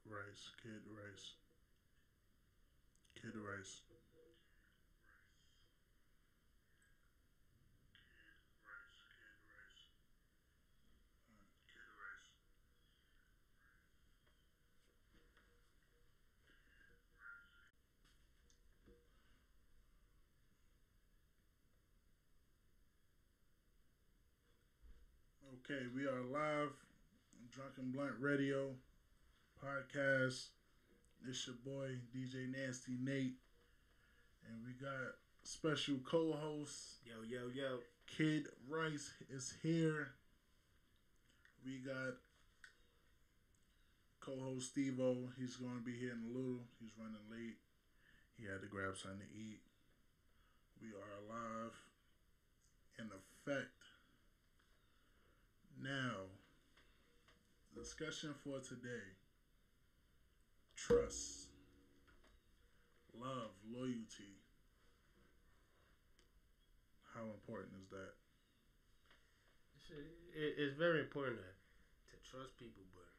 Rice, Kid Rice, Kid Rice. Okay, we are live. Drunken Blunt Radio podcast. It's your boy DJ Nasty Nate, and we got special co-host Yo, yo, yo. Kid Rice is here. We got co-host Stevo. He's going to be here in a little. He's running late. He had to grab something to eat. We are live in effect. Now, discussion for today: trust, love, loyalty. How important is that? It's very important to trust people, but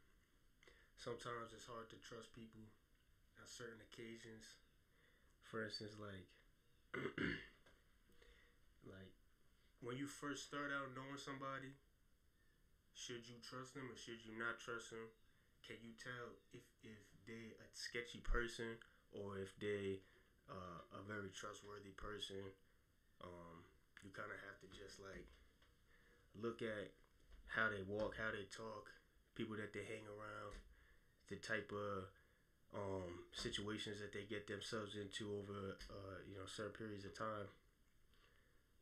sometimes it's hard to trust people on certain occasions. For instance, like when you first start out knowing somebody, should you trust them or should you not trust them? Can you tell if they a sketchy person or if they a very trustworthy person? You kind of have to just like look at how they walk, how they talk, people that they hang around, the type of situations that they get themselves into over certain periods of time.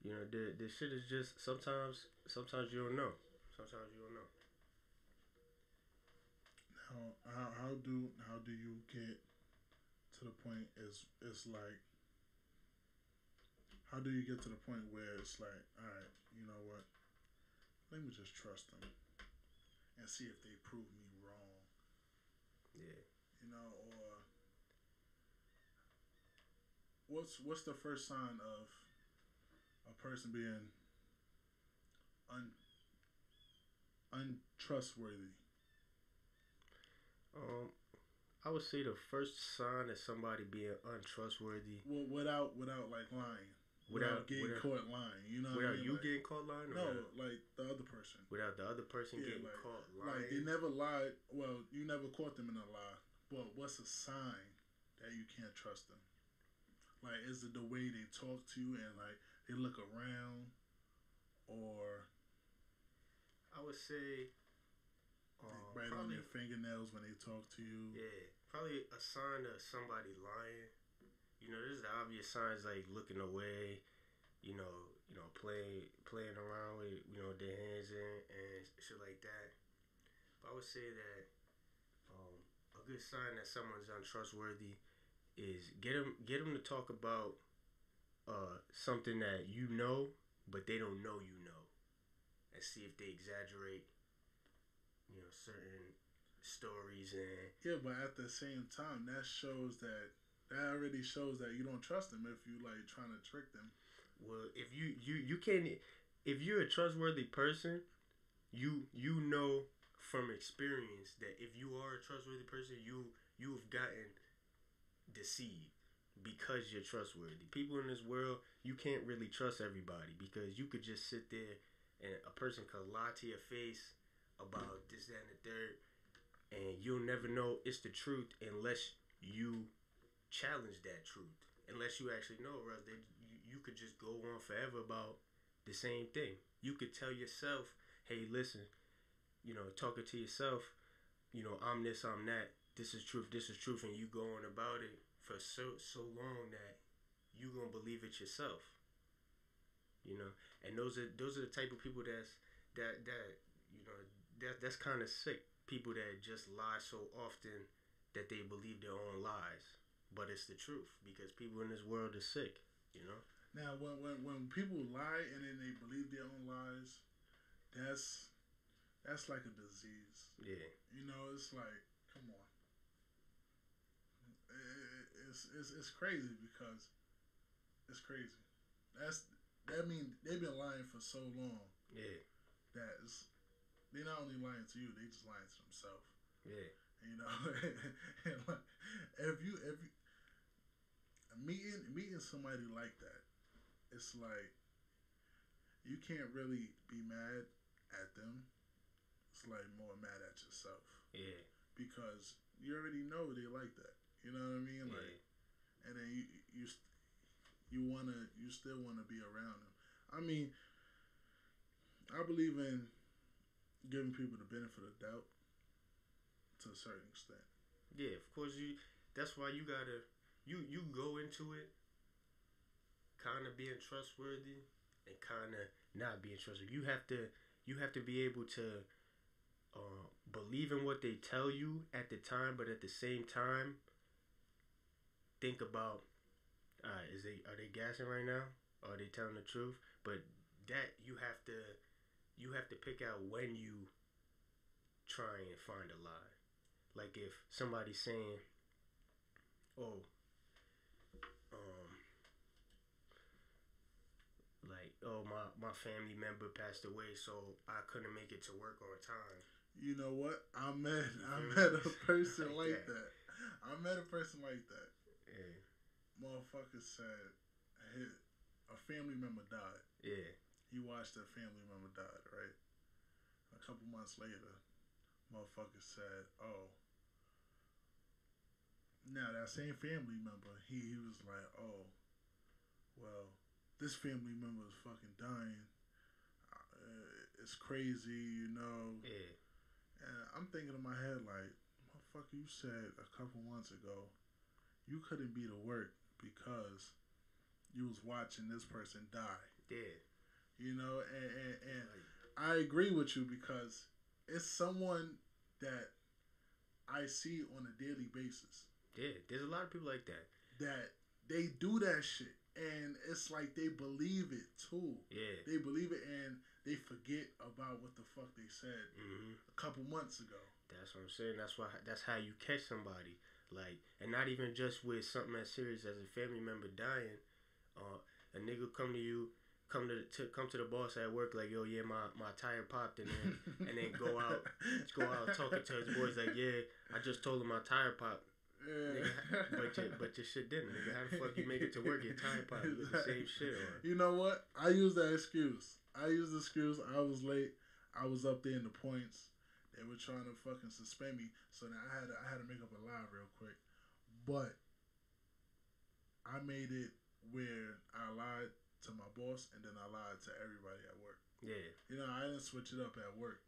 The shit is just sometimes you don't know. Sometimes you don't know. How do you get to the point? Is like, how do you get to the point where it's like, all right, you know what? Let me just trust them and see if they prove me wrong. Yeah. Or what's the first sign of a person being un, untrustworthy? Um, I would say the first sign of somebody being untrustworthy, Well, without like lying, getting caught lying. You know what I without mean? you Like, getting caught lying, no, or like the other person. without the other person Yeah, getting like caught like they lying. never lied. Well, you never caught them in a lie. But what's a sign that you can't trust them? Like, is it the way they talk to you and like they look around, or I would say, they bite on probably their fingernails when they talk to you? yeah, probably a sign of somebody lying. There's the obvious signs like looking away. Playing around with their hands and shit like that. But I would say that a good sign that someone's untrustworthy is get them to talk about something that you know, but they don't know you know, and see if they exaggerate, certain stories and Yeah, but at the same time, that already shows that you don't trust them if you like trying to trick them. well, if you can't, if you're a trustworthy person, you know from experience that if you are a trustworthy person, you've gotten deceived because you're trustworthy. People in this world, you can't really trust everybody because you could just sit there and a person could lie to your face about this, that, and the third, and you'll never know it's the truth unless you challenge that truth. Unless you actually know, or else you could just go on forever about the same thing. You could tell yourself, hey, listen, talking to yourself, I'm this, I'm that, this is truth, and you go on about it for so long that you gonna believe it yourself, and those are the type of people that's kind of sick. People that just lie so often that they believe their own lies, but it's the truth because people in this world are sick. Now, when people lie and then they believe their own lies, that's like a disease. Yeah, It's like, come on, it's crazy because it's crazy. That means they've been lying for so long yeah, that they're not only lying to you, they just lying to themselves. yeah. And You know, and like, if you meeting somebody like that, it's like you can't really be mad at them. It's like more mad at yourself. Yeah. Because you already know they like that. You know what I mean? Like, and then you still wanna be around them. I mean, I believe in giving people the benefit of doubt to a certain extent. Yeah, of course you. That's why you gotta you go into it kind of being trustworthy and kind of not being trustworthy. You have to be able to believe in what they tell you at the time, but at the same time think about are they gassing right now? Or are they telling the truth? But that you have to pick out when you try and find a lie. Like if somebody's saying, "Oh, um, like my family member passed away, so I couldn't make it to work on time." You know what? I met a person like that. I met a person like that. Yeah. Motherfucker said a family member died. Yeah. He watched a family member died, right? A couple months later, motherfucker said, "Oh, now that same family member, he was like, oh, well, this family member is fucking dying. It's crazy, you know." Yeah. And I'm thinking in my head like, motherfucker, you said a couple months ago you couldn't be to work because you was watching this person die. Yeah. You know, and I agree with you because it's someone that I see on a daily basis. Yeah, there's a lot of people like that. That they do that shit. And it's like they believe it too. Yeah. They believe it and they forget about what the fuck they said a couple months ago. That's what I'm saying. That's how you catch somebody. Like, and not even just with something as serious as a family member dying. A nigga come to you, come to the boss at work like, "Yo, yeah, my tire popped," and then go out talking to his boys like, "Yeah, I just told him my tire popped." Yeah. Nigga, but your shit didn't, nigga. How the fuck you make it to work? Your tire popped. You the same shit on. You know what? I use that excuse. I was late. I was up there in the points. They were trying to fucking suspend me, so now I had to make up a lie real quick. But I made it where I lied to my boss and then I lied to everybody at work. Yeah. You know, I didn't switch it up at work.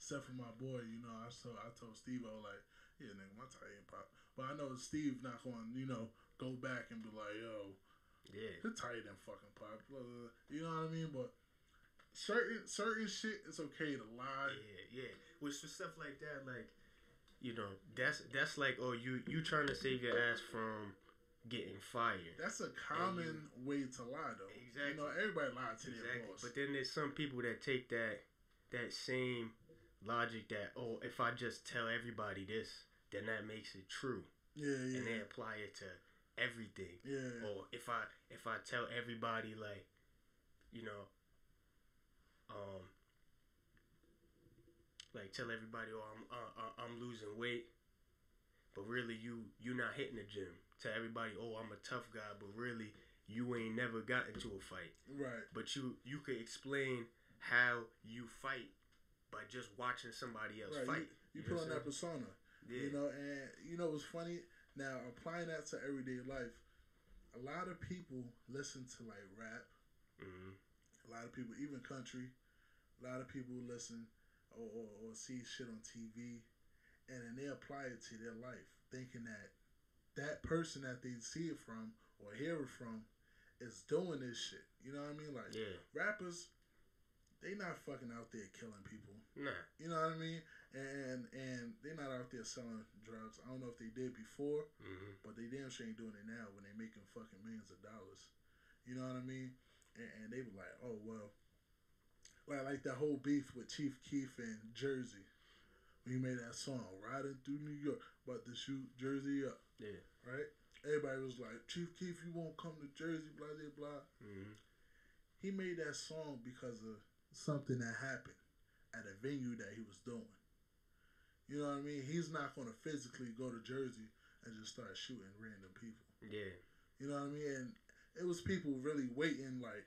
Except for my boy, you know, I told Steve, I was like, "Yeah, nigga, my tire ain't pop." But I know Steve not going to, you know, go back and be like, "Yo, yeah, the tire didn't fucking pop." Blah, blah, blah. You know what I mean? But certain shit, it's okay to lie. Yeah. With stuff like that, like, you know, that's like, oh, you trying to save your ass from getting fired. That's a common way to lie, though. Exactly. You know, everybody lies to their boss. But then there's some people that take that same logic that, oh, if I just tell everybody this, then that makes it true. Yeah. And they apply it to everything. Yeah. Or if I tell everybody, like, you know, like tell everybody, oh, I'm losing weight, but really you not hitting the gym. Tell everybody, oh, I'm a tough guy, but really you ain't never got into a fight. Right. But you could explain how you fight by just watching somebody else fight. You put on that persona. Yeah. You know, and you know what's funny? Now, applying that to everyday life, a lot of people listen to like rap. Mm-hmm. A lot of people, even country, a lot of people listen or see shit on TV, and then they apply it to their life, thinking that person that they see it from or hear it from is doing this shit. You know what I mean? Like, rappers, they not fucking out there killing people. Nah. You know what I mean? And they're not out there selling drugs. I don't know if they did before, but they damn sure ain't doing it now when they making fucking millions of dollars. You know what I mean? And they were like, oh, well, like that whole beef with Chief Keef and Jersey. When he made that song, Riding Through New York, about to shoot Jersey up. Yeah. Right? Everybody was like, Chief Keef, you won't come to Jersey, blah, blah, blah. Mm-hmm. He made that song because of something that happened at a venue that he was doing. You know what I mean? He's not gonna physically go to Jersey and just start shooting random people. Yeah. You know what I mean? And it was people really waiting, like,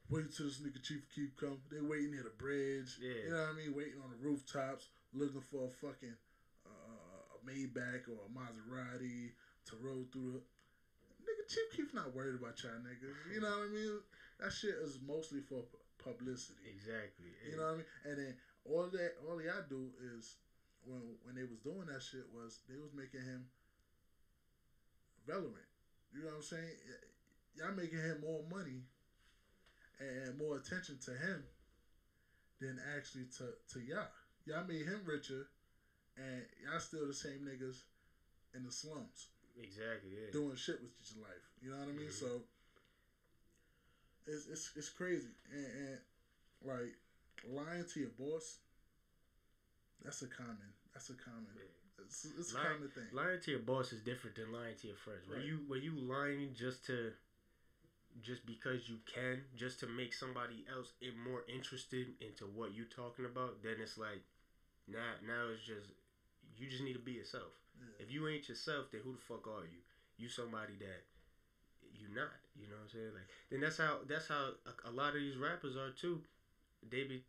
wait till this nigga Chief Keef come. They waiting near the bridge. Yeah. You know what I mean? Waiting on the rooftops, looking for a fucking a Maybach or a Maserati to roll through the. Nigga, Chief Keef not worried about y'all niggas. You know what I mean? That shit is mostly for publicity. Exactly. You know what I mean? And then all y'all do is when they was doing that shit was they was making him relevant. You know what I'm saying? Y'all making him more money and more attention to him than actually to y'all. Y'all made him richer, and y'all still the same niggas in the slums. Exactly. Yeah. Doing shit with your life. You know what I mean? Mm-hmm. So it's crazy, and like lying to your boss. That's a common. Yeah. It's a common thing. Lying to your boss is different than lying to your friends. Right. When you lying just because you can, just to make somebody else more interested into what you talking about, then it's like now it's just you just need to be yourself. Yeah. If you ain't yourself, then who the fuck are you? You somebody that you not. You know what I'm saying? Like then that's how a lot of these rappers are too. They be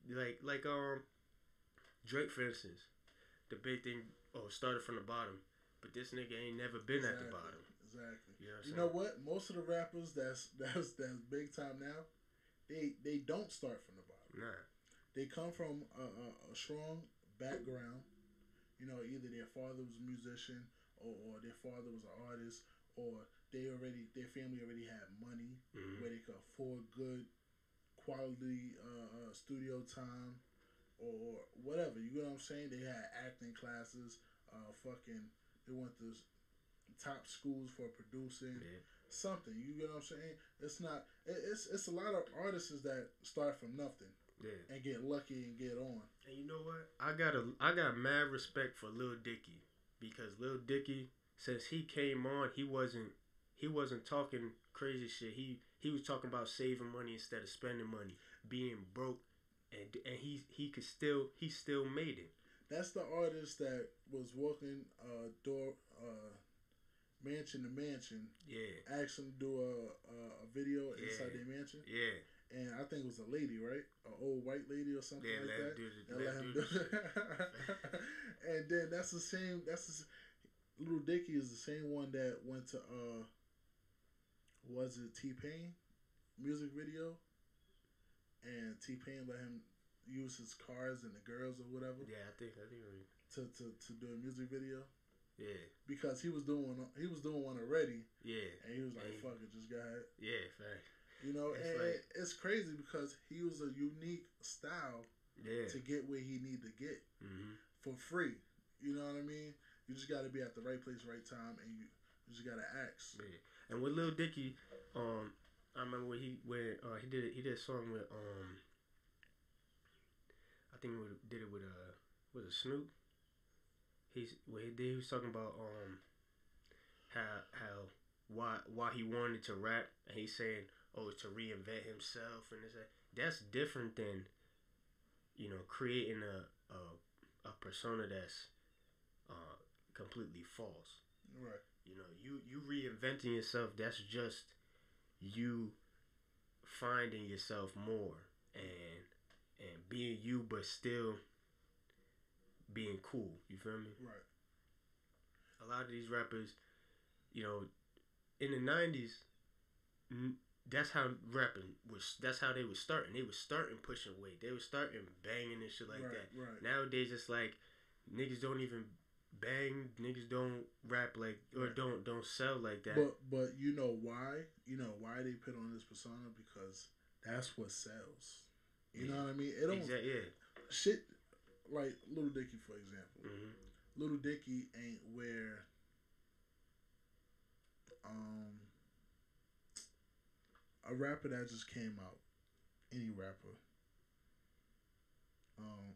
like Drake, for instance. The big thing started from the bottom, but this nigga ain't never been at the bottom. Exactly. You know what? Most of the rappers that's big time now, they don't start from the bottom. Nah. They come from a strong background. You know, either their father was a musician or their father was an artist, or their family already had money where they could afford good quality studio time or whatever. You know what I'm saying? They had acting classes. They went to top schools for producing. Yeah. Something. You get what I'm saying? It's not. It's a lot of artists that start from nothing. Yeah. And get lucky and get on. And you know what? I got mad respect for Lil Dicky, because Lil Dicky, since he came on, he wasn't talking crazy shit. He was talking about saving money instead of spending money, being broke, and he still made it. That's the artist that was walking mansion to mansion. Yeah. Asking to do a video inside their mansion. Yeah. And I think it was a lady, right? An old white lady or something like that. Let him do it. And then that's the same. Lil Dicky is the same one that went to was it T-Pain music video, and T-Pain let him use his cars and the girls or whatever. Yeah, I think to do a music video. Yeah. Because he was doing one already. Yeah. And he was like, "Fuck it, just go ahead." Yeah, fact. You know, it's crazy because he was a unique style to get where he need to get for free. You know what I mean? You just got to be at the right place, right time, and you just got to ask. Yeah. And with Lil Dicky, I remember when he did a song with I think he did it with a Snoop. He was talking about why he wanted to rap, and he's saying, to reinvent himself, and that's different than, creating a persona that's completely false. Right. You reinventing yourself. That's just you finding yourself more and being you, but still being cool. You feel me? Right. A lot of these rappers, in the 90s, that's how rapping was. That's how they was starting. They was starting pushing weight. They was starting banging and shit like that. Right. Nowadays, it's like niggas don't even bang. Niggas don't rap like or don't sell like that. But you know why? You know why they put on this persona? Because that's what sells. You know what I mean? It don't shit like Lil Dicky, for example. Lil Dicky ain't where a rapper that just came out. Any rapper.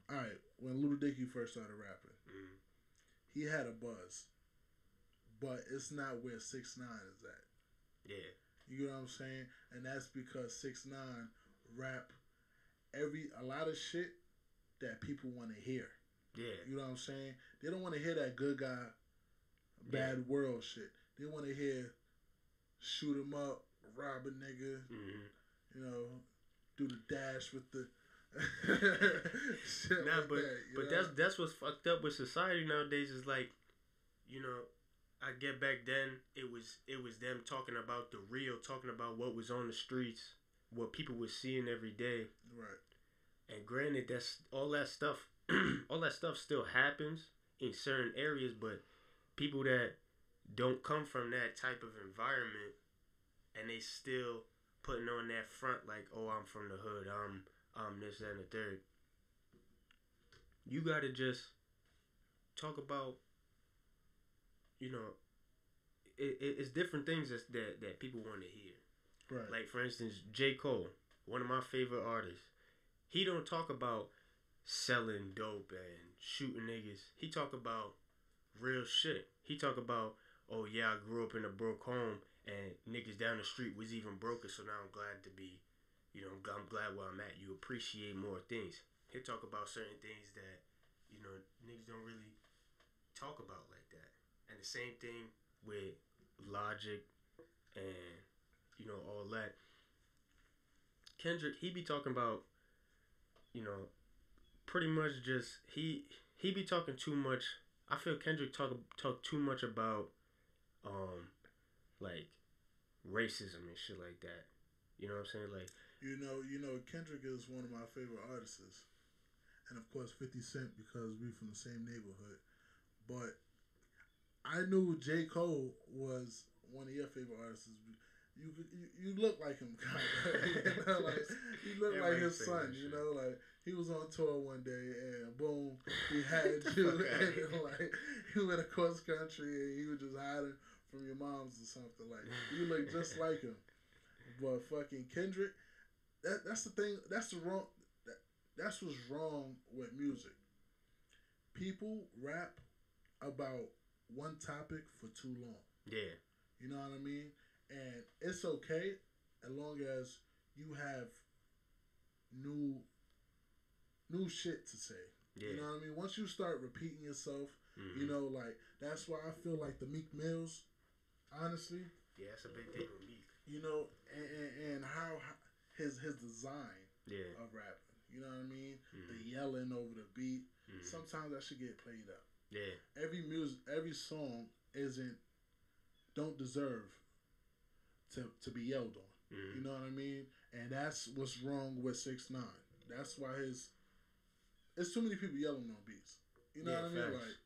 Alright, when Lil Dicky first started rapping, he had a buzz. But it's not where 6ix9ine is at. Yeah. You know what I'm saying? And that's because 6ix9ine rap a lot of shit that people want to hear. Yeah. You know what I'm saying? They don't want to hear that good guy, bad world shit. They want to hear shoot 'em up, rob a nigga, you know, do the dash with the shit nah, like but that, but know? that's what's fucked up with society nowadays. Is like, you know, I get back then it was them talking about the real, talking about what was on the streets, what people were seeing every day. Right. And granted, that's all that stuff. All that stuff still happens in certain areas, but people that don't come from that type of environment and they still putting on that front like, oh, I'm from the hood, I'm this, that, and the third. You gotta just talk about, you know, it's different things that people want to hear. Right. Like, for instance, J. Cole, one of my favorite artists. He don't talk about selling dope and shooting niggas. He talk about real shit. He talk about, oh yeah, I grew up in a broke home and niggas down the street was even broker, so now I'm glad to be, you know, I'm glad where I'm at. You appreciate more things. He talk about certain things that, you know, niggas don't really talk about like that. And the same thing with Logic and, you know, all that. Kendrick, he be talking about, you know, pretty much just he be talking too much. I feel Kendrick talk too much about like racism and shit like that. You know what I'm saying? Like, you know, Kendrick is one of my favorite artists, and of course 50 Cent because we from the same neighborhood. But I knew J. Cole was one of your favorite artists. You look like him, kind of. You know, like you look like his son. You know, like he was on tour one day and boom, he had you, and then, like he went across country and he was just hiding from your moms or something. Like you look just like him. But fucking Kendrick, that's the thing. That's the wrong. That's what's wrong with music. People rap about one topic for too long. Yeah. You know what I mean? And it's okay as long as you have new shit to say. Yeah. You know what I mean? Once you start repeating yourself, you know, like that's why I feel like the Meek Mills, honestly. Yeah, that's a big thing with Meek. You know, and how his design of rapping. You know what I mean? The yelling over the beat. Sometimes that should get played up. Yeah. Every song don't deserve to be yelled on. You know what I mean? And that's what's wrong with 6ix9ine. That's why it's too many people yelling on beats. You know what I mean? Like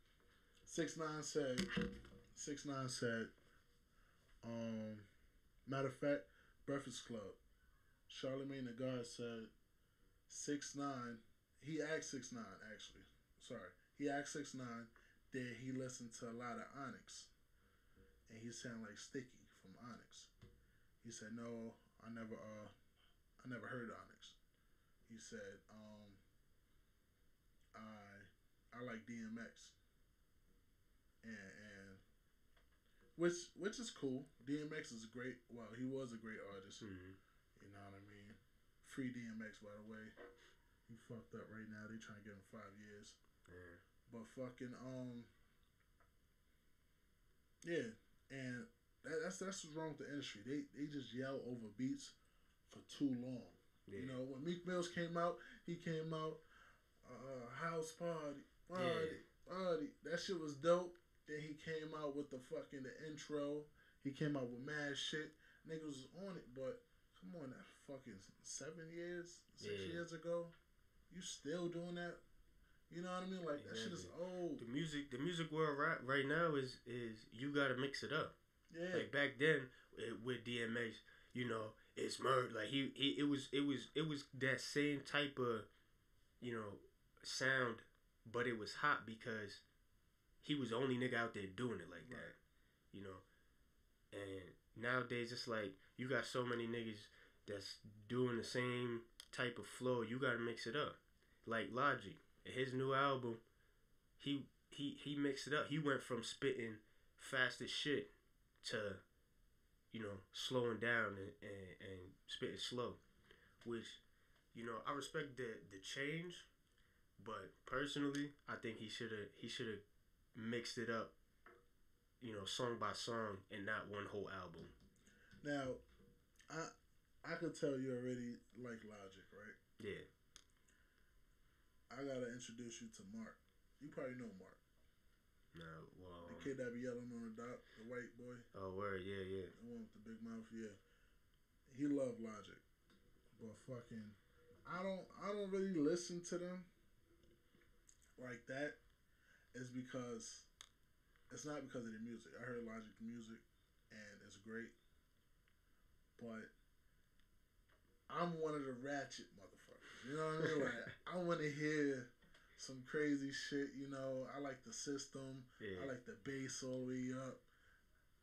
6ix9ine said, matter of fact, Breakfast Club, Charlamagne the God said 6ix9ine, he asked 6ix9ine actually. Sorry. He asked 6ix9ine did he listen to a lot of Onyx. And he sounded like Sticky from Onyx. He said, no, I never heard Onyx. He said, I like DMX. And which is cool. DMX is great. Well, he was a great artist. You know what I mean? Free DMX, by the way. He fucked up right now. They trying to give him 5 years. Yeah. But fucking yeah, and that's what's wrong with the industry. They just yell over beats for too long. Yeah. You know, when Meek Mills came out, he came out house party. That shit was dope. Then he came out with the intro. He came out with mad shit. Niggas was on it, but come on, that fucking 6 years ago. You still doing that? You know what I mean? Like that shit is old. The music world right now is you gotta mix it up. Yeah. Like back then with DMX, you know, it's murder. Like it was that same type of, you know, sound, but it was hot because he was the only nigga out there doing it like that. You know. And nowadays it's like you got so many niggas that's doing the same type of flow. You gotta mix it up. Like Logic. His new album, he mixed it up. He went from spitting fast as shit to, you know, slowing down and spitting slow. Which, you know, I respect the change, But personally, I think he should have mixed it up, song by song and not one whole album. Now, I could tell you already like Logic, right? Yeah. I gotta introduce you to Mark. You probably know Mark. No, well. The kid that be yelling on the dock, the white boy. Oh, word, yeah. The one with the big mouth, yeah. He loved Logic, but fucking, I don't really listen to them like that. Is because it's not because of the music. I heard Logic music, and it's great, but I'm one of the ratchet motherfuckers. You know what I mean? Like, I want to hear some crazy shit. I like the system. Yeah. I like the bass all the way up.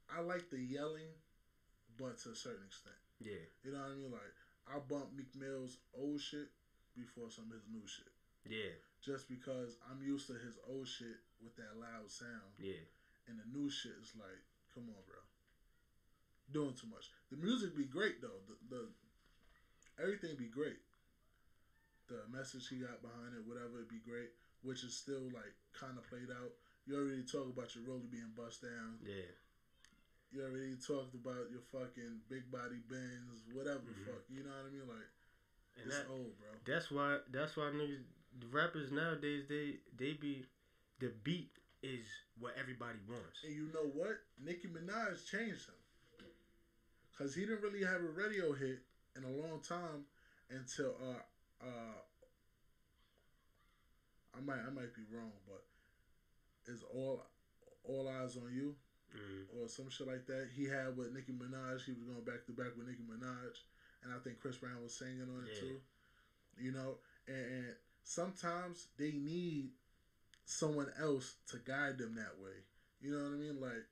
I like the yelling, but to a certain extent. Yeah. You know what I mean? Like, I bump Meek Mill's old shit before some of his new shit. Yeah. Just because I'm used to his old shit with that loud sound. Yeah. And the new shit is like, come on, bro. Doing too much. The music be great though. The everything be great. The message he got behind it, whatever, it be great. Which is still like kind of played out. You already talk about your roller being bust down. Yeah. You already talked about your fucking big body Benz, whatever the fuck. You know what I mean? Like, and it's old, bro. That's why niggas, the rappers nowadays, they be, the beat is what everybody wants. And you know what? Nicki Minaj changed him. Cause he didn't really have a radio hit in a long time until I might be wrong, but it's all eyes on you. Or some shit like that. He had with Nicki Minaj. He was going back to back with Nicki Minaj, and I think Chris Brown was singing on it too. And sometimes they need someone else to guide them that way. You know what I mean? Like,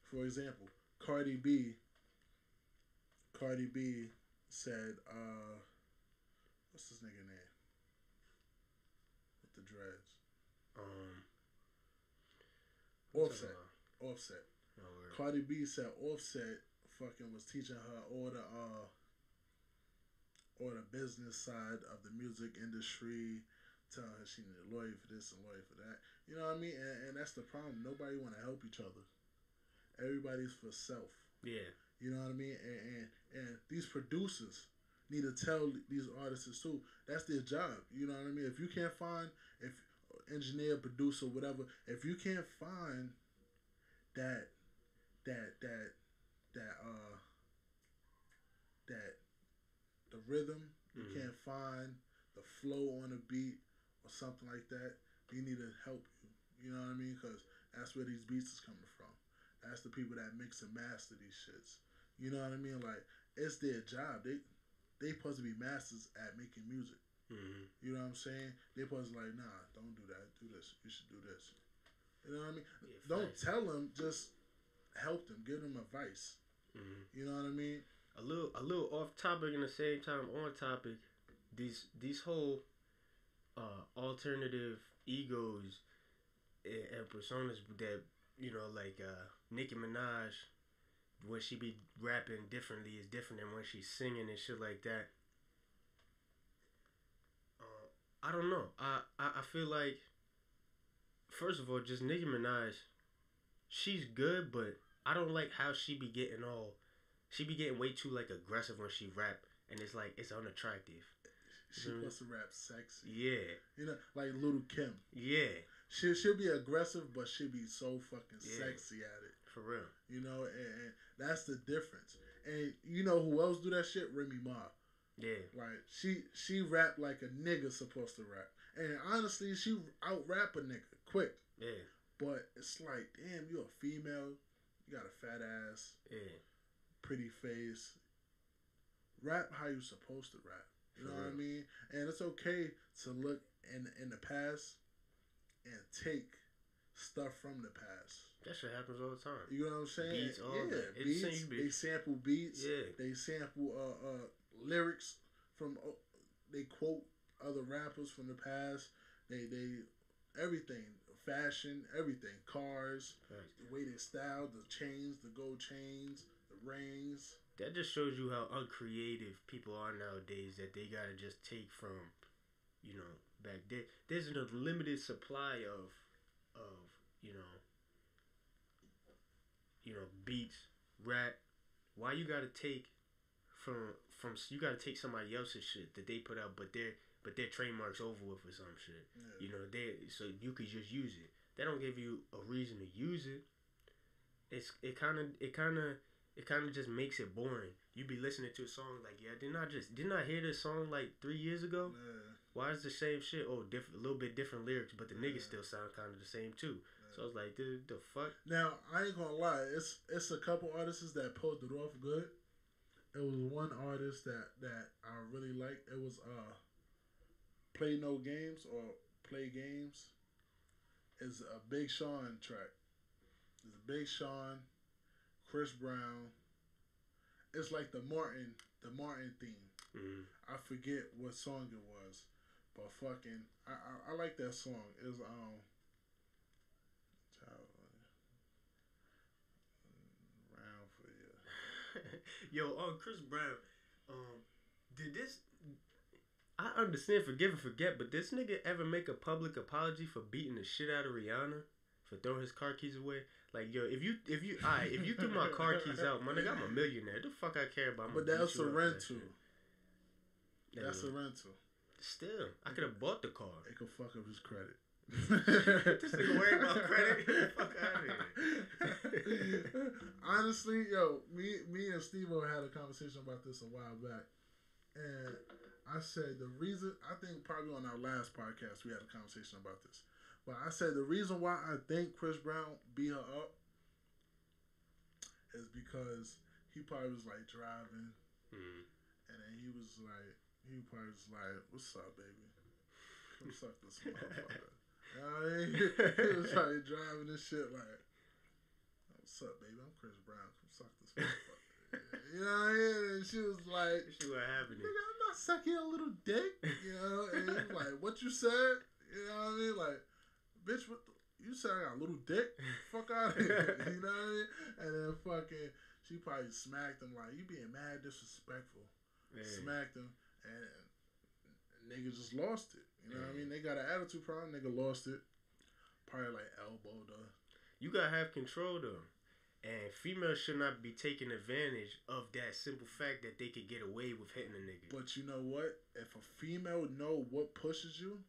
for example, Cardi B said, what's this nigga name with the dreads? Offset. Oh, Cardi B said Offset fucking was teaching her all the business side of the music industry, telling her she needed a lawyer for this and a lawyer for that. You know what I mean? And that's the problem. Nobody want to help each other. Everybody's for self. Yeah. You know what I mean? And these producers need to tell these artists too. That's their job. You know what I mean? If you can't find, if engineer, producer, whatever, if you can't find that the rhythm, you can't find the flow on a beat or something like that, they need to help you. You know what I mean? Because that's where these beats is coming from. That's the people that mix and master these shits. You know what I mean? Like, it's their job. They supposed to be masters at making music. You know what I'm saying? They supposed to like, nah, don't do that. Do this. You should do this. You know what I mean? Yeah, don't tell them. Just help them. Give them advice. You know what I mean? A little off topic and the same time on topic. These whole alternative egos and personas that like Nicki Minaj, when she be rapping differently is different than when she's singing and shit like that. I don't know. I feel like, first of all, just Nicki Minaj, she's good, but I don't like how she be getting way too like aggressive when she rap, and it's like it's unattractive. She wants to rap sexy. Yeah. Like Little Kim. Yeah. She'll be aggressive, but she'll be so fucking sexy at it. For real. And that's the difference. And you know who else do that shit? Remy Ma. Yeah. Like, she rap like a nigga supposed to rap. And honestly, she out rap a nigga quick. Yeah. But it's like, damn, you a female. You got a fat ass. Yeah. Pretty face. Rap how you supposed to rap. You know what I mean? And it's okay to look in the past and take stuff from the past. That shit happens all the time. You know what I'm saying? Beats, all that. Beats. They sample beats. Yeah. They sample lyrics from. They quote other rappers from the past. They everything, fashion, everything, cars, the way they style, the chains, the gold chains, the rings. That just shows you how uncreative people are nowadays. That they gotta just take from, back. There's a limited supply of you know beats, rap. Why you gotta take from you gotta take somebody else's shit that they put out, but their trademark's over with or some shit. Yeah. So you could just use it. They don't give you a reason to use it. It kind of just makes it boring. You be listening to a song like, yeah, didn't I hear this song like 3 years ago? Yeah. Why is the same shit? Oh, a little bit different lyrics, but the niggas still sound kind of the same too. Yeah. So I was like, dude, the fuck. Now I ain't gonna lie, it's a couple artists that pulled it off good. It was one artist that I really liked. It was Play No Games or Play Games. It's a Big Sean track. It's Big Sean, Chris Brown. It's like the Martin theme. Mm-hmm. I forget what song it was, but fucking I like that song. It's round for you. Yo, Chris Brown, did this? I understand forgive and forget, but this nigga ever make a public apology for beating the shit out of Rihanna for throwing his car keys away? Like, yo, if you threw my car keys out, my nigga, I'm a millionaire. The fuck I care about? But that's a rental. That's a rental. Still, I could have bought the car. It could fuck up his credit. This nigga worried about credit. Get the fuck out of here. Honestly, yo, me and Steve-O had a conversation about this a while back, and I said the reason, I think probably on our last podcast we had a conversation about this, but I said the reason why I think Chris Brown beat her up is because he probably was like driving, and then he probably was like, "What's up, baby? Come suck this motherfucker." You know what I mean? He was like driving this shit like, "What's up, baby? I'm Chris Brown. Come suck this motherfucker." You know what I mean? And she was like, "She what happened? Nigga, I'm not sucking a little dick." You know? And he was like, "What you said?" You know what I mean? Like, bitch, you said I got a little dick? Fuck out of here. You know what I mean? And then fucking, she probably smacked him like, "You being mad disrespectful." Man. Smacked him, and nigga just lost it. You know what I mean? They got an attitude problem. Nigga lost it. Probably like elbowed her. You gotta have control though. And females should not be taking advantage of that simple fact that they could get away with hitting a nigga. But you know what? If a female know what pushes you,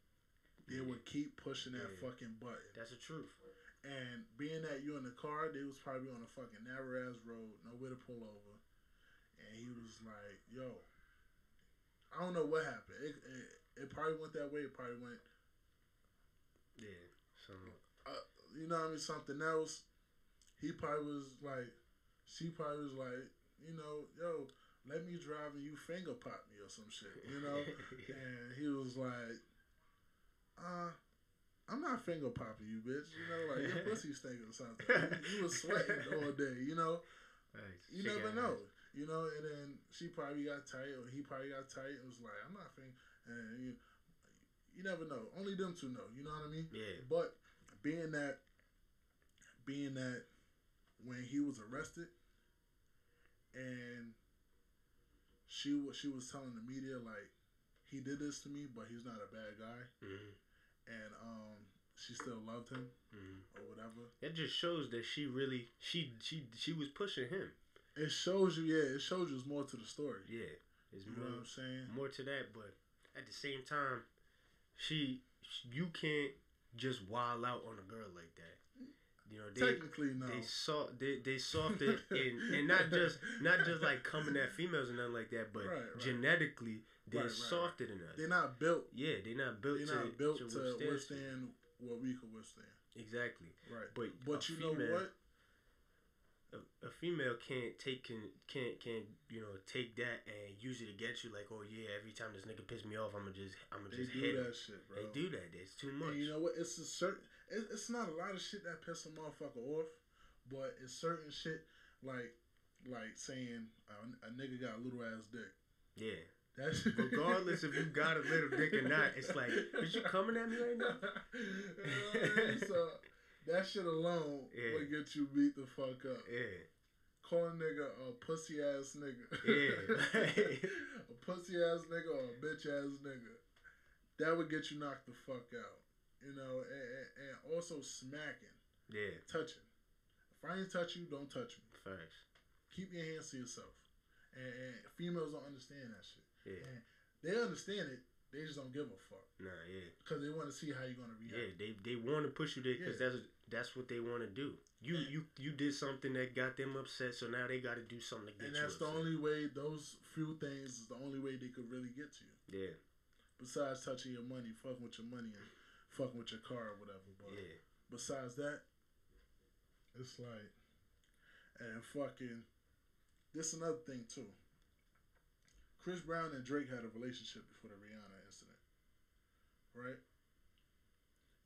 they would keep pushing that fucking button. That's the truth. And being that you in the car, they was probably on a fucking narrow ass road, nowhere to pull over. And he was like, "Yo, I don't know what happened. It probably went that way. It probably went, yeah, you know what I mean, something else." He probably was like, she probably was like, you know, "Yo, let me drive and you finger pop me or some shit," you know. And he was like, "I'm not finger popping you, bitch. You know, like your pussy stinking or something. You was sweating all day, you know. Right. You never know, you know." And then she probably got tight, or he probably got tight, and was like, "I'm not finger." And you never know. Only them two know. You know what I mean? Yeah. But being that when he was arrested, and she was telling the media like, he did this to me, but he's not a bad guy, and she still loved him or whatever. That just shows that she really she was pushing him. It shows you, yeah. It shows you there's more to the story. Yeah, there's you know what I'm saying? More to that, but at the same time, you can't just wild out on a girl like that. You know, technically no. They softened and not just like coming at females and nothing like that, but genetically they're softer than us. They're not built. Yeah, they're not built. They're not built to withstand what we could withstand. Exactly. Right. But you know what? A female can't take that and use it against you. Like, "Oh yeah, every time this nigga piss me off, I'ma just hit him." They do that shit, bro. They do that. It's too much. And you know what? It's a certain. It's not a lot of shit that piss a motherfucker off, but it's certain shit like saying a nigga got a little ass dick. Yeah. That's regardless if you got a little dick or not. It's like, is you coming at me right now? You know what I mean? So that shit alone will get you beat the fuck up. Yeah. Call a nigga a pussy ass nigga. Yeah. A pussy ass nigga or a bitch ass nigga. that would get you knocked the fuck out. You know, and also smacking. Yeah. Touching. If I ain't touch you, don't touch me. Facts. Keep your hands to yourself. And females don't understand that shit. Yeah. And they understand it. They just don't give a fuck. Nah, yeah. Because they want to see how you're gonna react. Yeah, they want to push you there because that's what they want to do. You did something that got them upset, so now they got to do something to get you upset. And that's the only way. Those few things is the only way they could really get to you. Yeah. Besides touching your money, fucking with your money, and fucking with your car or whatever. But yeah. Besides that, it's like, and fucking. This another thing too. Chris Brown and Drake had a relationship before the Rihanna incident. Right?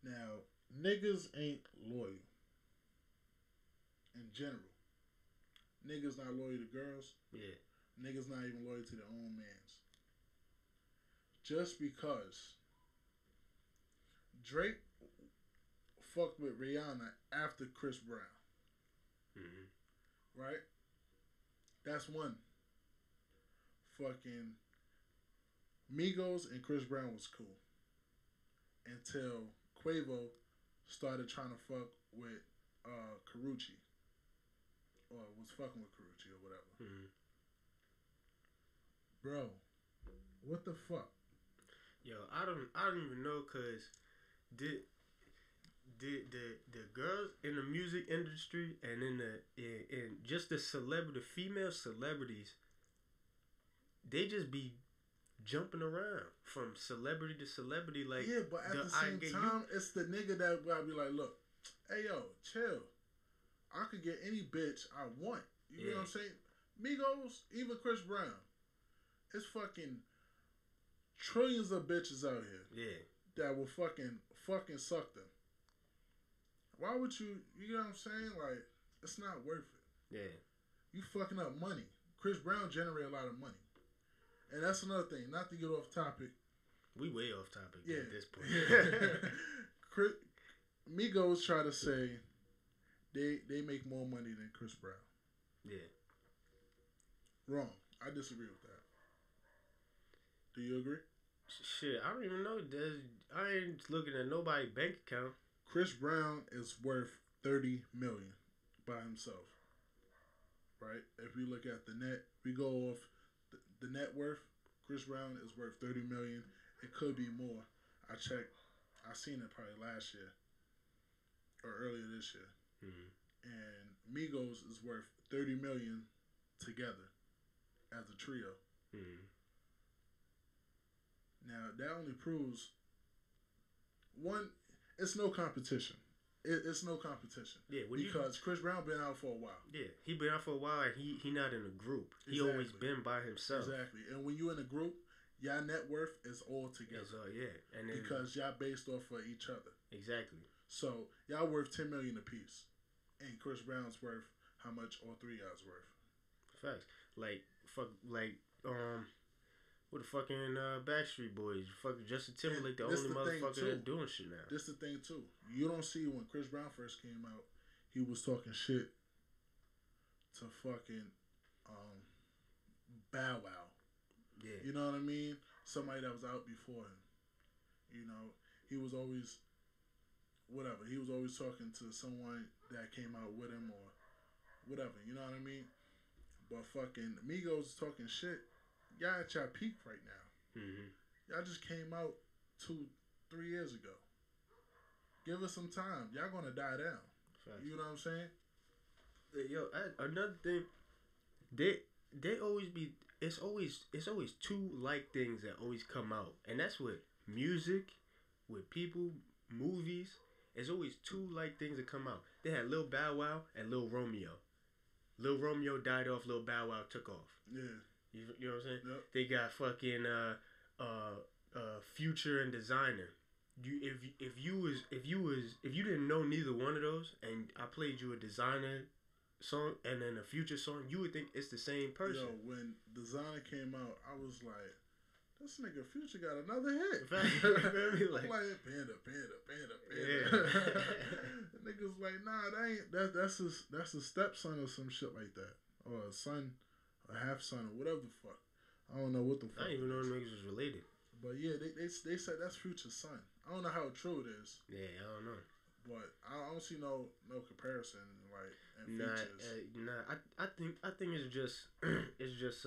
Now, niggas ain't loyal. In general. Niggas not loyal to girls. Yeah. Niggas not even loyal to their own mans. Just because Drake fucked with Rihanna after Chris Brown. Mm-hmm. Right? That's one. Fucking Migos and Chris Brown was cool. Until Quavo started trying to fuck with Karrueche. Or was fucking with Karrueche or whatever. Mm-hmm. Bro, what the fuck? Yo, I don't even know, cause did the girls in the music industry and in just the female celebrities, they just be jumping around from celebrity to celebrity, like, yeah, but at the same time, it's the nigga that gotta be like, look, hey yo, chill. I could get any bitch I want. You know what I'm saying? Migos, even Chris Brown. It's fucking trillions of bitches out here. Yeah. That will fucking suck them. Why would you know what I'm saying? Like, it's not worth it. Yeah. You fucking up money. Chris Brown generate a lot of money. And that's another thing. Not to get off topic. We way off topic at this point. Migos try to say they make more money than Chris Brown. Yeah. Wrong. I disagree with that. Do you agree? Shit, I don't even know. I ain't looking at nobody's bank account. Chris Brown is worth $30 million by himself. Right? If we look at the net, we go off the net worth. Chris Brown is worth $30 million. It could be more. I checked. I seen it probably last year or earlier this year. Mm-hmm. And Migos is worth $30 million together as a trio. Mm-hmm. Now that only proves one. It's no competition. It's no competition. Yeah, because Chris Brown been out for a while. Yeah, he been out for a while, and he not in a group. He always been by himself. Exactly, and when you in a group, y'all net worth is all together. And then, because y'all based off of each other. Exactly. So y'all worth $10 million apiece, and Chris Brown's worth how much all three y'all's worth? Facts. With the fucking Backstreet Boys, fucking Justin Timberlake, the only motherfucker that's doing shit now. This the thing too. You don't see when Chris Brown first came out, he was talking shit to fucking Bow Wow. Yeah. You know what I mean? Somebody that was out before him. You know, he was always whatever. He was always talking to someone that came out with him or whatever. You know what I mean? But fucking Migos talking shit. Y'all at your peak right now. Mm-hmm. Y'all just came out 2-3 years ago. Give us some time. Y'all gonna die down. Facts. You know what I'm saying? Yo, another thing, they always be. It's always two like things that always come out, and that's with music, with people, movies. There's always two like things that come out. They had Lil Bow Wow and Lil Romeo. Lil Romeo died off. Lil Bow Wow took off. Yeah. You know what I'm saying? Yep. They got fucking Future and Designer. If you didn't know neither one of those, and I played you a Designer song and then a Future song, you would think it's the same person. Yo, when Designer came out, I was like, this nigga Future got another hit. like Panda. Yeah. Niggas like, nah, that's his stepson or some shit like that, or a son. A half son or whatever the fuck. I don't know what the fuck. I didn't even know niggas was related. But yeah, they said that's Future's son. I don't know how true it is. Yeah, I don't know. But I don't see no comparison like in Nah, features. I think it's just it's just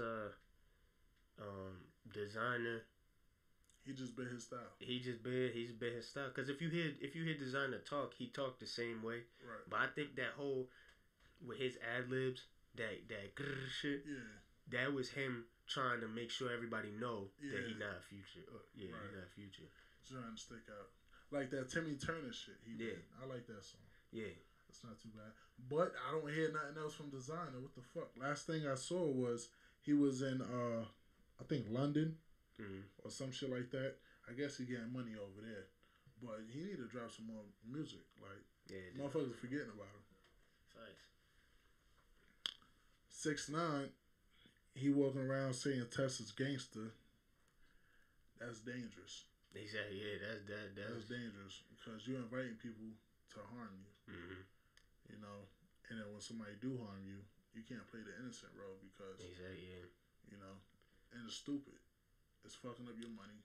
designer. He just bit his style. He's been his style. Cause if you hear designer talk, he talked the same way. Right. But I think that whole with his ad libs, that grrr shit, Yeah. that was him trying to make sure everybody know that Yeah. he not Future. Yeah, Right. he not Future. Trying to stick out. Like that Timmy Turner shit he Yeah. did. I like that song. Yeah. It's not too bad. But I don't hear nothing else from designer. What the fuck? Last thing I saw was he was in I think London Mm-hmm. or some shit like that. I guess he getting money over there. But he need to drop some more music. Like Yeah. motherfuckers forgetting about him. Facts. 6ix9ine, he walking around saying Tessa's gangster. That's dangerous. Exactly. Yeah. That's dangerous because you're inviting people to harm you. Mm-hmm. You know, and then when somebody do harm you, you can't play the innocent role because Exactly. Yeah. you know, and it's stupid. It's fucking up your money.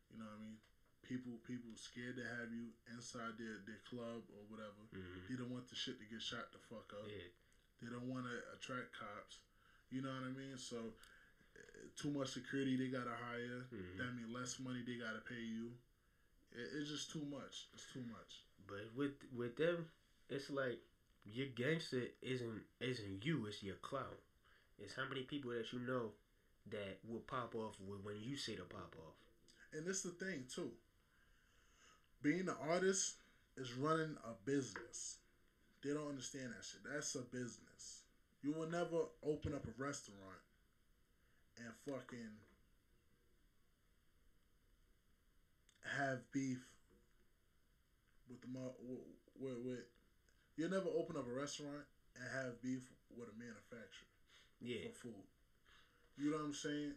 You know what I mean? People scared to have you inside their club or whatever. Mm-hmm. They don't want the shit to get shot the fuck up. Yeah. They don't want to attract cops. You know what I mean? So too much security they gotta hire. Mm-hmm. That means less money they gotta pay you. It's just too much. It's too much. But with them, it's like your gangster isn't you. It's your clout. It's how many people that you know that will pop off when you say to pop off. And this the thing too. Being an artist is running a business. They don't understand that shit. That's a business. You will never open up a restaurant and fucking have beef with with you'll never open up a restaurant and have beef with a manufacturer Yeah. for food. You know what I'm saying?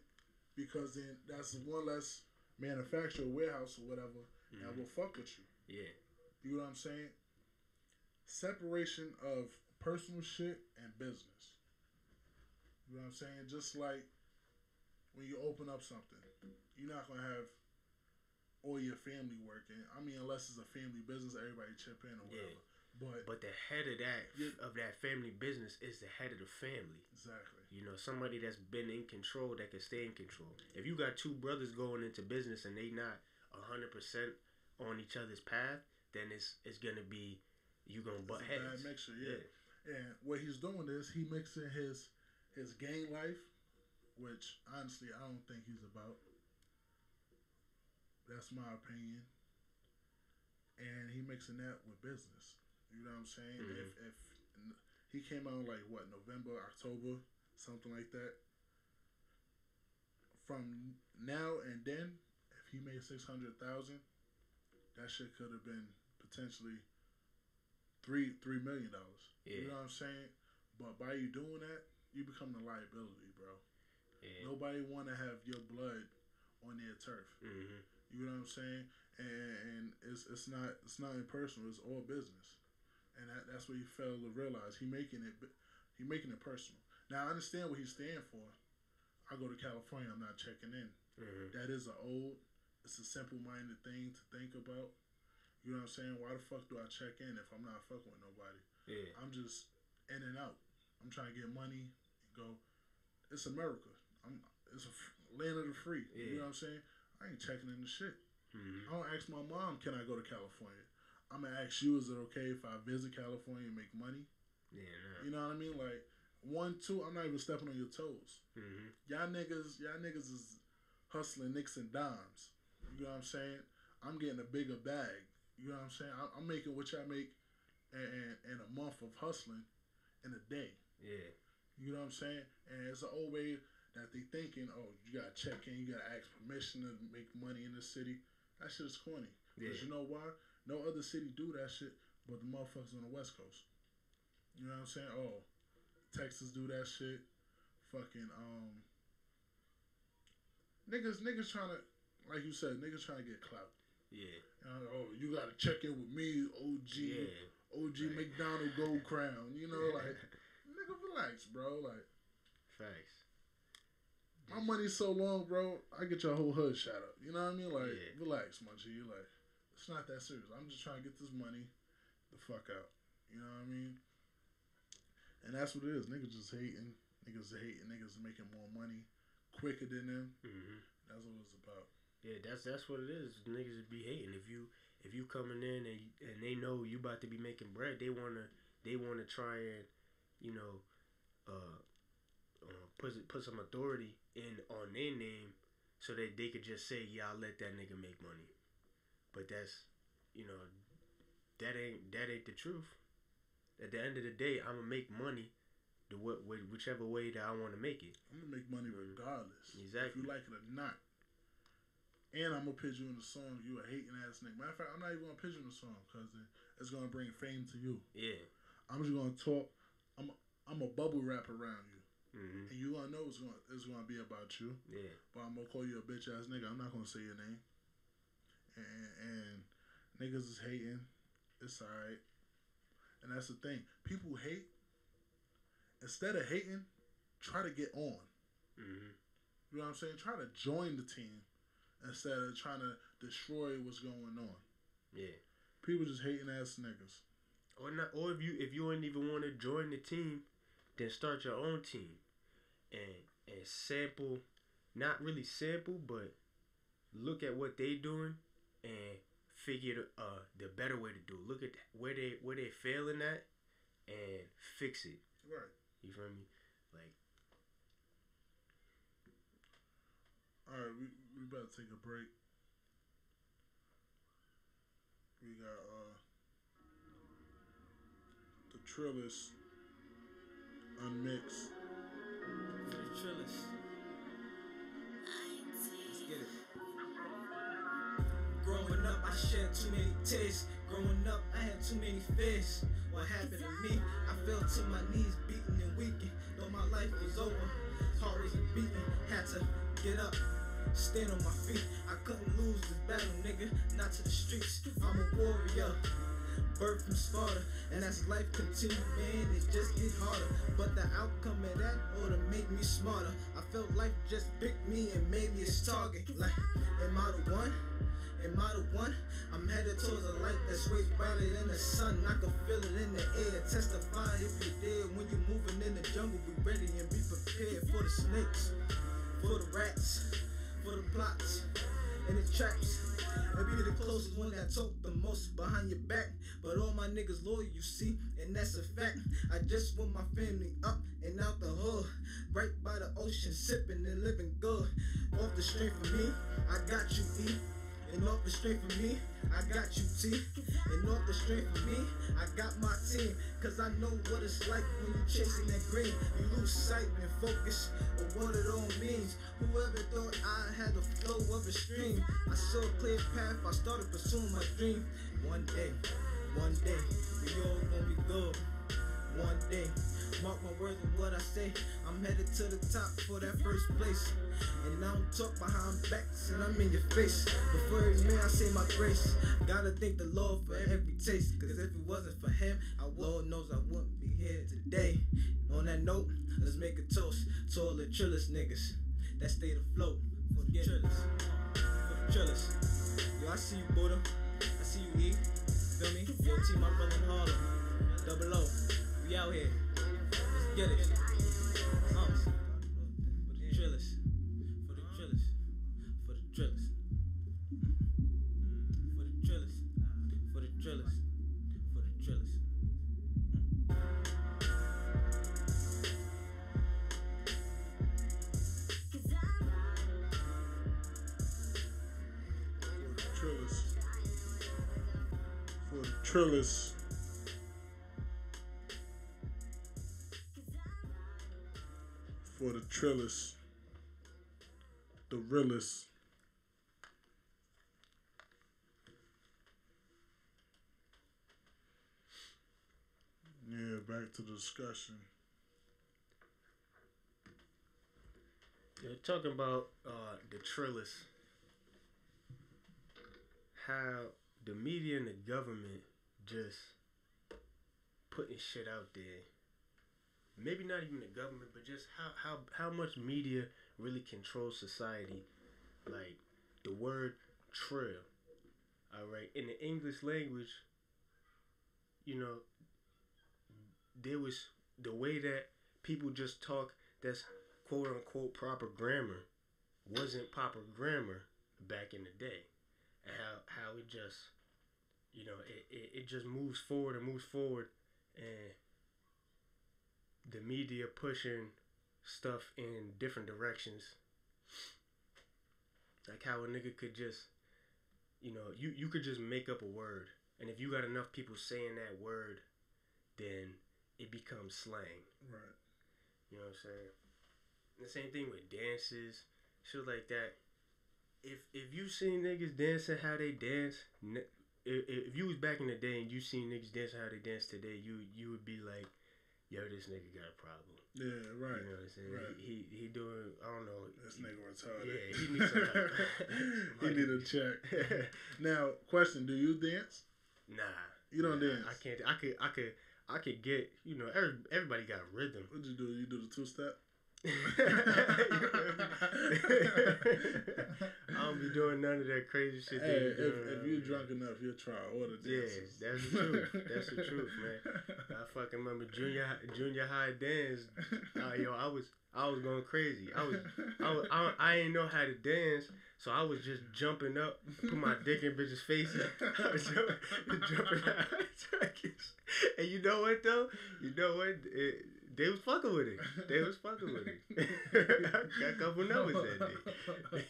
Because then that's one less manufacturer, warehouse, or whatever Mm-hmm. that will fuck with you. Yeah. You know what I'm saying? Separation of personal shit and business. You know what I'm saying? Just like when you open up something, you're not gonna have all your family working. I mean, unless it's a family business, everybody chip in or whatever. Yeah. But the head of that family business is the head of the family. Exactly. You know, somebody that's been in control that can stay in control. If you got two brothers going into business and they not 100% on each other's path, then it's gonna be you gonna butt heads. Bad mixture, yeah. And what he's doing is he mixing his gang life, which honestly I don't think he's about. That's my opinion. And he mixing that with business. You know what I'm saying? Mm-hmm. If he came out like what, November, October, something like that. From now and then, if he made 600,000, that shit could have been potentially $3 million. Yeah. You know what I'm saying? But by you doing that, you become a liability, bro. Yeah. Nobody want to have your blood on their turf. Mm-hmm. You know what I'm saying? And it's not impersonal. It's all business, and that's what he failed to realize. He making it personal. Now I understand what he's standing for. I go to California. I'm not checking in. Mm-hmm. That is it's a simple-minded thing to think about. You know what I'm saying? Why the fuck do I check in if I'm not fucking with nobody? Yeah. I'm just in and out. I'm trying to get money and go. It's America. It's a land of the free. Yeah. You know what I'm saying? I ain't checking in the shit. Mm-hmm. I don't ask my mom, can I go to California? I'm gonna ask you, is it okay if I visit California and make money? Yeah. Nah. You know what I mean? Like 1, 2, I'm not even stepping on your toes. Mm-hmm. Y'all niggas is hustling nicks and dimes. You know what I'm saying? I'm getting a bigger bag. You know what I'm saying? I'm making what y'all make in a month of hustling in a day. Yeah. You know what I'm saying? And it's an old way that they thinking, oh, you gotta check in, you gotta ask permission to make money in the city. That shit is corny. Because you know why? No other city do that shit but the motherfuckers on the West Coast. You know what I'm saying? Oh, Texas do that shit. Fucking niggas trying to, like you said, niggas trying to get clout. Yeah. Oh, you gotta check in with me, OG. Yeah. OG right. McDonald Gold Crown. You know, like nigga, relax, bro. Like facts. my money's so long, bro. I get your whole hood shot up. You know what I mean? Like, relax, my G. Like, it's not that serious. I'm just trying to get this money the fuck out. You know what I mean? And that's what it is. Niggas just hating. Niggas hating. Niggas making more money quicker than them. Mm-hmm. That's what it's about. Yeah, that's what it is. Niggas be hating. If you coming in and they know you about to be making bread, they wanna try and, you know, put some authority in on their name so that they could just say, yeah, I'll let that nigga make money. But that's, you know, that ain't the truth. At the end of the day, I'm gonna make money whichever way that I want to make it. I'm gonna make money regardless. Exactly. If you like it or not. And I'm gonna pitch you in the song. You a hating ass nigga. Matter of fact, I'm not even gonna pitch you in the song because it's gonna bring fame to you. Yeah. I'm just gonna talk. I'm a bubble rap around you. Mm-hmm. And you gonna know it's gonna be about you. Yeah. But I'm gonna call you a bitch ass nigga. I'm not gonna say your name. And niggas is hating. It's alright. And that's the thing. People hate. Instead of hating, try to get on. Mm-hmm. You know what I'm saying? Try to join the team instead of trying to destroy what's going on. Yeah. People just hating ass niggas. Or not. Or if you don't even want to join the team, then start your own team, and sample, not really sample, but look at what they doing and figure the better way to do it. Look at where they failing at and fix it. Right. You feel me? Like, all right, we better take a break. We got the Trillers Unmixed. for the Trillers. Let's get it. Growing up, I shared too many tastes. Growing up, I had too many fears. What happened to me? I fell to my knees, beaten and weakened. Though my life was over, heart was beating. Had to get up, stand on my feet. I couldn't lose this battle, nigga. Not to the streets. I'm a warrior, birth from Sparta. And as life continued, man, it just get harder. But the outcome of that ought to make me smarter. I felt life just picked me and made me its target. Like, am I the one? Am I the one? I'm headed towards a light that sways brighter than the sun. I can feel it in the air. Testify if you're there. When you're moving in the jungle, be ready and be prepared for the snakes, for the rats, for the plots, and the traps. And be the closest one that talk the most behind your back. But all my niggas loyal, you see, and that's a fact. I just want my family up and out the hood, right by the ocean, sipping and living good. Off the strength of me, I got you, E. And off the strength of me, I got you, T. And off the strength of me, I got my team. Cause I know what it's like when you chasing that green. You lose sight and focus of what it all means. Whoever thought I had the flow of a stream, I saw a clear path, I started pursuing my dream. One day, we all gonna be good. One day, mark my words with what I say. I'm headed to the top for that first place. And I don't talk behind backs, and I'm in your face. Before every man, I say my grace. Gotta thank the Lord for every taste. Cause if it wasn't for him, Lord knows I wouldn't be here today. On that note, let's make a toast to all the Trillers niggas that stayed afloat. For the Trillers. For the Trillers. Yo, I see you, Buddha. I see you, E. Feel me? Yo, T, my brother in Harlem. Double O. We out here. Let's get it. For the Trillers. For the Trillers. For the Trillers. For the Trillers. For the Trillers. For the Trillers. For the Trillers. For the Trillers. The realest. Yeah, back to the discussion. You're talking about the Trillers. How the media and the government just putting shit out there maybe not even the government, but just how much media really controls society. Like the word trill. All right, in the English language, you know, there was the way that people just talk. That's quote unquote proper grammar wasn't proper grammar back in the day, and how it just, you know, it just moves forward and moves forward, and the media pushing stuff in different directions. Like how a nigga could just, you know, you could just make up a word, and if you got enough people saying that word, then it becomes slang. Right. You know what I'm saying? The same thing with dances, shit like that. If you seen niggas dancing how they dance, if you was back in the day and you seen niggas dancing how they dance today, you would be like, yo, this nigga got a problem. Yeah, right. You know what I'm saying? Right. He doing, I don't know. This nigga retarded. Yeah, he needs some help. He need a check. Now, question: do you dance? Nah, You don't dance. I can't. I could get. You know, everybody got rhythm. What you do? You do the 2-step? I don't be doing none of that crazy shit. Hey, if you're drunk enough, you'll try all the dances. Yeah, that's the truth. That's the truth, man. I fucking remember junior high dance. Yo, I was going crazy. I ain't know how to dance, so I was just jumping up, put my dick in bitches' faces. I was jumping out. And you know what though? They was fucking with it. I got a couple numbers that day.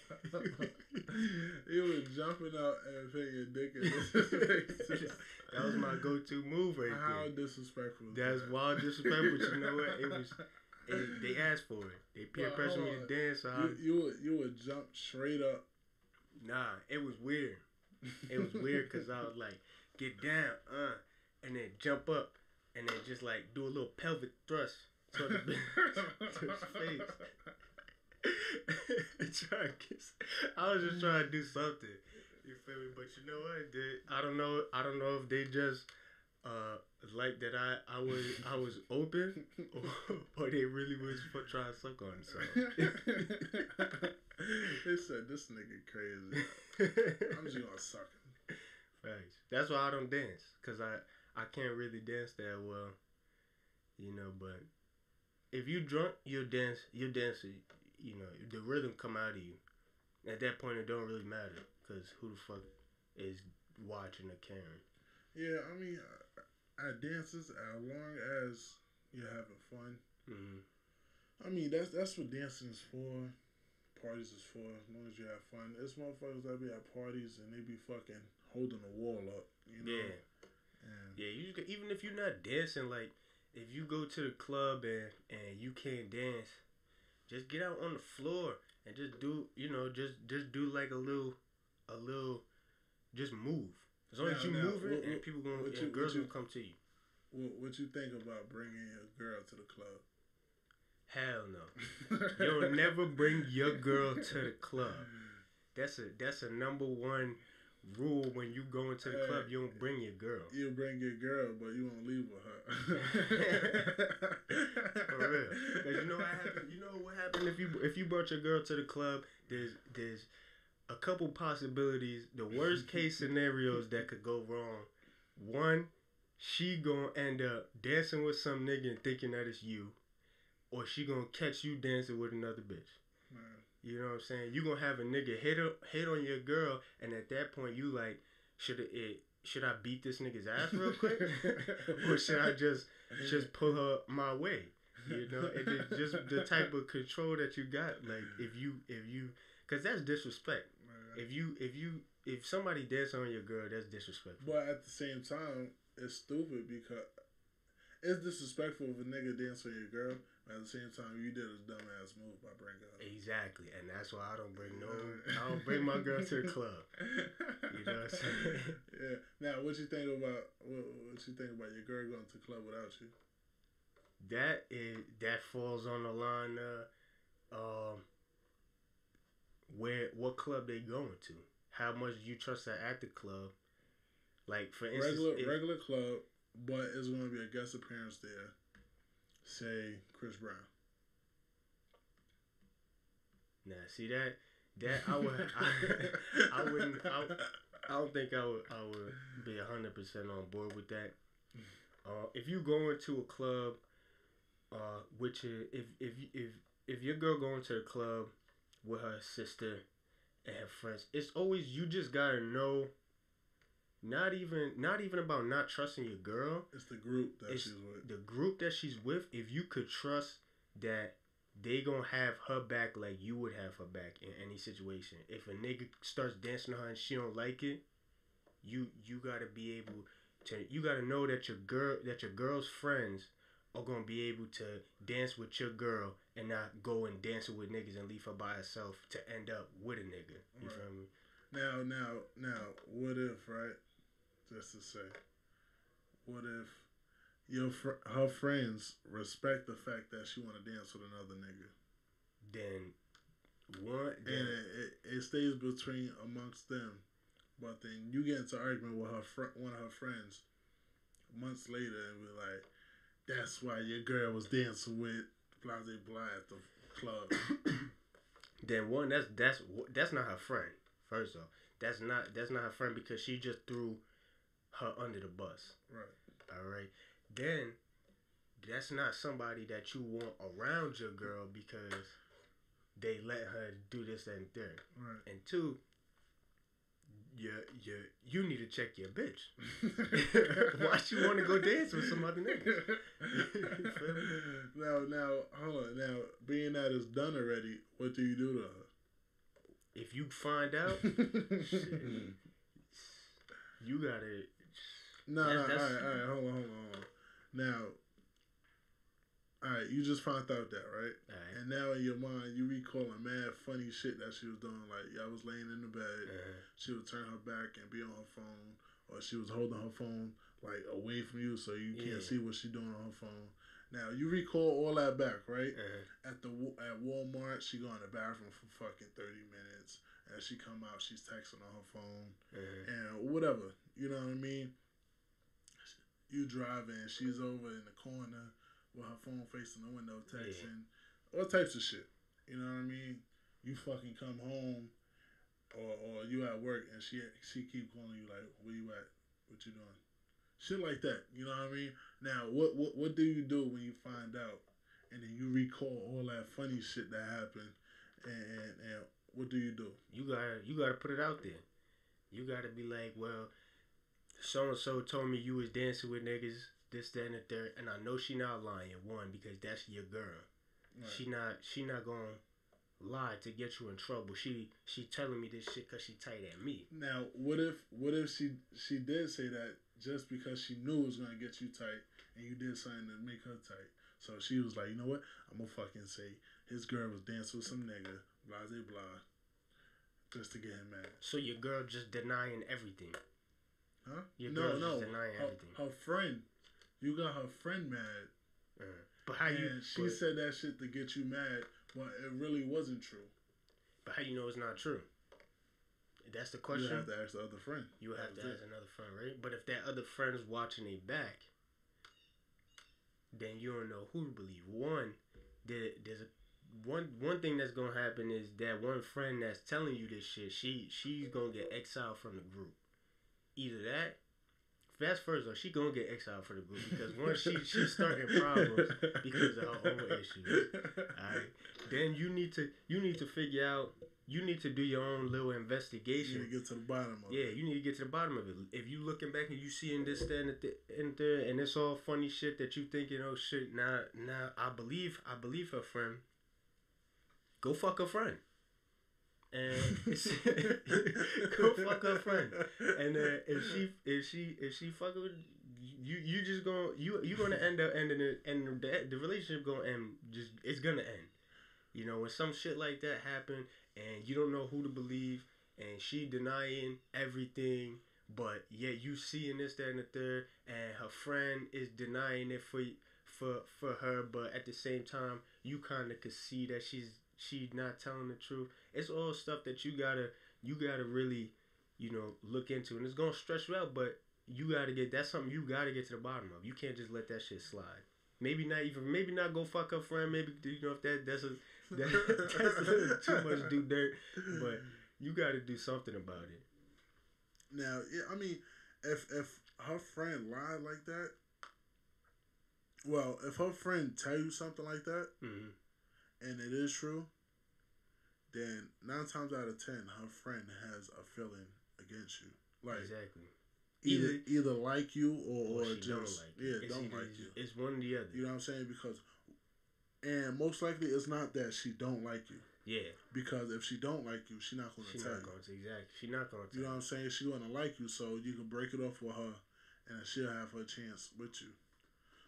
You was jumping out and putting your dick in his face. That was my go-to move right there. How disrespectful. That's wild disrespectful, but you know what? They asked for it. They peer pressured me to dance. So you would jump straight up. Nah, it was weird. It was weird because I was like, get down, and then jump up. And then just like do a little pelvic thrust to his face. I was just trying to do something. You feel me? But you know what? I don't know if they just like that I was open or they really was trying to suck on something. They said this nigga crazy. I'm just gonna suck him. Facts. That's why I don't dance, cause I can't really dance that well, you know, but if you drunk, you'll dance, you know, the rhythm come out of you. At that point, it don't really matter, because who the fuck is watching or caring? Yeah, I mean, at dances, as long as you're having fun. Mm-hmm. I mean, that's what dancing is for, parties is for, as long as you have fun. There's motherfuckers that be at parties and they be fucking holding the wall up, you know? Yeah. Yeah, even if you're not dancing, like if you go to the club and you can't dance, just get out on the floor and just do, you know, just do like a little, just move. As long as you moving, and people girls will come to you. What you think about bringing your girl to the club? Hell no, you'll never bring your girl to the club. That's a number one rule when you go into the club. You don't bring your girl. You bring your girl, but you won't leave with her. For real. Because you know what happened. You know what happened if you brought your girl to the club. There's a couple possibilities. The worst case scenarios that could go wrong. One, she gonna end up dancing with some nigga and thinking that it's you, or she gonna catch you dancing with another bitch. Man. You know what I'm saying? You gonna have a nigga hit on your girl, and at that point you like, should I beat this nigga's ass real quick, or should I just pull her my way? You know, and it's just the type of control that you got. Like if you, cause that's disrespect. Man. If somebody dance on your girl, that's disrespectful. But at the same time, it's stupid because it's disrespectful if a nigga dance on your girl. At the same time, you did a dumbass move by bringing her. Exactly, and that's why I don't bring my girl to the club. You know what I'm saying? Yeah. Now, what you think about your girl going to the club without you? That falls on the line. What club they going to? How much do you trust her at the club? Like for instance, regular club, but it's going to be a guest appearance there. say Chris Brown. Now, see that I would I don't think I would be 100% on board with that. If you go into a club, which is, if your girl going to the club with her sister and her friends, it's always, you just gotta know. Not even about not trusting your girl. It's the group that she's with. The group that she's with. If you could trust that they gonna have her back like you would have her back in any situation. If a nigga starts dancing to her and she don't like it, you gotta be able to. You gotta know that your girl's friends are gonna be able to dance with your girl and not go and dance with niggas and leave her by herself to end up with a nigga. You right. feel me? Now, what if, right? Just to say, what if her friends respect the fact that she want to dance with another nigga? Then what? And it stays between amongst them, but then you get into argument with one of her friends months later, and be like, "That's why your girl was dancing with blah blah blah at the club." Then one, that's not her friend. First off, that's not her friend because she just threw her under the bus. Right. All right. Then that's not somebody that you want around your girl because they let her do this and that. Right. And two, you need to check your bitch. Why she want to go dance with some other niggas? Now, hold on. Now, being that it's done already, what do you do to her? If you find out, shit, you gotta. No, all right, hold on. Now, all right, you just found out that, right? All right. And now in your mind, you recalling mad funny shit that she was doing. Like, y'all was laying in the bed, she would turn her back and be on her phone, or she was holding her phone like away from you, so you can't see what she's doing on her phone. Now you recall all that back, right? At Walmart, she go in the bathroom for fucking 30 minutes, and she come out, she's texting on her phone, and whatever. You know what I mean? You driving, she's over in the corner with her phone facing the window texting, all types of shit. You know what I mean? You fucking come home, or you at work, and she keep calling you like, where you at? What you doing? Shit like that. You know what I mean? Now, what do you do when you find out, and then you recall all that funny shit that happened, and what do? You gotta put it out there. You gotta be like, well, so and so told me you was dancing with niggas, this, that, and the third, and I know she not lying. One, because that's your girl. Right. She not gonna lie to get you in trouble. She telling me this shit because she tight at me. Now, what if she did say that just because she knew it was gonna get you tight, and you did something to make her tight? So she was like, you know what? I'm gonna fucking say his girl was dancing with some nigga, blah blah blah, just to get him mad. So your girl just denying everything. Huh? Your girl just denying everything. Her friend, you got her friend mad. But how you? She said that shit to get you mad, but it really wasn't true. But how you know it's not true? That's the question. You have to ask the other friend. You have to ask another friend, right? But if that other friend's watching a back, then you don't know who to believe. One, there's one thing that's gonna happen is that one friend that's telling you this shit, she's gonna get exiled from the group. Either that, that's first though, she gonna get exiled from the group because once she's starting problems because of her own issues. Alright. Then you need to figure out, you need to do your own little investigation. You need to get to the bottom of it. Yeah, you need to get to the bottom of it. If you looking back and you seeing this, that, and there, and it's all funny shit that you thinking, oh shit, nah, I believe her friend. Go fuck her friend. And go fuck her friend. And if she fuck with you just gonna end up ending it, and the relationship gonna end. It's gonna end. You know, when some shit like that happen and you don't know who to believe, and she denying everything, but yet you seeing this, that, and the third, and her friend is denying it for her, but at the same time you kind of could see that she's not telling the truth. It's all stuff that you gotta really, look into, and it's gonna stress you out. But that's something you gotta get to the bottom of. You can't just let that shit slide. maybe not go fuck her friend. Maybe if that's a little too much do dirt, but you got to do something about it. Now, yeah, I mean, if her friend lied like that, well, if her friend tell you something like that, and it is true, then 9 times out of 10, her friend has a feeling against you. Like, exactly. Either like you or she just don't like you. don't like you. It's one or the other. You know what I'm saying? And most likely it's not that she don't like you. Yeah. Because if she don't like you, she's not going to tell you. Exactly. She's not going to tell you. You know what I'm saying? She's going to like you, so you can break it off with her, and she'll have her chance with you.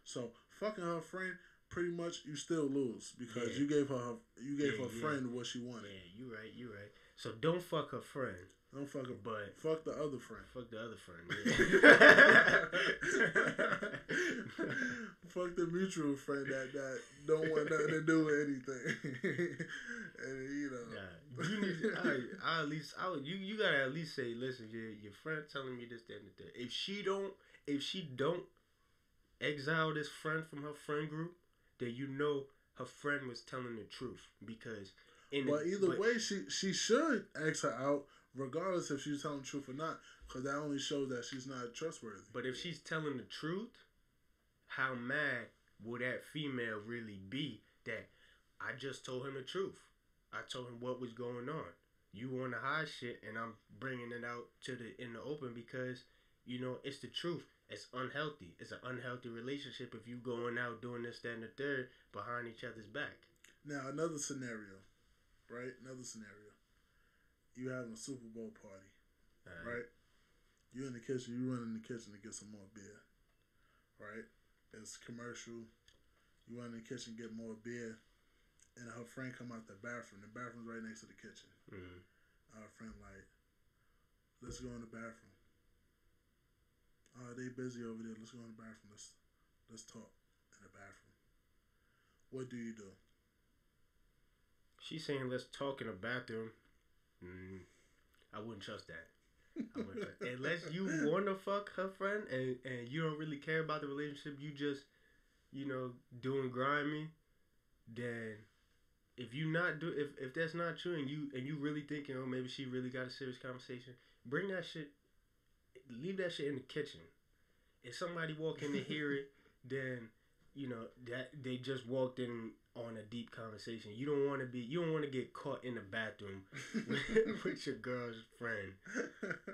So fucking her friend, pretty much you still lose because you gave her friend what she wanted. Yeah, you right. So don't fuck her friend. Don't fuck her, but fuck the other friend. Fuck the other friend. Fuck the mutual friend that don't want nothing to do with anything. And you know, you need. You gotta at least say, listen, your friend telling me this, that, and that. If she don't exile this friend from her friend group, then you know her friend was telling the truth because. Either way, she should X her out. Regardless if she's telling the truth or not, because that only shows that she's not trustworthy. But if she's telling the truth, how mad will that female really be that I just told him the truth? I told him what was going on. You want to hide shit, and I'm bringing it out in the open because, it's the truth. It's unhealthy. It's an unhealthy relationship if you going out doing this, that, and the third behind each other's back. Now, another scenario, right? You having a Super Bowl party, right? You in the kitchen. You run in the kitchen to get some more beer, right? It's commercial. You run in the kitchen, get more beer, and her friend come out the bathroom. The bathroom's right next to the kitchen. Her friend like, let's go in the bathroom. They busy over there. Let's go in the bathroom. Let's talk in the bathroom. What do you do? She's saying let's talk in the bathroom. I wouldn't trust that. Unless you want to fuck her friend and you don't really care about the relationship, you just, doing grimy, then if that's not true and you really thinking, oh, maybe she really got a serious conversation, bring that shit, leave that shit in the kitchen. If somebody walk in to hear it, then, that they just walked in on a deep conversation. You don't want to get caught in the bathroom with your girl's friend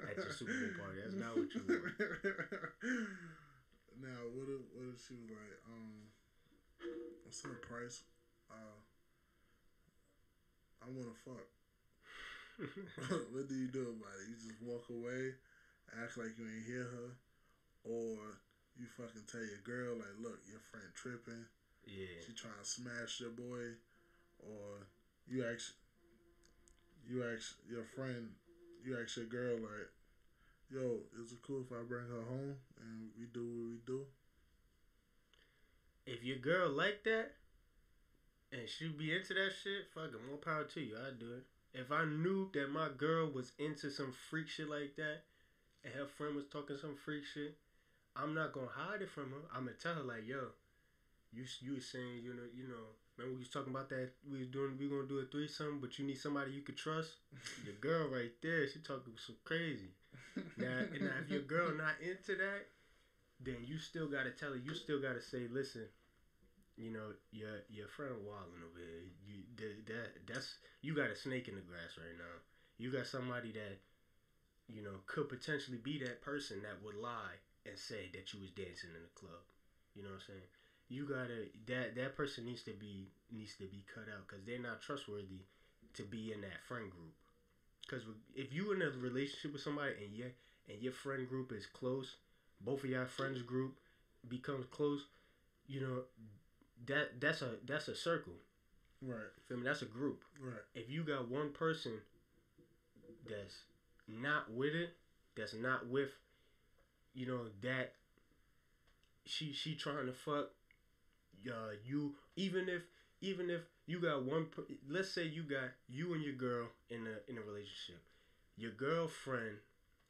at your Super Bowl party. That's not what you want. Now, what if she was like, what's her price? I want to fuck. What do you do about it? You just walk away, act like you ain't hear her, or you fucking tell your girl like, look, your friend tripping. Yeah. She trying to smash your boy, or you ask your friend, you ask your girl like, yo, is it cool if I bring her home and we do what we do? If your girl like that, and she be into that shit, fucking more power to you. I'd do it. If I knew that my girl was into some freak shit like that, and her friend was talking some freak shit, I'm not gonna hide it from her. I'm gonna tell her like, yo, you were saying, remember we was talking about that we gonna do a threesome, but you need somebody you could trust. Your girl right there, she talking some crazy. Now if your girl not into that, then you still gotta tell her. You still gotta say, listen, your friend wilding over here. You got a snake in the grass right now. You got somebody that, could potentially be that person that would lie and say that you was dancing in the club. You know what I'm saying? You gotta that person needs to be cut out because they're not trustworthy to be in that friend group. Because if you in a relationship with somebody and your friend group is close, both of y'all friends group becomes close, that's a circle. Right. Feel me? That's a group. Right. If you got one person that's not with it, that's not with, that she trying to fuck you, even if you got let's say you got you and your girl in a relationship, your girlfriend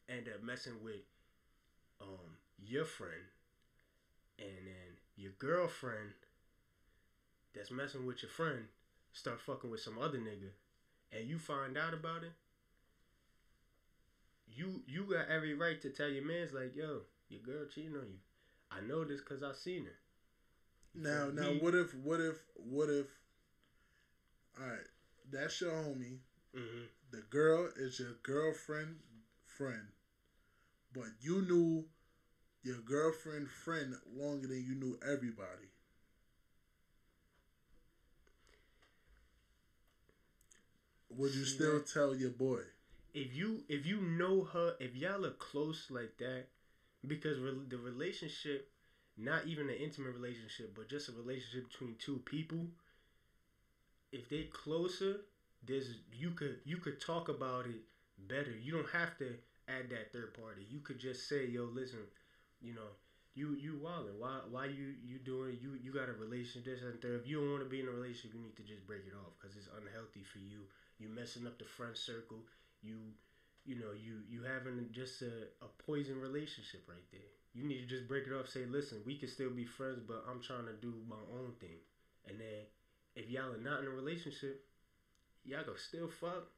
end up messing with your friend, and then your girlfriend that's messing with your friend start fucking with some other nigga, and you find out about it, you got every right to tell your mans like, yo, your girl cheating on you. I know this because I seen her. Now, what if? All right, that's your homie. Mm-hmm. The girl is your girlfriend friend, but you knew your girlfriend friend longer than you knew everybody. Would you still tell your boy? If you know her, if y'all are close like that, because the relationship, not even an intimate relationship, but just a relationship between two people, if they closer, you could talk about it better. You don't have to add that third party. You could just say, yo, listen, you know, you wildin'. Why you doing, you got a relationship, this and third. If you don't want to be in a relationship, you need to just break it off because it's unhealthy for you. You messing up the friend circle. You having just a poison relationship right there. You need to just break it off. Say, listen, we can still be friends, but I'm trying to do my own thing. And then if y'all are not in a relationship, y'all go still fuck,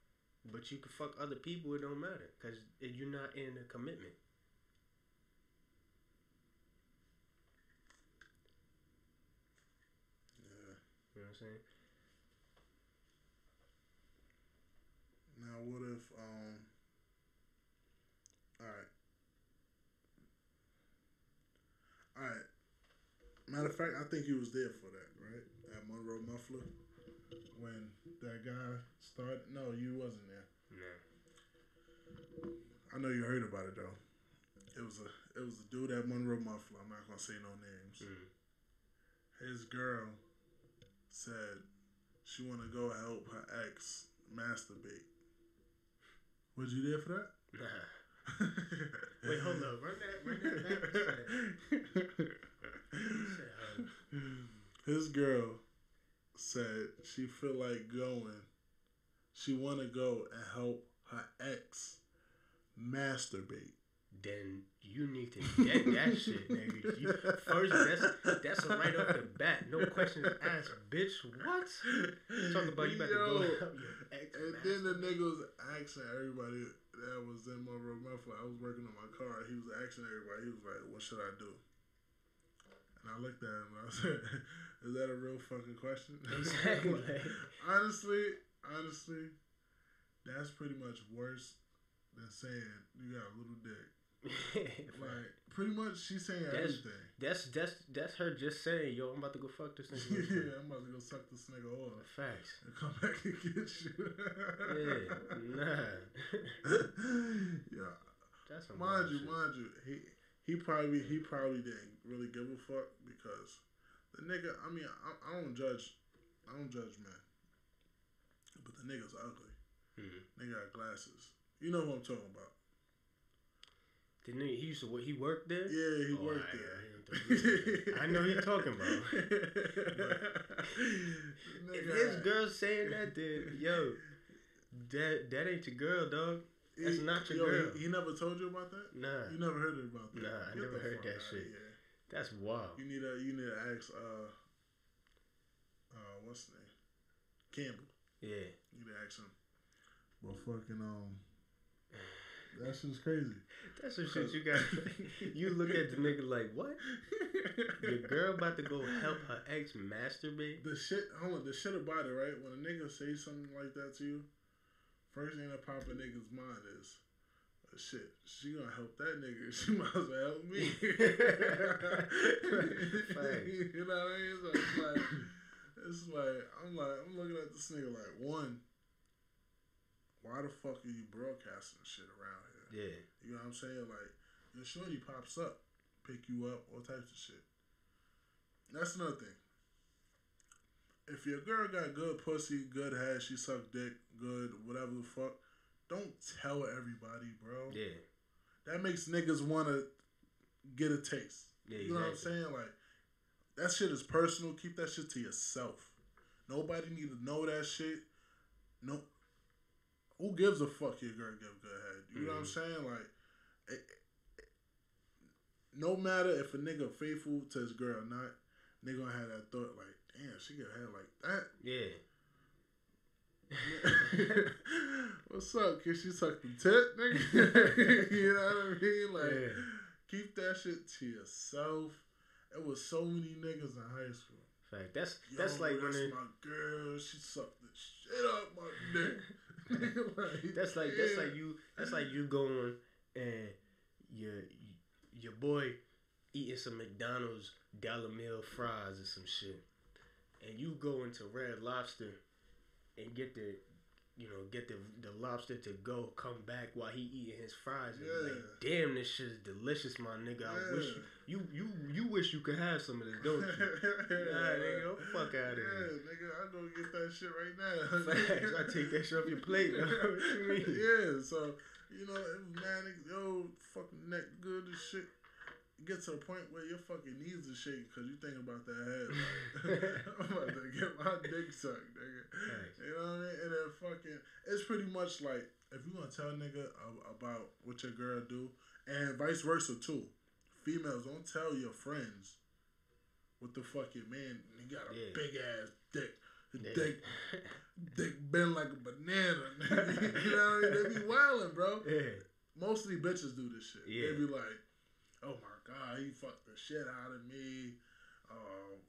but you can fuck other people. It don't matter because you're not in a commitment. Yeah. You know what I'm saying? Now, what if all right. Matter of fact, I think you was there for that, right? At Monroe Muffler, when that guy started. No, you wasn't there. No. I know you heard about it though. It was a dude at Monroe Muffler. I'm not gonna say no names. Mm. His girl said she want to go help her ex masturbate. Was you there for that? Nah. Wait, hold up. Run that back. His girl said she feel like going. She want to go and help her ex masturbate. Then you need to get that shit, nigga. First, that's a right off the bat. No questions asked, bitch. What? Talking about you about to go help your ex. And then the nigga was asking everybody that was in Monroe Muffler. I was working on my car. He was asking everybody. He was like, "What should I do?" And I looked at him and I said, "Is that a real fucking question?" Exactly. honestly, that's pretty much worse than saying you got a little dick. Like, pretty much she's saying everything. That's her just saying, yo, I'm about to go fuck this nigga. Yeah, I'm about to go suck this nigga off. Facts. And come back and get you. Yeah, nah. Yeah. That's some mind you, shit. he probably didn't really give a fuck because the nigga. I mean, I don't judge men, but the nigga's ugly. Mm-hmm. Nigga got glasses. You know who I'm talking about. The nigga, he used to what? He worked there? Yeah, he worked there. I know you're talking about. If his girl's saying that, then yo, that ain't your girl, dog. That's not your girl. He never told you about that? Nah. You never heard about that? Nah, I never heard that shit. That's wild. You need to ask what's his name? Campbell. Yeah. You need to ask him. Well, fucking that shit's crazy. That's some shit you got. You look at the nigga like, what? Your girl about to go help her ex masturbate? The shit about it, right? When a nigga say something like that to you, first thing that pop in nigga's mind is, shit, she gonna help that nigga. She might as well help me. You know what I mean? So it's like I'm looking at this nigga like, one, why the fuck are you broadcasting shit around here? Yeah. You know what I'm saying? Like, your shorty pops up, pick you up, all types of shit. That's another thing. If your girl got good pussy, good head, she suck dick, good, whatever the fuck, don't tell everybody, bro. Yeah. That makes niggas want to get a taste. Yeah, you know what I'm saying? Like, that shit is personal. Keep that shit to yourself. Nobody need to know that shit. No. Who gives a fuck your girl give good head? You know what I'm saying? Like, no matter if a nigga faithful to his girl or not, they gonna have that thought like, damn, she got hair like that. Yeah. What's up? Can she suck the tit, nigga? You know what I mean? Like, keep that shit to yourself. It was so many niggas in high school. Fact. That's like that's when my girl. She sucked the shit out my dick. Like, that's like you going and your boy eating some McDonald's dollar meal fries or some shit, and you go into Red Lobster and get the lobster to go, come back while he eating his fries. And like, damn, this shit is delicious, my nigga. I wish you wish you could have some of this, don't you? Nah, nigga, don't fuck out of here. Yeah, nigga, I go get that shit right now. Facts, I take that shit off your plate. What you mean? Yeah, so it was mad, nigga, yo, fucking neck good and shit. Get to the point where your fucking knees are shaking because you thinking about that head. Like, I'm about to get my dick sucked, nigga. Nice. You know what I mean? And then fucking, it's pretty much like, if you gonna tell a nigga about what your girl do, and vice versa too. Females, don't tell your friends what the fuck your man, he got a big ass dick. Dick bend like a banana, nigga. You know what I mean? They be wildin', bro. Yeah. Most of these bitches do this shit. Yeah. They be like, oh my God, he fucked the shit out of me.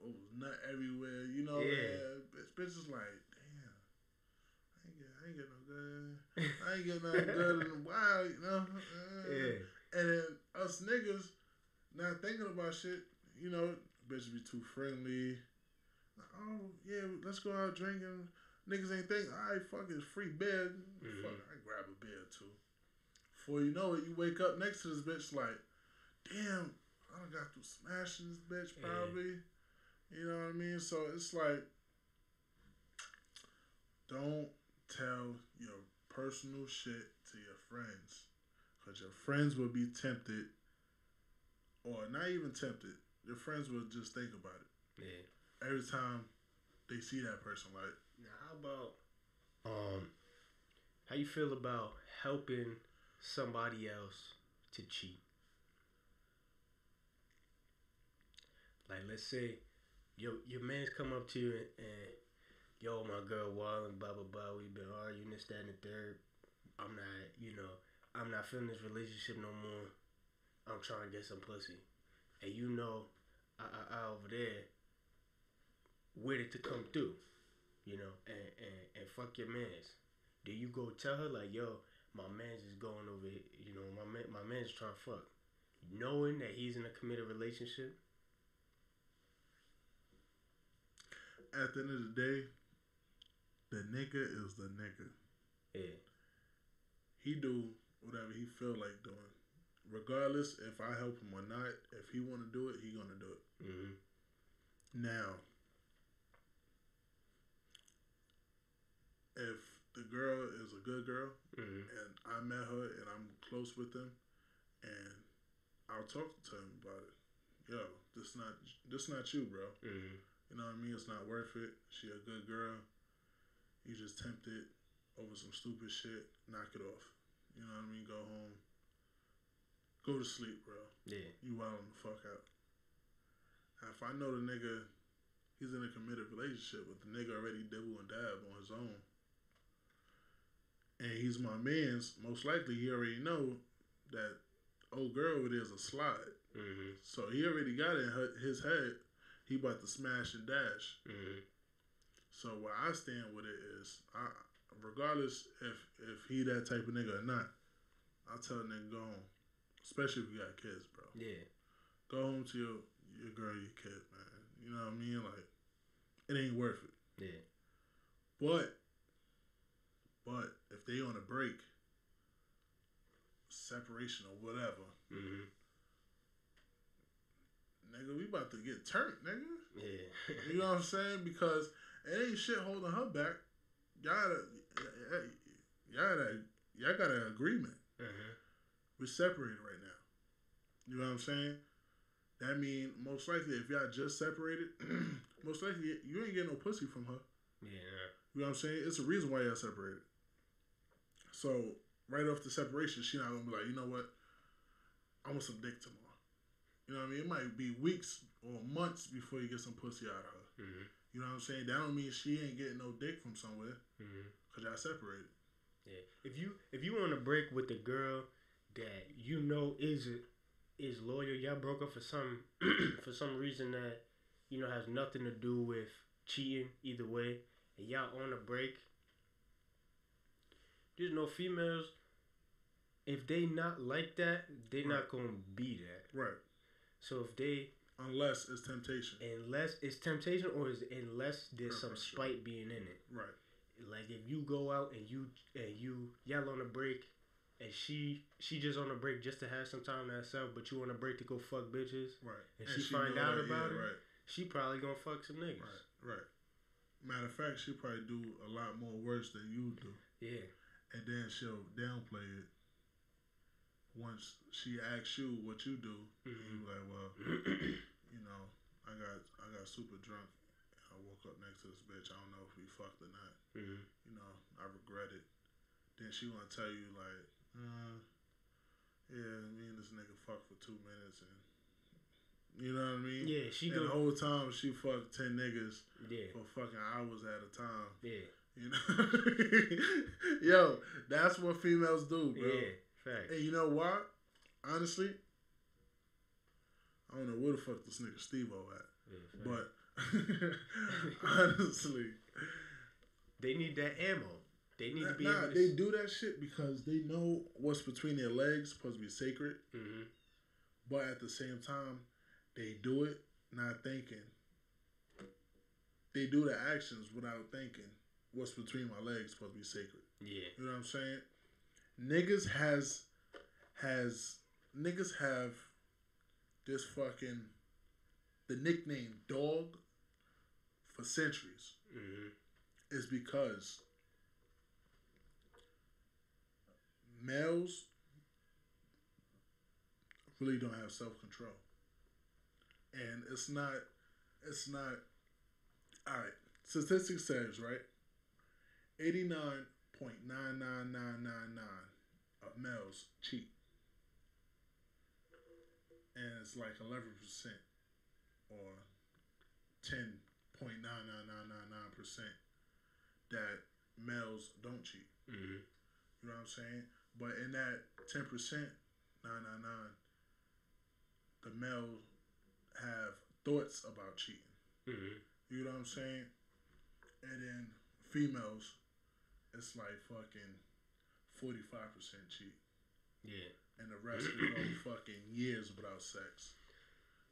It was nut everywhere. You know, man. Bitch is like, damn, I ain't get no good. I ain't get nothing good in a while, you know? And then us niggas not thinking about shit, you know, bitches be too friendly. Oh, yeah, let's go out drinking. Niggas ain't think, all right, fuck, it's free beer. Fuck, I grab a beer too. Before you know it, you wake up next to this bitch like, damn, I done got through smashing this bitch probably. You know what I mean? So it's like, don't tell your personal shit to your friends. Because your friends will be tempted, or not even tempted. Your friends will just think about it. Yeah. Every time they see that person. Like, now how about, how you feel about helping somebody else to cheat? Like, let's say your man's come up to you and yo, my girl wildin', blah blah blah. We've been arguing this, that, and the third. I'm not feeling this relationship no more. I'm trying to get some pussy, and I over there waited to come through, and fuck your mans. Do you go tell her like, yo, my man's is going over here, my man's trying to fuck, knowing that he's in a committed relationship? At the end of the day, the nigga is the nigga. Yeah. He do whatever he feel like doing. Regardless if I help him or not, if he want to do it, he gonna do it. Mm-hmm. Now, if the girl is a good girl, and I met her and I'm close with him, and I'll talk to him about it. Yo, this not you, bro. Mm-hmm. You know what I mean? It's not worth it. She a good girl. You just tempted over some stupid shit. Knock it off. You know what I mean? Go home. Go to sleep, bro. Yeah. You wildin' the fuck out. Now, if I know the nigga, he's in a committed relationship with the nigga already dibble and dab on his own, and he's my man's, most likely he already know that old girl over there is a slide. Mm-hmm. So he already got it in his head. He about to smash and dash. Mm-hmm. So where I stand with it is, regardless if he that type of nigga or not, I'll tell a nigga go home. Especially if you got kids, bro. Yeah. Go home to your girl, your kid, man. You know what I mean? Like, it ain't worth it. Yeah. But if they on a break, separation or whatever, nigga, we about to get turned, nigga. Yeah. You know what I'm saying? Because it ain't shit holding her back. Y'all got an agreement. We're separated right now. You know what I'm saying? That mean most likely if y'all just separated, most likely you ain't getting no pussy from her. Yeah. You know what I'm saying? It's a reason why y'all separated. So right off the separation, she not gonna be like, you know what? I want some dick tomorrow. You know what I mean? It might be weeks or months before you get some pussy out of her. Mm-hmm. You know what I'm saying? That don't mean she ain't getting no dick from somewhere. Mm-hmm. Cause y'all separated. Yeah. If you on a break with a girl that you know is loyal, y'all broke up for some for some reason that has nothing to do with cheating either way, and y'all on a break. Just know females, if they not like that, they not gonna be that. Right. So if they unless it's temptation, or unless there's some spite being in it. Right. Like if you go out and y'all on a break, and she just on a break just to have some time to herself, but you on a break to go fuck bitches. Right. And she find out about it. Right. She probably gonna fuck some niggas. Right. Matter of fact, she probably do a lot more worse than you do. Yeah. And then she'll downplay it. Once she asks you what you do, you like, well, I got super drunk. I woke up next to this bitch. I don't know if we fucked or not. I regret it. Then she wanna tell you like, yeah, me and this nigga fucked for 2 minutes, and you know what I mean? Yeah, the whole time she fucked 10 niggas. Yeah. For fucking hours at a time. Yeah. You know, yo, that's what females do, bro. Yeah, fact. And you know what? Honestly, I don't know where the fuck this nigga Steve-O at. Yeah, but honestly, they need that ammo. They need to be. They do that shit because they know what's between their legs supposed to be sacred. Mm-hmm. But at the same time, they do it not thinking. They do the actions without thinking. What's between my legs supposed to be sacred. Yeah. You know what I'm saying? Niggas have this fucking the nickname dog for centuries. Mm-hmm. Is because males really don't have self-control. And it's not all right. Statistics says, right? 89.99999 of males cheat. And it's like 11% or 10.99999% that males don't cheat. Mm-hmm. You know what I'm saying? But in that 10%, 999, the males have thoughts about cheating. Mm-hmm. You know what I'm saying? And then females, it's like fucking 45% cheat. Yeah. And the rest will go fucking years without sex.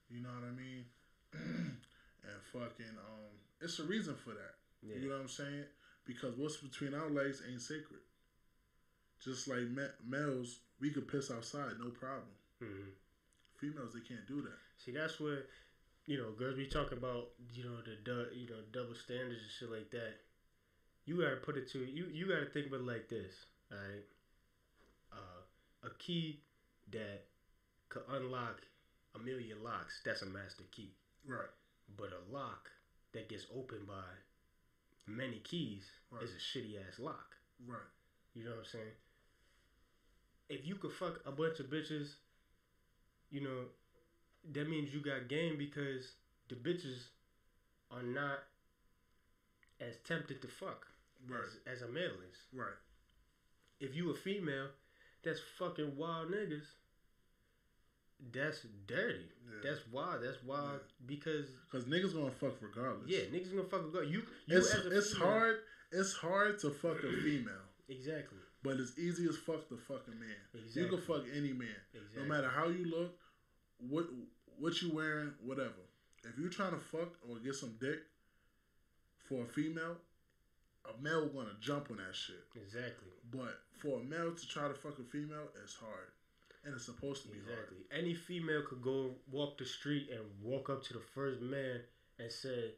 You know what I mean? And fucking, it's a reason for that. Yeah. You know what I'm saying? Because what's between our legs ain't sacred. Just like males, we could piss outside, no problem. Mm-hmm. Females, they can't do that. See, that's where, girls be talking about, the double standards and shit like that. You gotta put it to you gotta think of it like this, alright? A key that could unlock a million locks, that's a master key. Right. But a lock that gets opened by many keys is a shitty ass lock. Right. You know what I'm saying? If you could fuck a bunch of bitches, that means you got game because the bitches are not as tempted to fuck as a male is. Right. If you a female that's fucking wild niggas, that's dirty. Yeah. That's wild. That's wild because niggas gonna fuck regardless. Yeah, niggas gonna fuck regardless. It's hard. It's hard to fuck a female. Exactly. But it's easy as fuck to fuck a man. Exactly. You can fuck any man. Exactly. No matter how you look, what you wearing, whatever. If you trying to fuck or get some dick for a female, a male gonna jump on that shit. Exactly. But for a male to try to fuck a female, it's hard. And it's supposed to be hard. Any female could go walk the street and walk up to the first man and say,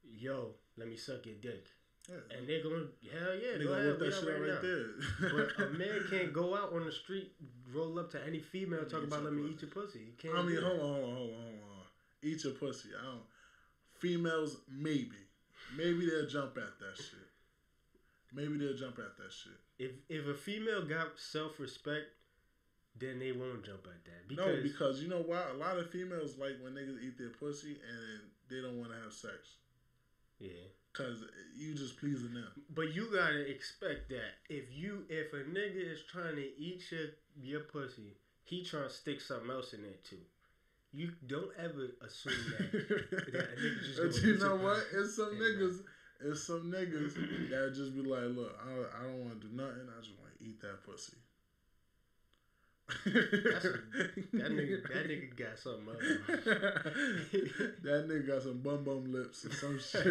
yo, let me suck your dick. Yeah. And they're going, hell yeah, go ahead, that shit right there. But a man can't go out on the street, roll up to any female, talk about let me eat your pussy. You can't. Hold on. Eat your pussy. Females, maybe they'll jump at that shit. If a female got self-respect, then they won't jump at that. No, because you know why? A lot of females like when niggas eat their pussy and they don't want to have sex. Yeah. Cause you just pleasing them. But you gotta expect that if a nigga is trying to eat your pussy, he trying to stick something else in there too. You don't ever assume that a nigga just. But you know what? It's some niggas that just be like, look, I don't want to do nothing. I just want to eat that pussy. That nigga got something else. That nigga got some bum lips or some shit.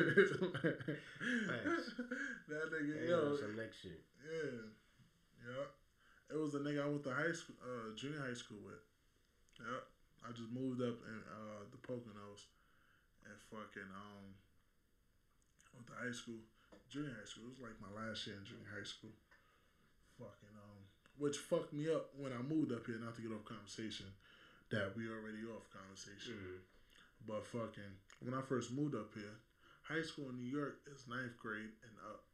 That nigga, some next shit. Yeah. It was a nigga I went to junior high school with. Yeah. I just moved up in the Poconos and fucking went to junior high school. It was like my last year in junior high school. Fucking which fucked me up when I moved up here. Not to get off conversation, that we already off conversation. Mm-hmm. But fucking when I first moved up here, high school in New York is 9th grade and up.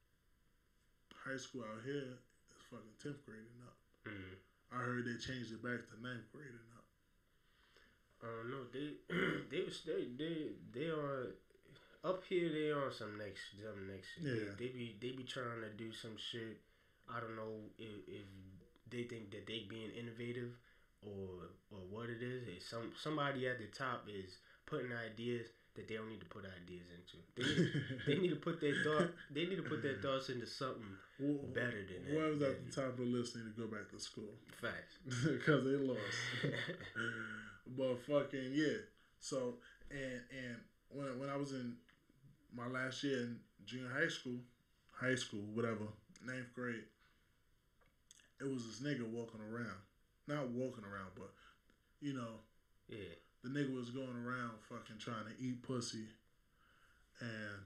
High school out here is fucking 10th grade and up. Mm-hmm. I heard they changed it back to 9th grade and up. No, they are up here. They on some next shit. Yeah. They be trying to do some shit. I don't know if they think that they being innovative or what it is. Somebody at the top is putting ideas that they don't need to put ideas into. They need to put their thought. They need to put their thoughts into something better than that. Whoever's at the top of the list need to go back to school. Facts. Because they lost. But fucking yeah. So and when I was in my last year in junior high school, whatever, 9th grade, it was this nigga walking around. Not walking around, but you know, yeah. The nigga was going around fucking trying to eat pussy, and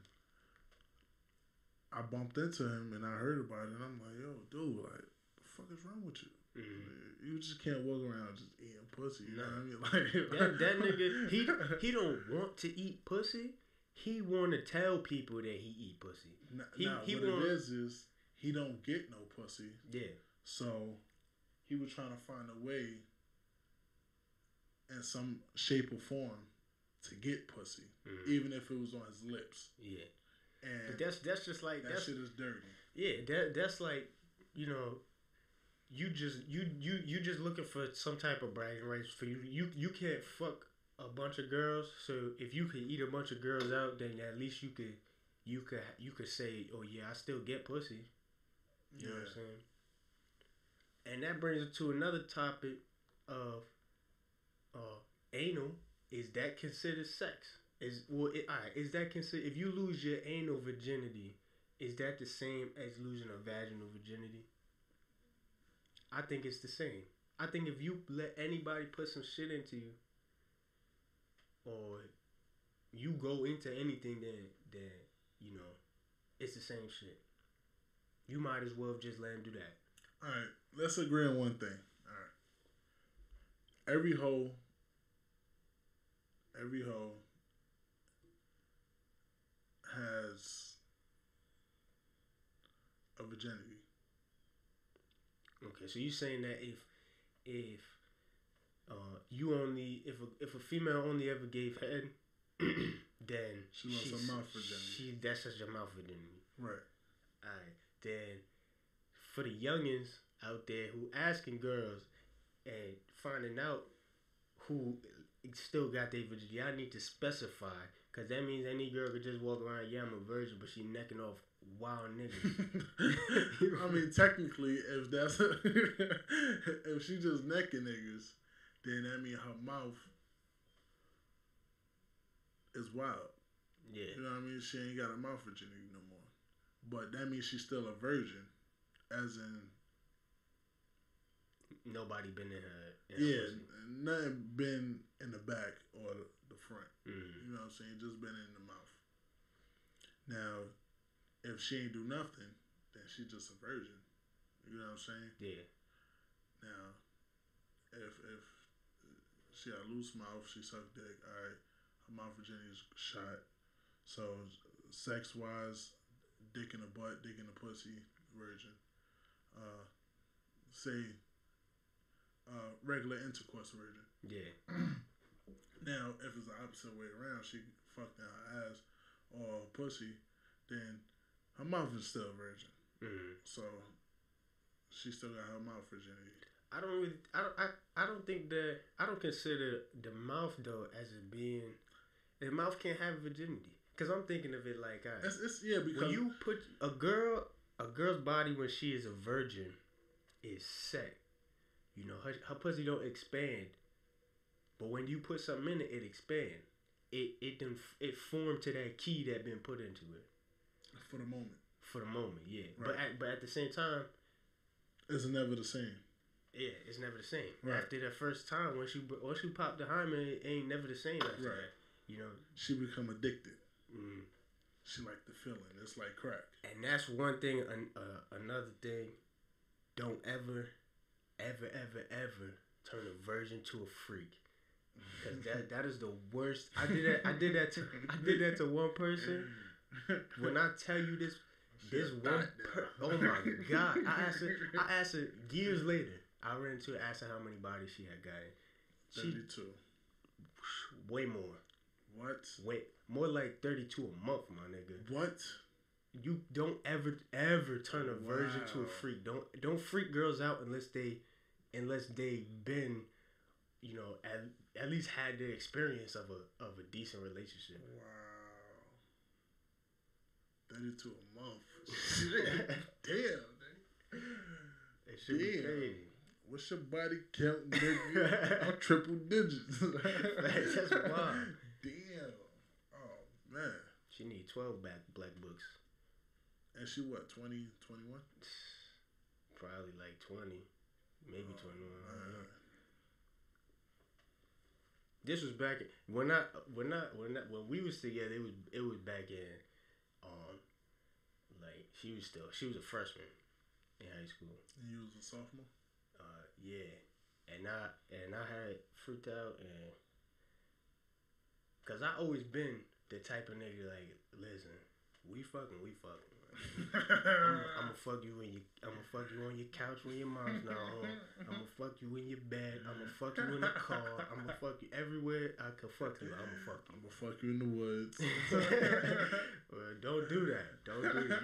I bumped into him and I heard about it and I'm like, yo, dude, like, the fuck is wrong with you? Mm-hmm. You just can't walk around just eating pussy. You know what I mean? Like that nigga, he don't want to eat pussy. He want to tell people that he eat pussy. What it is he don't get no pussy. Yeah. So he was trying to find a way in some shape or form to get pussy, even if it was on his lips. Yeah. And but that's just like that shit is dirty. Yeah, that's like, you know, you just looking for some type of bragging rights for you. You can't fuck a bunch of girls, so if you could eat a bunch of girls out, then at least you could say, oh yeah, I still get pussy. You know what I'm saying? And that brings us to another topic of anal. Is that considered sex? Is that considered, if you lose your anal virginity, is that the same as losing a vaginal virginity? I think it's the same. I think if you let anybody put some shit into you, or you go into anything, then you know, it's the same shit. You might as well just let him do that. All right, let's agree on one thing. All right, every hoe has a virginity. Okay, so you saying that if a female only ever gave head, then she lost her mouth virginity. That's just your mouth virginity. Right. Alright. Then for the youngins out there who asking girls and finding out who still got their virginity, I need to specify, because that means any girl could just walk around, yeah, I'm a virgin, but she necking off wild niggas. I mean, technically, if that's if she just necking niggas, then that means her mouth is wild. Yeah. You know what I mean? She ain't got a mouth virginity no more. But that means she's still a virgin, as in nobody been in her. Nothing been in the back or the front. Mm-hmm. You know what I'm saying? Just been in the mouth. Now, if she ain't do nothing, then she's just a virgin. You know what I'm saying? Yeah. Now, if she got a loose mouth, she sucked dick, alright, her mouth virginity is shot. So, sex-wise, dick in the butt, dick in the pussy, virgin. Say regular intercourse virgin. Yeah. Now, if it's the opposite way around, she fuck down her ass or pussy, then her mouth is still a virgin. Mm-hmm. So she still got her mouth virginity. I don't think that, I don't consider the mouth though as it being, the mouth can't have virginity. Cause I'm thinking of it like, Because when you put a girl's body when she is a virgin is set. You know, her pussy don't expand. But when you put something in it, it expand. It formed to that key that been put into it. For the moment. For the moment, yeah. Right. But at the same time, it's never the same. Yeah, it's never the same. Right. After that first time, once you pop the hymen, it ain't never the same after Right. that. You know, she become addicted. mm. She like the feeling. It's like crack. And that's one thing. Another thing, don't ever turn a virgin to a freak. Because that is the worst. I did that to one person. When I tell you this one oh my God. I asked her years later. I ran into her, asked her how many bodies she had gotten. 32. Way more. What? Wait, more like 32 a month, my nigga. What? You don't ever turn a virgin to a freak. Don't freak girls out unless they been, you know, at least had the experience of a decent relationship. Wow. 32 a month. Damn, nigga. It should be crazy. What's your body count, nigga? I'm triple digits. That's wild. Damn. Oh, man. She need 12 black books. And she what, 20, 21? Probably like 20. Maybe 21. I don't know. This was back when we was together. It was back in, like she was a freshman in high school. And you was a sophomore. Yeah, and I had freaked out, and cause I always been the type of nigga like, listen, we fucking. I'ma fuck you on your couch when your mom's not home. I'ma fuck you in your bed. I'ma fuck you in the car. I'ma fuck you everywhere I can fuck you. I'ma fuck you. I'ma fuck you in the woods. Well, don't do that.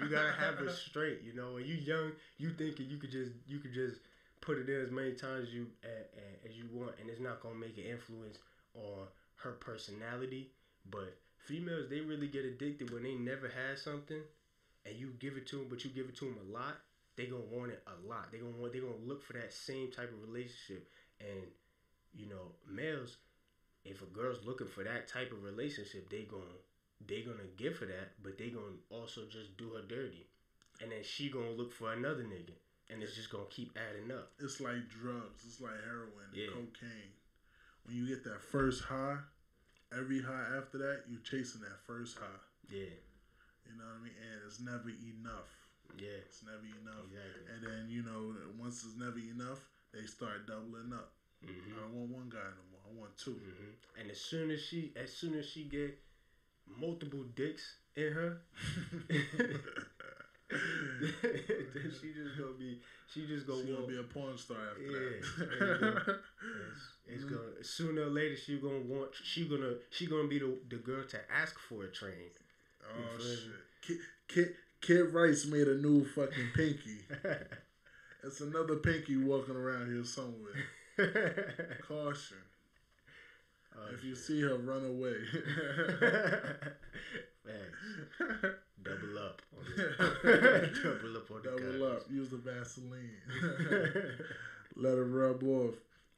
You gotta have restraint. You know, when you young, you thinking you could just put it in as many times as you want, and it's not gonna make an influence on her personality. But females, they really get addicted when they never had something. And you give it to them, but you give it to them a lot, they gonna want it a lot. They gonna look for that same type of relationship. And you know, males, if a girl's looking for that type of relationship, they gonna give her that, but they gonna also just do her dirty. And then she gonna look for another nigga, and it's just gonna keep adding up. It's like drugs. It's like heroin, cocaine. When you get that first high, every high after that, you chasing that first high. Yeah. You know what I mean? And it's never enough. Yeah. It's never enough. Exactly. And then, you know, once it's never enough, they start doubling up. Mm-hmm. I don't want one guy no more. I want two. Mm-hmm. And as soon as she get multiple dicks in her, then she just gonna be a porn star after that. It's gonna, sooner or later she gonna be the girl to ask for a train. Oh shit! Kid Rice made a new fucking pinky. It's another pinky walking around here somewhere. Caution. If you see her, run away. Thanks. Double up. Double up on the Double up. Use the Vaseline. Let it rub off.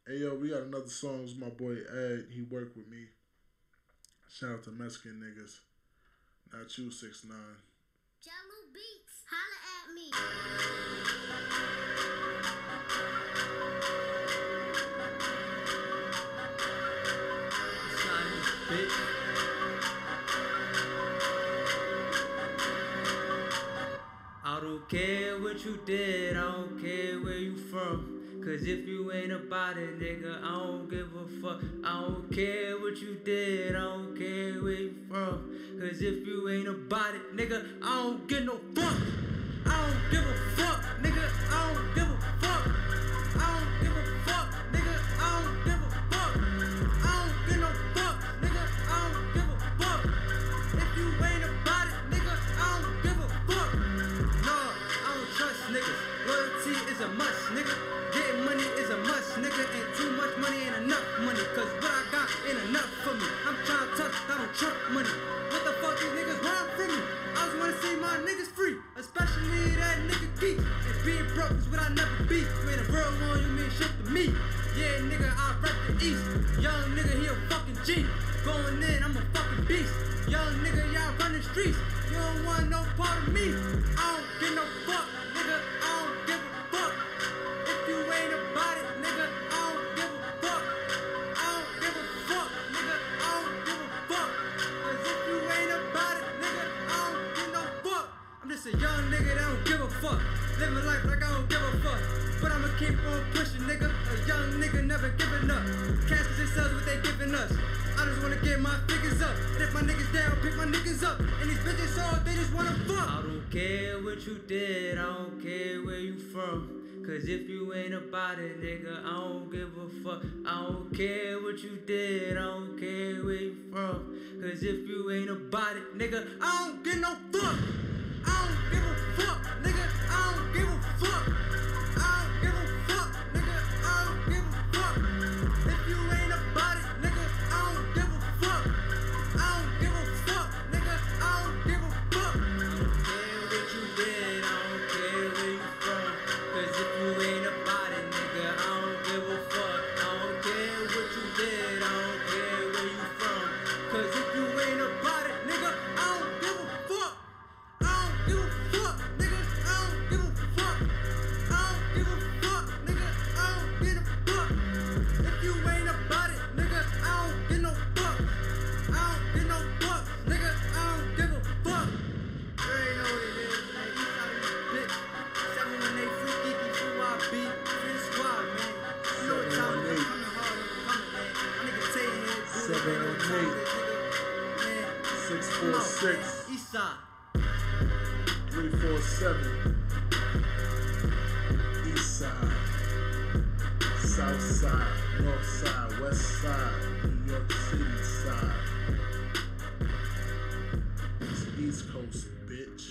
Hey yo, we got another song with my boy Ed. He worked with me. Shout out to Mexican niggas. Not you, 6ix9ine. Jello Beats, holla at me. I don't care what you did, I don't care where you from. Cause if you ain't about it, nigga, I don't give a fuck. I don't care what you did, I don't care where you from. Cause if you ain't about it, nigga, I don't give no fuck. I don't give a fuck, nigga, I don't give a fuck. I don't give a fuck, nigga. part of me. I don't give no fuck, nigga. I don't give a fuck. If you ain't about it, nigga, I don't give a fuck. I don't give a fuck, nigga. I don't give a fuck. Cause if you ain't about it, nigga, I don't give no fuck. I'm just a young nigga that don't give a fuck. Living life like I don't give a fuck. But I'ma keep on pushing, nigga. A young nigga never giving up. Caskets and sells what they giving us. I just wanna get my figures up. And if my niggas down, pick my niggas up. And these bitches all, they just wanna fuck. I don't care what you did, I don't care where you from. Cause if you ain't about it, nigga, I don't give a fuck. I don't care what you did, I don't care where you from. Cause if you ain't about it, nigga, I don't give no fuck. I don't give a fuck, nigga, I don't give a fuck. I don't give a fuck, nigga, I don't give a fuck. If you ain't about it, nigga, I don't give a fuck. I don't give a fuck, nigga, I don't give a fuck. I don't care what you did, I don't care where you from. Cause if you ain't about it, nigga, I don't give a fuck. I don't care what you did, I don't care where you from. Cause if you ain't about it, nigga, I don't give a fuck. I don't give a fuck, nigga, I don't give a fuck. I don't give a fuck, nigga, I don't give a fuck. If you ain't about it, nigga, I don't give no fuck. I don't give no fuck, nigga, I don't give a fuck. You already know what it is, man. You got this bitch. 718 free geeky, free YB, free squad, man. You know what time it is. Coming hard, coming, man. My nigga Tay here, 718 646 Eastside. 347 East Side, South Side, North Side, West Side, New York City side. It's East Coast, bitch.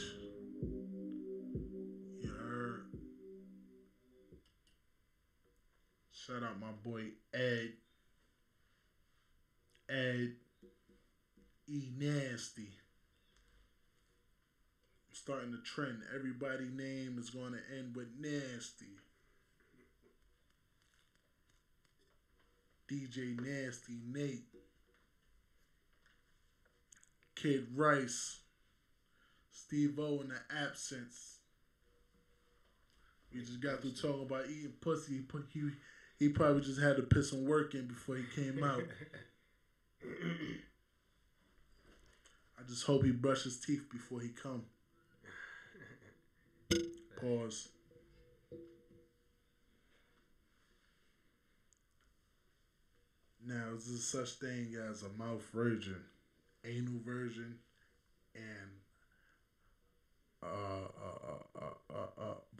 You heard? Shout out my boy Ed E Nasty. Starting the trend. Everybody name is going to end with Nasty. DJ Nasty Nate. Kid Rice. Steve-O in the absence. We just got through talking about eating pussy. He probably just had to piss some work in before he came out. I just hope he brushed his teeth before he come. Pause. Now, is there such thing as a mouth virgin, anal virgin, and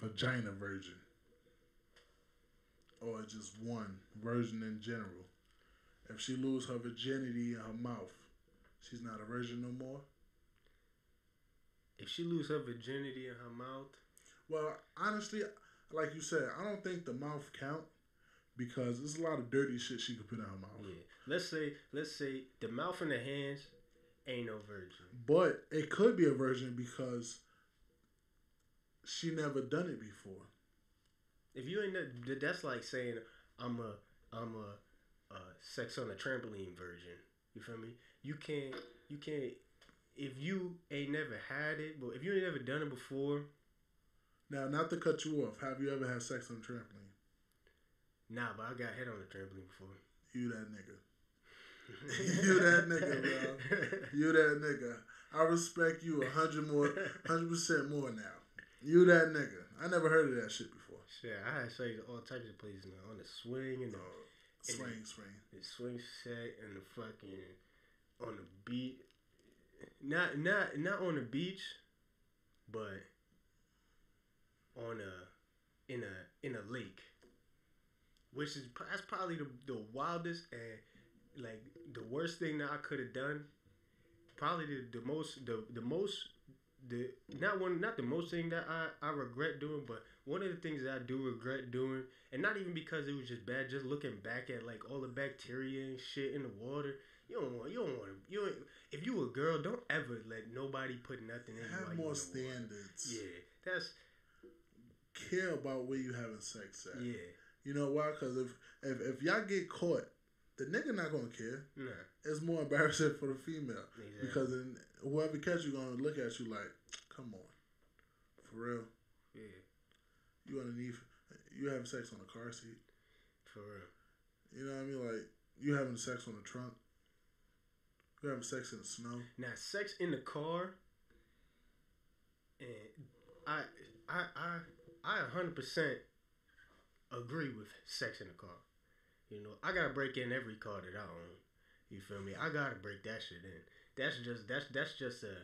vagina virgin? Or just one virgin in general? If she lose her virginity in her mouth, she's not a virgin no more? If she lose her virginity in her mouth? Well, honestly, like you said, I don't think the mouth count because there's a lot of dirty shit she could put in her mouth. Yeah. Let's say the mouth and the hands ain't no virgin. But it could be a virgin because she never done it before. If you ain't, that's like saying I'm a sex on a trampoline virgin. You feel me? You can't. If you ain't never had it, but if you ain't never done it before. Now, not to cut you off, have you ever had sex on a trampoline? Nah, but I got hit on a trampoline before. You that nigga. You that nigga, bro. You that nigga. I respect you 100% more now. You that nigga. I never heard of that shit before. Shit, I had sex all types of places, man. On the swing and the swing. The swing set and the fucking on the beach. Not on the beach, but on in a lake, which is that's probably the wildest and like the worst thing that I could have done. Probably the most not the most thing that I regret doing, but one of the things that I do regret doing, and not even because it was just bad, just looking back at like all the bacteria and shit in the water. You don't want if you a girl, don't ever let nobody put nothing in. Have more standards. Yeah, that's care about where you having sex at. Yeah, you know why? Because if y'all get caught, the nigga not gonna care. Nah, it's more embarrassing for the female. Exactly. Because then whoever catch you gonna look at you like, Come on, for real. Yeah, You having sex on a car seat. for real. You know what I mean? Like you having sex on the trunk. You having sex in the snow. Now, sex in the car, and I 100% agree with sex in the car. You know, I gotta break in every car that I own. You feel me? I gotta break that shit in. That's just a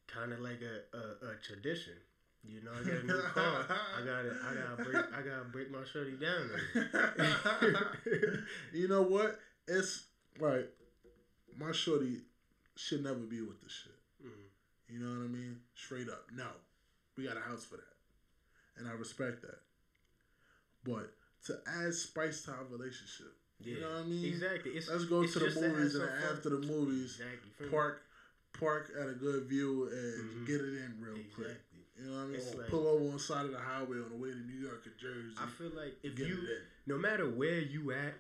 kind of like a tradition. You know, I got a new car. I gotta break my shorty down. You know what? It's like my shorty should never be with this shit. Mm-hmm. You know what I mean? Straight up, no. We got a house for that, and I respect that. But to add spice to our relationship, Yeah, you know what I mean? Exactly. Let's go to the just movies, and to have some after the movies, exactly. park at a good view and Mm-hmm. get it in real quick. Exactly. You know what I mean? It's Or like- pull over on the side of the highway on the way to New York or Jersey. I feel like if get you, it in. no matter where you at,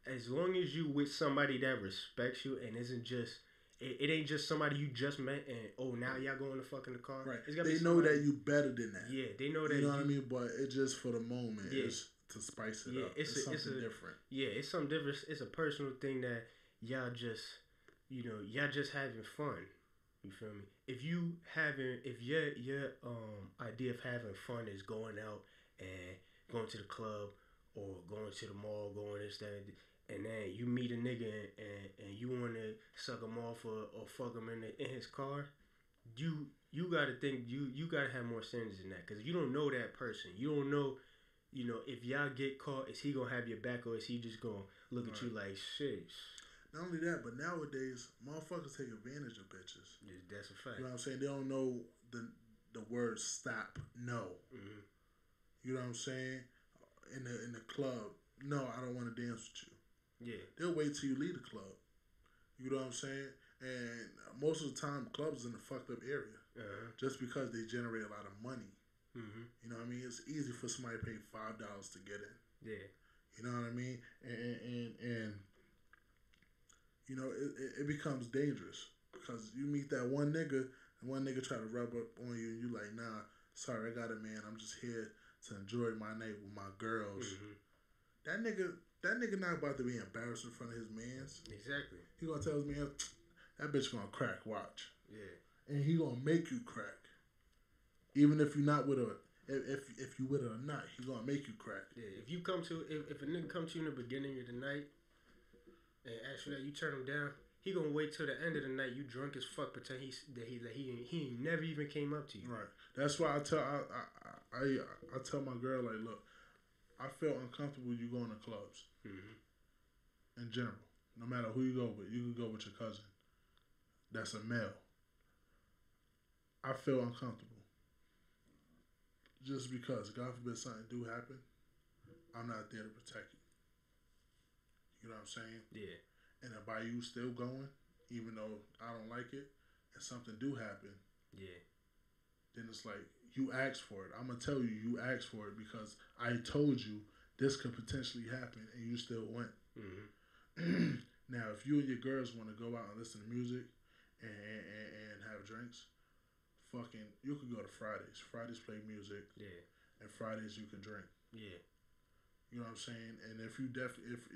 as long as you with somebody that respects you and isn't just, it ain't just somebody you just met and now y'all going to fuck in the car. Right. It's gotta They be know somebody- that you better than that. Yeah, they know that You know what I mean? But it's just for the moment. Yeah. It's to spice it Yeah, up. it's It's a- something different. Yeah, it's something different. It's a personal thing that y'all just, y'all just having fun. You feel me? If your idea of having fun is going out and going to the club or going to the mall, going this, that, and then you meet a nigga and you want to suck him off or fuck him in his car, you gotta think you gotta have more sense than that, because you don't know that person. You don't know. If y'all get caught, is he gonna have your back or is he just gonna look at you like shit? Not only that, but nowadays, motherfuckers take advantage of bitches. Yeah, that's a fact. You know what I'm saying? They don't know the word stop, no. Mm-hmm. You know what I'm saying? In the club, no, I don't want to dance with you. Yeah. They'll wait till you leave the club. You know what I'm saying? And most of the time, clubs in a fucked up area. Uh-huh. Just because they generate a lot of money. Mm-hmm. You know what I mean? It's easy for somebody to pay $5 to get in. Yeah. You know what I mean? And you know, it becomes dangerous because you meet that one nigga and one nigga try to rub up on you and you like, nah, sorry, I got it, man. I'm just here to enjoy my night with my girls. Mm-hmm. That nigga not about to be embarrassed in front of his mans. Exactly. He gonna tell his man, that bitch gonna crack, watch. Yeah. And he gonna make you crack. Even if you're not with her, if you with her or not, he gonna make you crack. Yeah. If a nigga come to you in the beginning of the night and ask you that, you turn him down, he gonna wait till the end of the night. You drunk as fuck, pretend he ain't never even came up to you. Right. That's why I tell my girl, like, look, I feel uncomfortable you going to clubs. Mm-hmm. In general, no matter who you go with, you can go with your cousin. That's a male. I feel uncomfortable. Just because, God forbid something do happen, I'm not there to protect you. You know what I'm saying? Yeah. And if by you still going, even though I don't like it, and something do happen, Yeah. then it's like, you asked for it. I'm going to tell you asked for it because I told you this could potentially happen and you still went. Mm-hmm. Now, if you and your girls want to go out and listen to music and have drinks, fucking, you can go to Fridays. Fridays play music. Yeah. And Fridays you can drink. Yeah. You know what I'm saying? And if you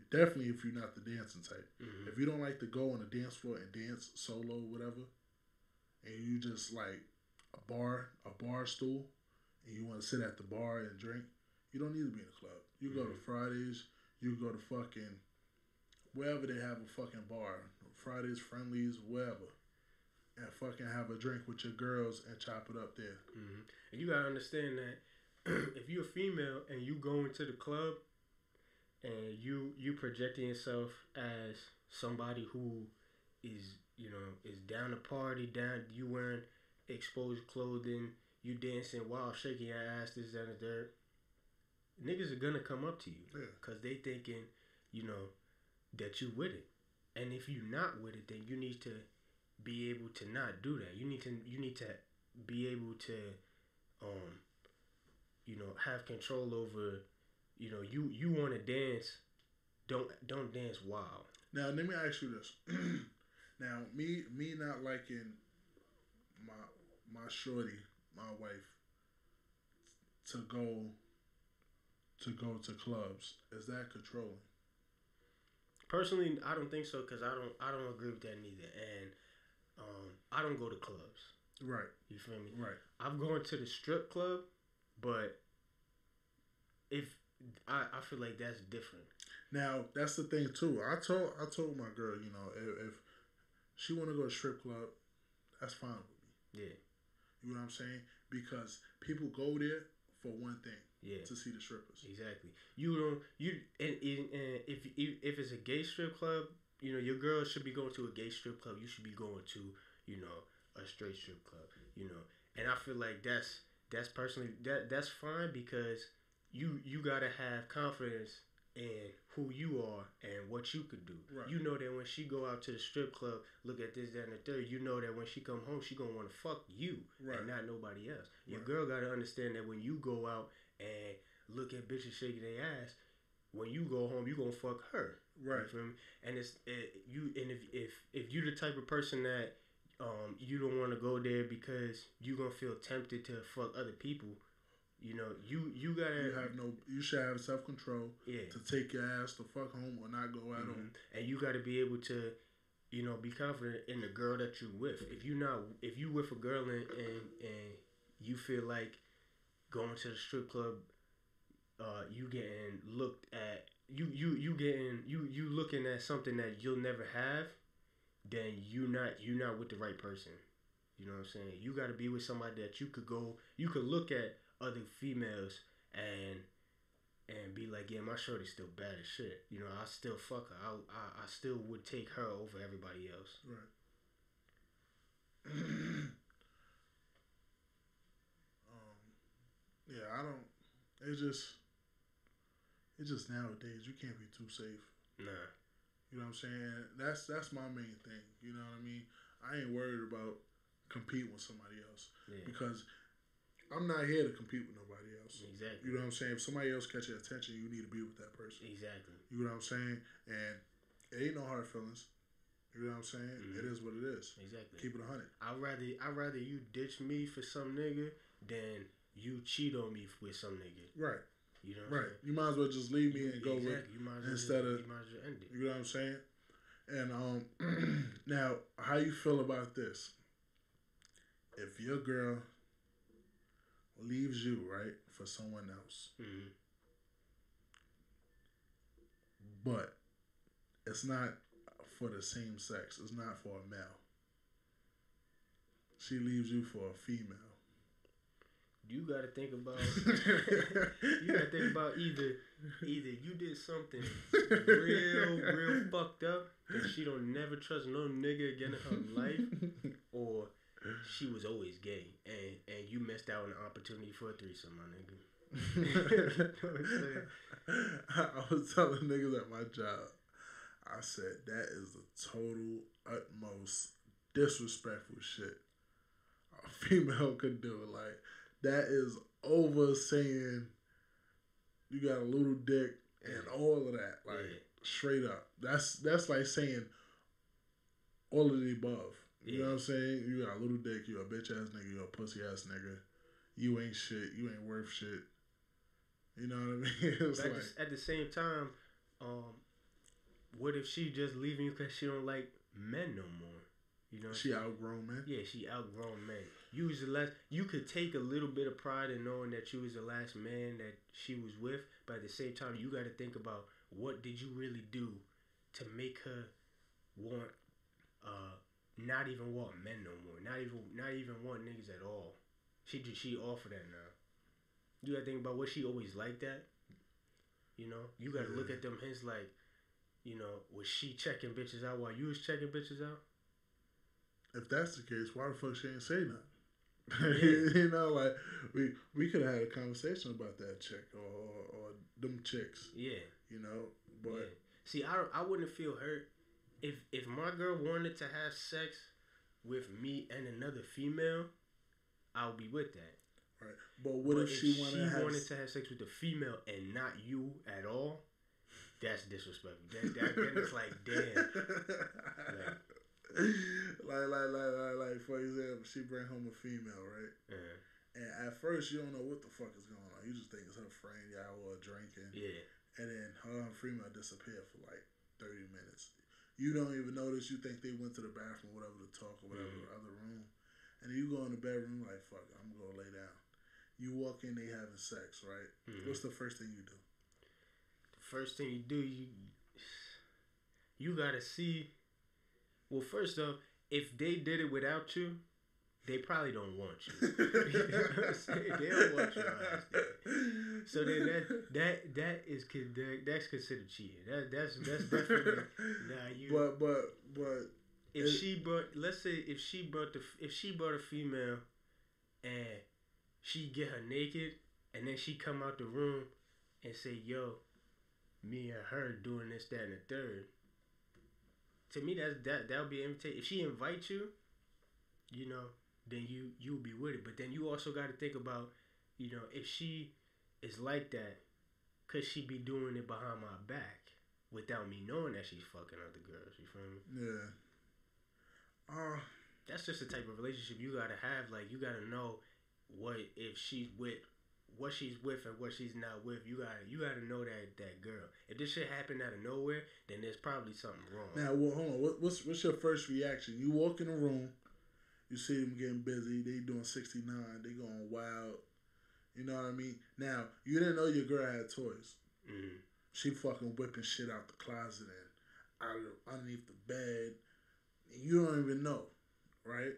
definitely if you're not the dancing type, Mm-hmm. if you don't like to go on the dance floor and dance solo, whatever, and you just like a bar stool, and you want to sit at the bar and drink, you don't need to be in a club. You go to Fridays, you go to fucking wherever they have a fucking bar, Fridays, Friendlies, wherever, and fucking have a drink with your girls and chop it up there. Mm-hmm. And you gotta understand that if you're a female and you go into the club and you projecting yourself as somebody who is down to party, you wearing exposed clothing, you dancing while shaking your ass, this, that, and the third, niggas are gonna come up to you because they thinking, that you with it. And if you not with it, then you need to be able to not do that. You need to be able to have control over, you want to dance, don't dance wild. Now let me ask you this. Now me not liking my shorty, my wife, to go to clubs. Is that controlling? Personally, I don't think so because I don't agree with that neither, and I don't go to clubs. Right. You feel me? Right. I'm going to the strip club, but if I feel like that's different. Now that's the thing too. I told my girl, you know, if she want to go to strip club, that's fine with me. Yeah. You know what I'm saying? Because people go there for one thing. Yeah. To see the strippers. Exactly. And if it's a gay strip club, you know, your girl should be going to a gay strip club. You should be going to, you know, a straight strip club. You know, and I feel like that's personally that's fine because you gotta have confidence in who you are and what you could do. Right. You know that when she go out to the strip club, look at this, that, and the third. You know that when she come home, she gonna want to fuck you right. and not nobody else. Your right. girl gotta understand that when you go out and look at bitches shaking their ass, when you go home, you gonna fuck her. Right. You feel me? And if you the type of person that you don't want to go there because you gonna feel tempted to fuck other people. You know, you gotta. You should have self control. Yeah. To take your ass to fuck home or not go at all. And you gotta be able to, you know, be confident in the girl that you with. If you with a girl and you feel like going to the strip club, you getting looked at. You looking at something that you'll never have. Then you're not with the right person. You know what I'm saying? You got to be with somebody that you could look at other females and be like, yeah, my shorty's still bad as shit. You know, I still fuck her. I still would take her over everybody else. Right. Yeah, I don't. It's just nowadays you can't be too safe. Nah. You know what I'm saying? That's my main thing. You know what I mean? I ain't worried about competing with somebody else because I'm not here to compete with nobody else. Exactly. You know what I'm saying? If somebody else catch your attention, you need to be with that person. Exactly. You know what I'm saying? And it ain't no hard feelings. You know what I'm saying? Mm-hmm. It is what it is. Exactly. Keep it 100. I'd rather you ditch me for some nigga than you cheat on me with some nigga. Right. You know what I'm saying? You might as well just leave me and go with instead of you might as well end it. You know what I'm saying? And now, how you feel about this? If your girl leaves you, right, for someone else, but it's not for the same sex, it's not for a male. She leaves you for a female. You gotta think about either you did something real fucked up that she don't never trust no nigga again in her life, or she was always gay and you missed out on the opportunity for a threesome, my nigga. I was telling niggas at my job, I said that is the total utmost disrespectful shit a female could do. Like, that is over saying you got a little dick and all of that. Like, straight up. That's like saying all of the above. You know what I'm saying? You got a little dick, you a bitch ass nigga, you a pussy ass nigga. You ain't shit, you ain't worth shit. You know what I mean? It's like, at the same time, what if she just leaving you because she don't like men no more? You know, she outgrown men. Yeah, she outgrown men. You was the last. You could take a little bit of pride in knowing that you was the last man that she was with, but at the same time, you got to think about what did you really do to make her want, not even want men no more, not even want niggas at all. She offer that now. You got to think about what she always liked that. You know, you got to look at them hints like, you know, was she checking bitches out while you was checking bitches out? If that's the case, why the fuck she ain't say nothing? You know, like we could have had a conversation about that chick or them chicks. Yeah. You know, but see, I wouldn't feel hurt if my girl wanted to have sex with me and another female. I'll be with that. Right. But what if she wanted to have sex with the female and not you at all? That's disrespectful. Then it's like, damn. Like, like, for example, she bring home a female, right? Uh-huh. And at first, you don't know what the fuck is going on. You just think it's her friend, y'all were drinking. Yeah. And then her female disappeared for like 30 minutes. You don't even notice. You think they went to the bathroom, whatever, to talk or whatever, the other room. And then you go in the bedroom like, fuck, I'm going to lay down. You walk in, they having sex, right? What's the first thing you do? The first thing you do, you got to see. Well, first off, if they did it without you, they probably don't want you. You know what I'm saying? They don't want your ass there. So then that's considered cheating. That's definitely But if she brought, let's say if she brought a female and she get her naked and then she come out the room and say, yo, me and her doing this, that, and the third. To me, that would be an invitation. If she invites you, you know, then you'll be with it. But then you also got to think about, you know, if she is like that, could she be doing it behind my back without me knowing that she's fucking other girls? You feel me? Yeah. That's just the type of relationship you gotta have. Like, you gotta know what she's with and what she's not with. You gotta know that girl. If this shit happened out of nowhere, then there's probably something wrong. Now, well, hold on. What's your first reaction? You walk in the room, you see them getting busy. They doing 69. They going wild. You know what I mean? Now, you didn't know your girl had toys. Mm-hmm. She fucking whipping shit out the closet and out underneath the bed. You don't even know, right?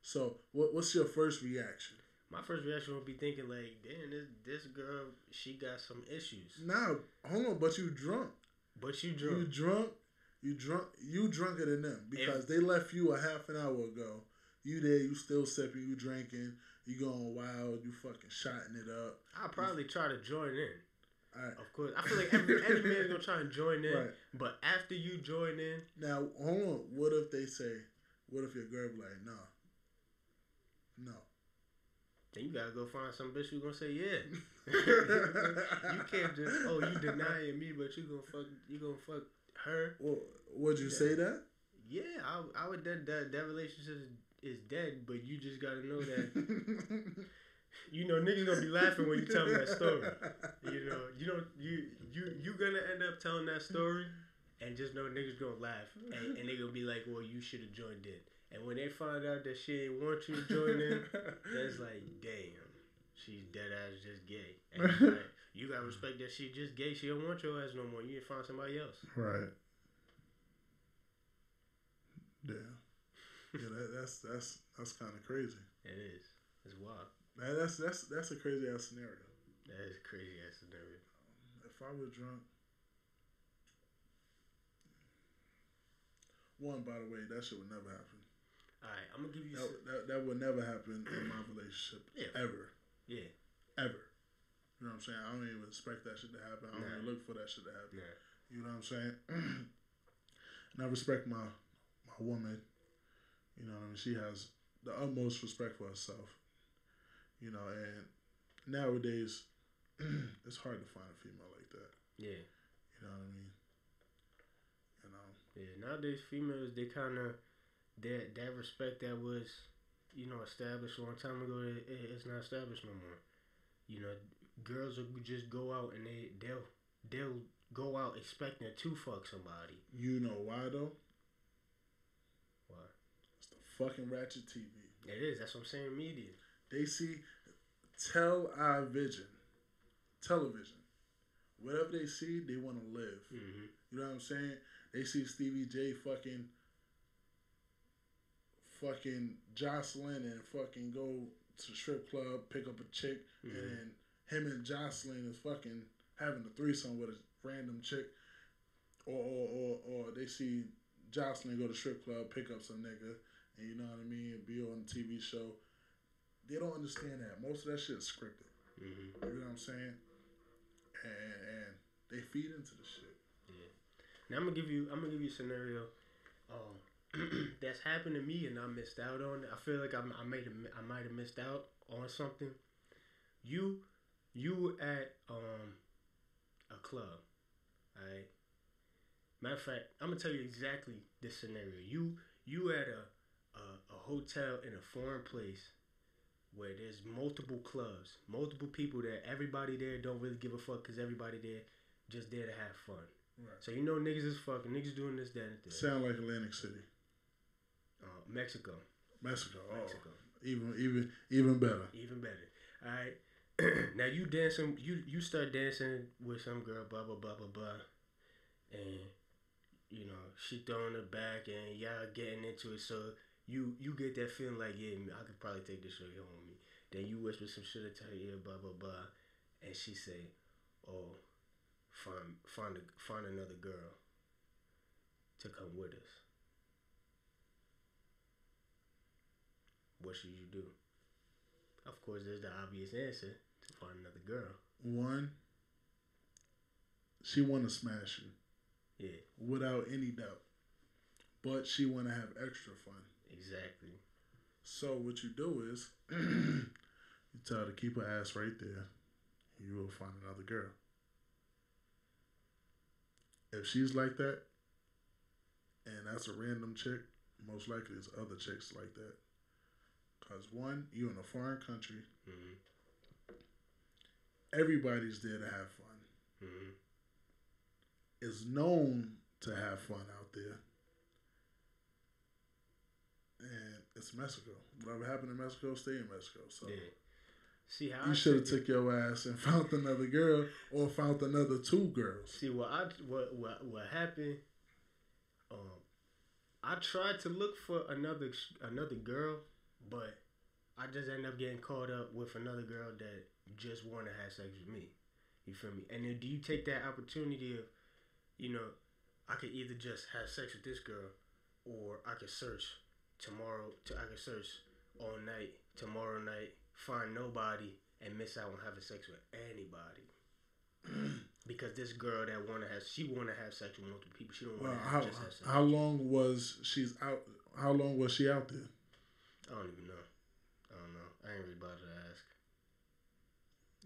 So, what's your first reaction? My first reaction would be thinking like, damn, this girl, she got some issues. Nah, hold on, but you drunk. But you drunk. You drunker than them because they left you a half an hour ago. You there, you still sipping, you drinking, you going wild, you fucking shotting it up. I'll probably try to join in. Right. Of course. I feel like every man's gonna try and join in. Right. But after you join in. Now, hold on. What if your girl be like, no. Then you gotta go find some bitch who's gonna say yeah. You can't just, you denying me, but you gonna fuck her. Well, would you say that? Yeah, I would. That relationship is dead, but you just gotta know that. You know, niggas gonna be laughing when you tell them that story. You know, you gonna end up telling that story, and just know niggas gonna laugh, and they gonna be like, well, you should have joined in. And when they find out that she ain't want you to join in, that's like, damn, she's dead ass just gay. And like, you gotta respect that she just gay. She don't want your ass no more. You need to find somebody else. Right. Yeah. Yeah, that's kind of crazy. It is. It's wild. That's a crazy ass scenario. That is a crazy ass scenario. If I was drunk. One, by the way, that shit would never happen. Alright, I'm gonna give you that would never happen in my relationship. Yeah. Ever. Yeah. Ever. You know what I'm saying? I don't even expect that shit to happen. I don't even look for that shit to happen. Yeah. You know what I'm saying? And I respect my woman. You know what I mean? She has the utmost respect for herself. You know, and nowadays it's hard to find a female like that. Yeah. You know what I mean? You know. Yeah, nowadays females, they kind of that respect that was, you know, established a long time ago. It's not established no more. You know, girls will just go out and they'll go out expecting to fuck somebody. You know why though? Why? It's the fucking ratchet TV. It is. That's what I'm saying. Media. They see television. Whatever they see, they want to live. Mm-hmm. You know what I'm saying? They see Stevie J fucking Jocelyn and fucking go to the strip club, pick up a chick, mm-hmm. and him and Jocelyn is fucking having a threesome with a random chick. Or they see Jocelyn go to the strip club, pick up some nigga, and you know what I mean, be on a TV show. They don't understand that. Most of that shit is scripted. Mm-hmm. You know what I'm saying? And they feed into the shit. Yeah. Now I'm gonna give you a scenario that's happened to me and I missed out on it. I feel like I might have missed out on something. You at a club, alright? Matter of fact, I'm gonna tell you exactly this scenario. you at a hotel in a foreign place where there's multiple clubs, multiple people there. Everybody there don't really give a fuck because everybody there just there to have fun. Right. So you know niggas is fucking, niggas doing this, that, and that. Sound like Atlantic City. Mexico. Mexico. Oh, Mexico. Even better. Even better. All right. Now you dancing, you start dancing with some girl, blah blah blah blah blah, and you know she throwing it back, and y'all getting into it. So you get that feeling like, yeah, I could probably take this shit home with me. Then you whisper some shit into her ear, blah blah blah, and she say, "Oh, find another girl to come with us." What should you do? Of course, there's the obvious answer: to find another girl. One, she want to smash you. Yeah. Without any doubt. But she want to have extra fun. Exactly. So what you do is, you tell her to keep her ass right there. You will find another girl. If she's like that, and that's a random chick, most likely it's other chicks like that. Because one, you in a foreign country. Mm-hmm. Everybody's there to have fun. Mm-hmm. It's known to have fun out there. And it's Mexico. Whatever happened in Mexico, stay in Mexico. So yeah. See how you should have took your ass and found another girl or found another two girls. See what happened. I tried to look for another girl, but I just ended up getting caught up with another girl that just want to have sex with me. You feel me? And then do you take that opportunity of, you know, I could either just have sex with this girl, or I could search I could search all night, tomorrow night, find nobody, and miss out on having sex with anybody. Because this girl that wanna have sex with multiple people. She don't want to just have sex. How long was she out there? I don't even know. I don't know. I ain't really about to ask.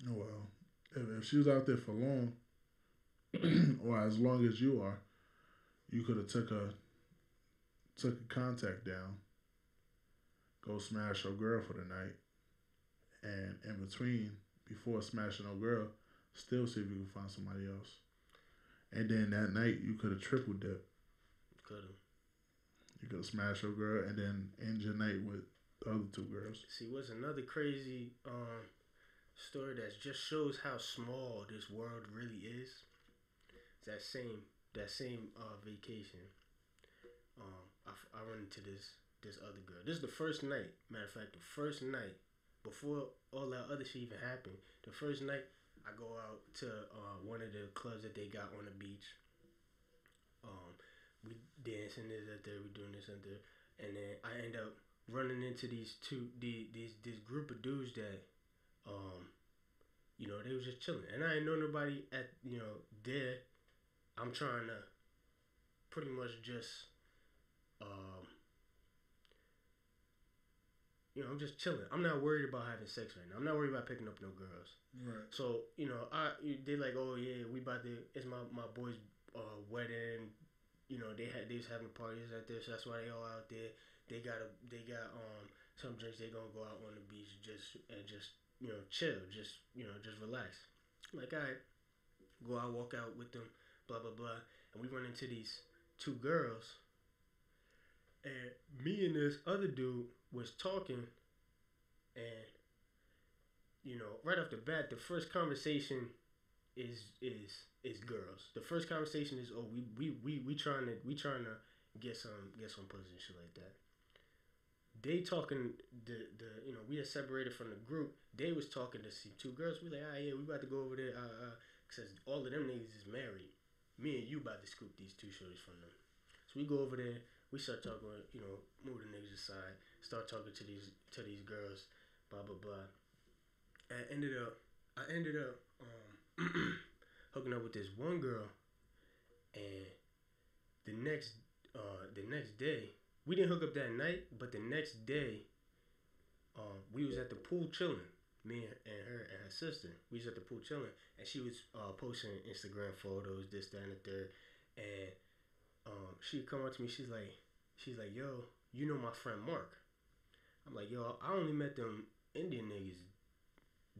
Oh well, if she was out there for long, or as long as you are, you could have took a contact down, go smash your girl for the night, and in between, before smashing your girl, still see if you can find somebody else. And then that night, you could have triple dipped. Could have. You could have smashed your girl and then end your night with the other two girls. See, what's another crazy story that just shows how small this world really is? That same vacation. I run into this other girl. This is the first night. Matter of fact, the first night before all that other shit even happened. The first night I go out to one of the clubs that they got on the beach. We dancing this out there. We doing this out there, and then I end up running into this group of dudes that, you know, they was just chilling, and I ain't know nobody at, you know, there. I'm trying to pretty much just, you know, I'm just chilling. I'm not worried about having sex right now. I'm not worried about picking up no girls. Right. So, you know, they like, oh yeah, it's my boy's wedding. You know, they was having parties out there, so that's why they all out there. They got some drinks. They gonna go out on the beach just you know, chill, just relax. I'm like, all right, go out, walk out with them, blah blah blah, and we run into these two girls, and me and this other dude was talking, and you know, right off the bat, the first conversation is girls. The first conversation is, oh, we trying to get some pussy and shit like that. They talking the you know, we had separated from the group. They was talking to see two girls. We like, yeah, we about to go over there. Cause all of them niggas is married. Me and you about to scoop these two shorties from them. So we go over there. We start talking. You know, move the niggas aside. Start talking to these girls. Blah blah blah. And I ended up hooking up with this one girl, and the next day, we didn't hook up that night, but the next day, we was at the pool chilling. Me and her and her sister, we was at the pool chilling, and she was posting Instagram photos, this, that, and the third, and she would come up to me. She's like, she's like, yo, you know my friend Mark. I'm like, yo, I only met them Indian niggas.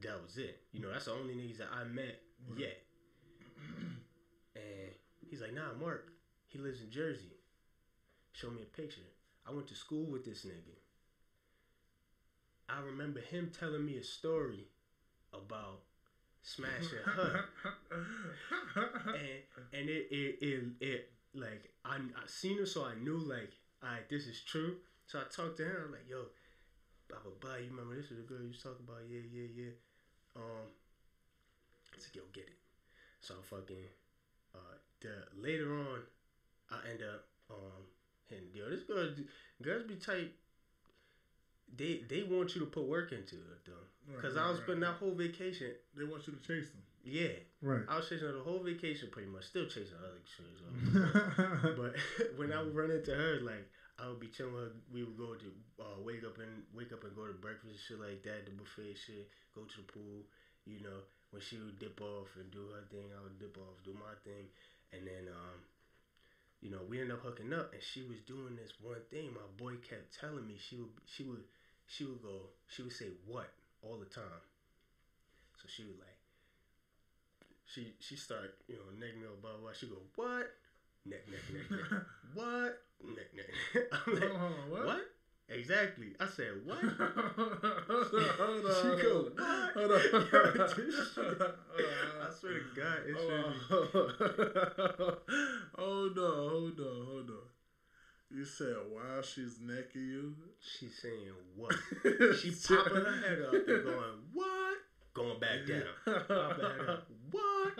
That was it. You know, that's the only niggas that I met yet. And he's like, nah, Mark, he lives in Jersey. Show me a picture. I went to school with this nigga. I remember him telling me a story about smashing her. and it like, I seen her, so I knew, like, alright, this is true. So I talked to her. I'm like, yo, blah, blah, blah. You remember this was the girl you was talking about? Yeah. I said, yo, get it. So fucking, later on, I end up, hitting, yo, this girls be tight. They want you to put work into it, though. Because I was spending that whole vacation. They want you to chase them. Yeah. Right. I was chasing her the whole vacation pretty much. Still chasing other shit. But when I would run into her, like, I would be chilling with her. We would go to wake up and go to breakfast and shit like that, the buffet shit, go to the pool. You know, when she would dip off and do her thing, I would dip off, do my thing. And then, you know, we ended up hooking up, and she was doing this one thing. My boy kept telling me she would say what all the time. So she would like, she start, you know, neck me blah blah. She go, what? Neck. What? Neck. I'm like, what? Exactly. I said, what? Hold on. She go, what? Hold on. I swear to God, it's Hold on. You said while she's necking you? She's saying what? She popping her head up and going, what? Going back down. Popping her head up. What?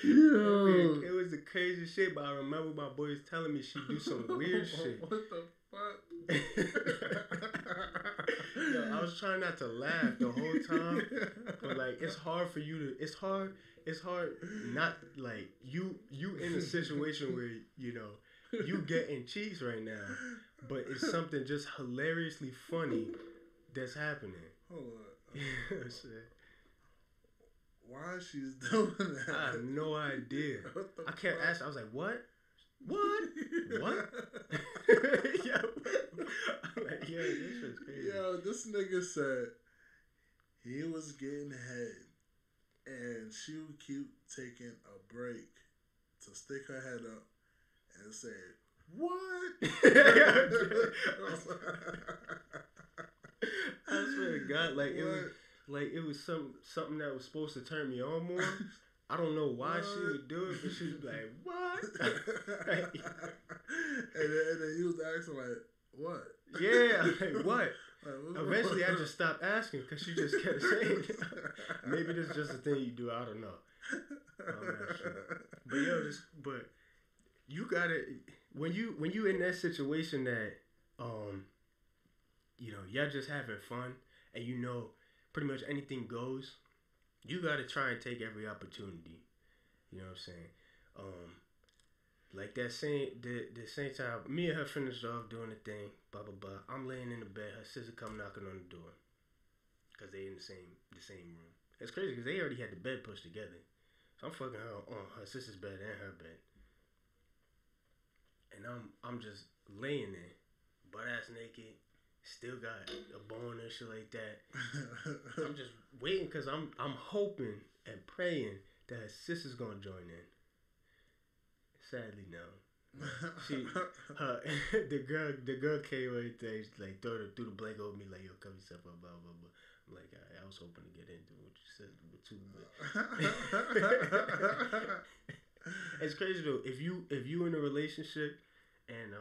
Yo. It was the craziest shit, but I remember my boys telling me she do some weird shit. What the fuck? Yo, I was trying not to laugh the whole time, but like it's hard not like you in a situation where, you know, you getting cheeks right now, but it's something just hilariously funny that's happening. Hold on. Shit. Why she's doing that? I have no idea. I kept asking. I was like, what? What? Yo, I'm like, yo, this is crazy. Yo, this nigga said he was getting head and she would keep taking a break to stick her head up and say, what? I swear to God, like What? it was something that was supposed to turn me on more. I don't know why she would do it, but she was like, what? and then he was asking like, what? Yeah, like, what? Like, Eventually, I just stopped asking because she just kept saying it. Maybe this is just a thing you do. I don't know. I'm not sure. But yo, but you gotta when you in that situation that you know, y'all just having fun and you know pretty much anything goes. You gotta try and take every opportunity. You know what I'm saying? Like that the same time, me and her finished off doing the thing, blah blah blah. I'm laying in the bed, her sister come knocking on the door, cause they in the same room. It's crazy because they already had the bed pushed together, so I'm fucking her on her sister's bed and her bed, and I'm just laying there, butt ass naked, still got a bone and shit like that. I'm just waiting cause I'm hoping and praying that her sister's gonna join in. Sadly, no. The girl came right there, like threw the blanket over me, like, yo, cover yourself up, blah blah blah. I'm like, I was hoping to get into what you said, but it's crazy though. If you in a relationship and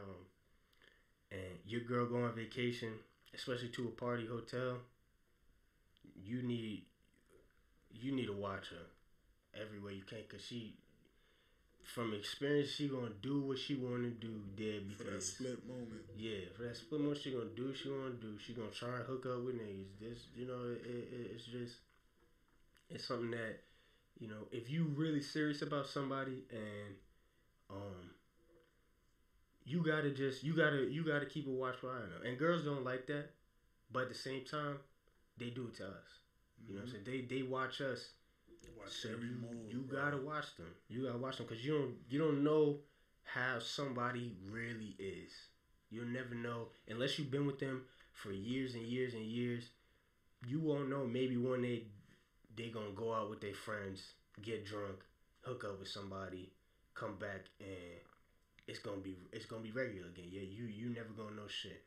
your girl go on vacation, especially to a party hotel, you need to watch her every way you can, cause from experience, she gonna do what she wanna do there because for that split moment. Yeah, for that split moment, she gonna do what she wanna do. She gonna try and hook up with niggas. This, you know, it's something that, you know, if you really serious about somebody and you gotta keep a watchful eye on them. And girls don't like that, but at the same time, they do it to us. You know what I'm saying? They watch us Watch So every move. you bro. gotta watch them. You gotta watch them because you don't know how somebody really is. You'll never know unless you've been with them for years and years and years. You won't know. Maybe one day they gonna go out with their friends, get drunk, hook up with somebody, come back, and it's gonna be regular again. Yeah, you never gonna know shit.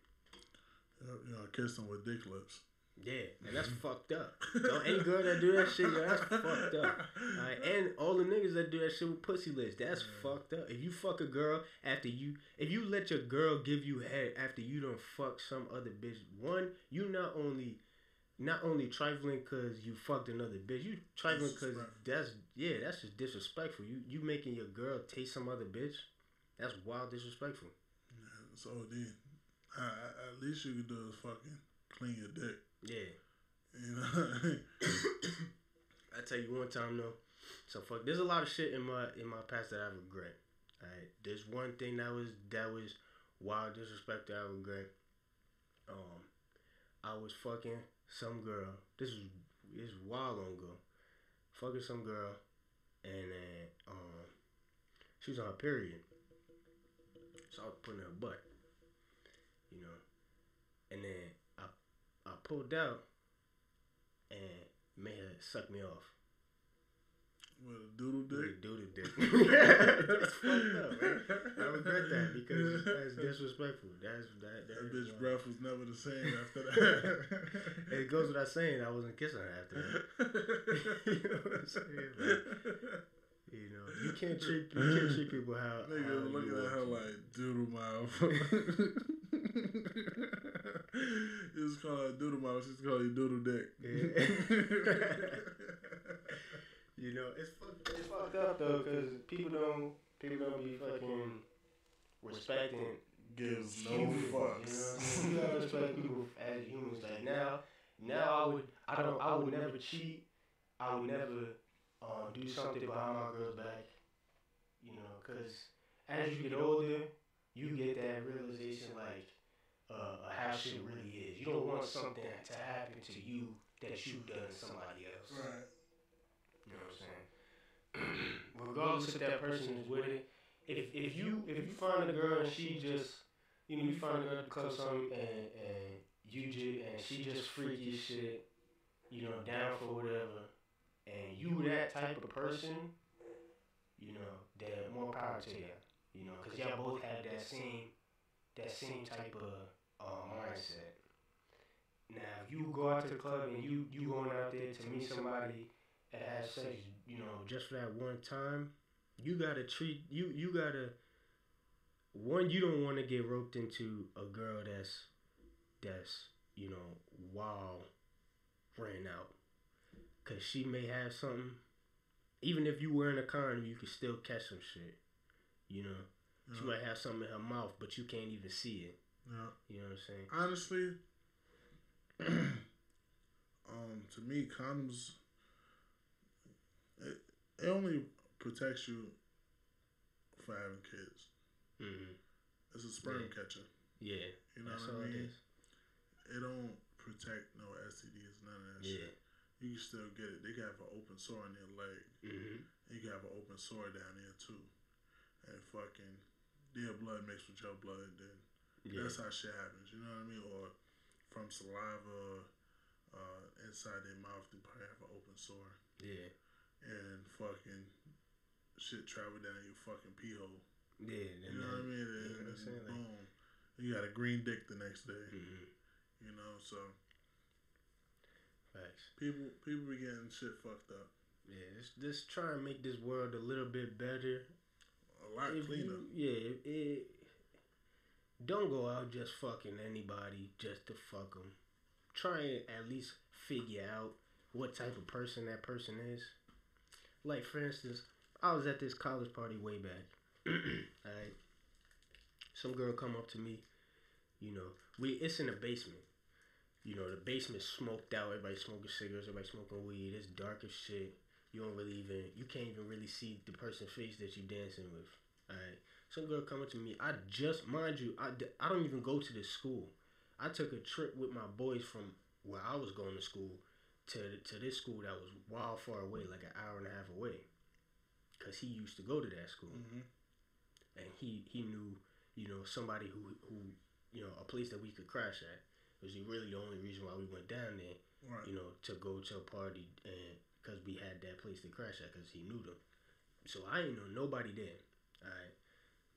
You know, kiss them with dick lips. Yeah, and that's fucked up. So any girl that do that shit, yo, that's fucked up. Alright, and all the niggas that do that shit with pussy lips, that's fucked up. If you fuck a girl if you let your girl give you head after you done fuck some other bitch, one, you not only trifling cause you fucked another bitch, you trifling cause that's just disrespectful. You making your girl taste some other bitch, that's wild disrespectful. Yeah, so then, at least you can do is fucking clean your dick. Yeah. You know. I tell you one time though. So fuck. There's a lot of shit in my past that I regret. Alright. There's one thing that was wild disrespect that I regret. I was fucking some girl. This was a while long ago. Fucking some girl, and then she was on her period. So I was putting her butt. You know. And then I pulled out and made her suck me off. With a doodle dick? With a doodle dick. That's fucked up, man. I regret that because that's disrespectful. That bitch breath was never the same after that. It goes without saying I wasn't kissing her after that. You know what I'm saying? Like, you know, you can't treat people how nigga looking at her like doodle mouth. You just call her doodle mouth. She's call you doodle dick. Yeah. You know, it's fucked up though, because people don't be fucking respecting. Gives no humans, fucks. You know, you gotta respect people as humans. Like now, I would never cheat. I would never do something behind my girl's back. You know, because as you get older, you get that realization like how shit really is. You don't want something to happen to you that you've done to somebody else. Right. You know what I'm saying? Regardless if that person is with it, if you find a girl and she just, you know, you find a girl at the club or something and she just freaky as shit, you know, down for whatever, and you that type of person, you know, then more power to you. You know, because y'all both have that same type of mindset. Now, if you go out to the club and you going out there to meet somebody and have sex, you know, just for that one time, you gotta one, you don't want to get roped into a girl that's you know, wild, ran out, cause she may have something. Even if you wearing a condom, you can still catch some shit. You know, she might have something in her mouth, but you can't even see it. Yeah. You know what I'm saying? Honestly, to me, condoms, it only protects you for having kids. Mm-hmm. It's a sperm catcher. Yeah. You know That's what I all mean? it is. It don't protect no STDs, none of that shit. You can still get it. They can have an open sore on their leg. Mm-hmm. You can have an open sore down there too. And fucking their blood mixed with your blood, then that's how shit happens. You know what I mean? Or from saliva inside their mouth, they probably have an open sore. Yeah. And fucking shit travel down your fucking pee hole. Yeah. You know what I mean? And boom. You got a green dick the next day. Mm-hmm. You know, so facts. People be getting shit fucked up. Yeah, just try and make this world a little bit better. A lot cleaner. Don't go out just fucking anybody just to fuck them. Try and at least figure out what type of person that person is. Like, for instance, I was at this college party way back. Alright. Some girl come up to me. You know, it's in the basement. You know, the basement's smoked out. Everybody smoking cigarettes. Everybody smoking weed. It's dark as shit. You can't even really see the person's face that you dancing with. Alright. Some girl coming to me. Mind you, I don't even go to this school. I took a trip with my boys from where I was going to school to this school that was wild far away, like an hour and a half away, because he used to go to that school, and he knew, you know, somebody who you know, a place that we could crash at. It was really the only reason why we went down there, Right. you know, to go to a party, and because we had that place to crash at, because he knew them. So I ain't know nobody there. All right.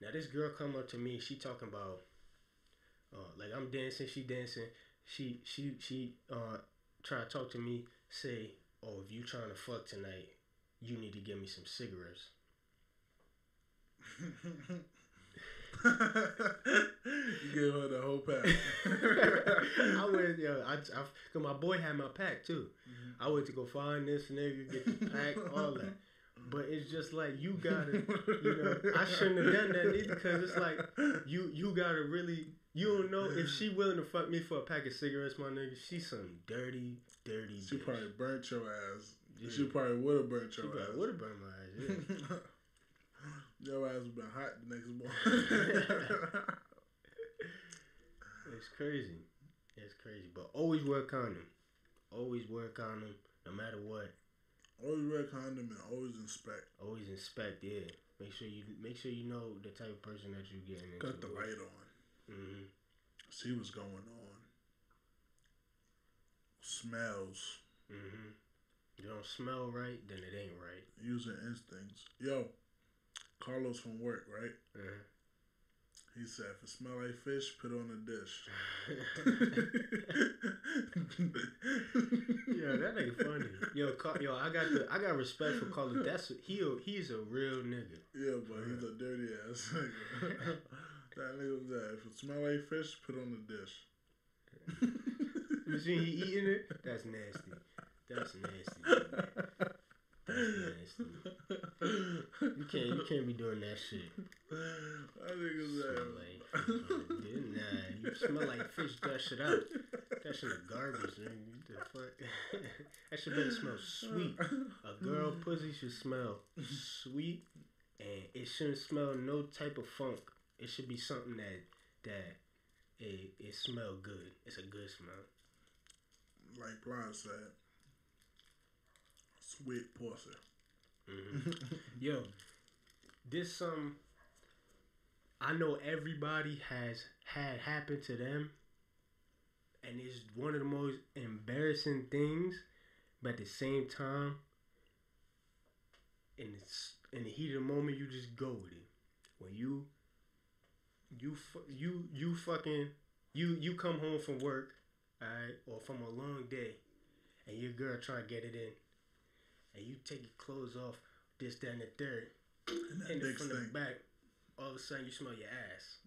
Now this girl come up to me. She talking about, like I'm dancing, she dancing. She try to talk to me. Say, oh, if you trying to fuck tonight, you need to give me some cigarettes. You gave her the whole pack. I went, cause my boy had my pack too. I went to go find this nigga, get the pack, all that. But it's just like, you gotta, you know, I shouldn't have done that either, because it's like, you gotta really, you don't know if she willing to fuck me for a pack of cigarettes, my nigga. She's some dirty She bitch. probably burnt your ass. Yeah. She probably would have burnt your ass. Would have burned my ass, yeah. Your ass would have been hot the next morning. It's crazy. It's crazy. But always wear a condom. Always wear a condom, no matter what. Always wear a condom and always inspect. Always inspect, yeah. Make sure you know the type of person that you're getting into. Cut the light on. Mm-hmm. See what's going on. Smells. Mm-hmm. You don't smell right, then it ain't right. Using instincts. Yo, Carlos from work, right? Uh-huh. He said, if it smell like fish, put it on the dish. Yo, that ain't funny. Yo, I got respect for Carlos. He's a real nigga. Yeah, but he's a dirty ass nigga. That nigga was that. If it smell like fish, put it on the dish. You see he eating it? That's nasty. That's nasty. That's nasty. You can't be doing that shit. That nigga's Nah, you smell like fish. That shit out. That shit is garbage, man. What the fuck? That shit better smell sweet. A girl pussy should smell sweet, and it shouldn't smell no type of funk. It should be something that it smell good. It's a good smell. Like Blind said, sweet pussy. Mm-hmm. Yo, this I know everybody has had happen to them, and it's one of the most embarrassing things, but at the same time, in the heat of the moment, you just go with it. When you come home from work, alright, or from a long day, and your girl trying to get it in, and you take your clothes off, this, that, and the third, and then from the back, all of a sudden you smell your ass.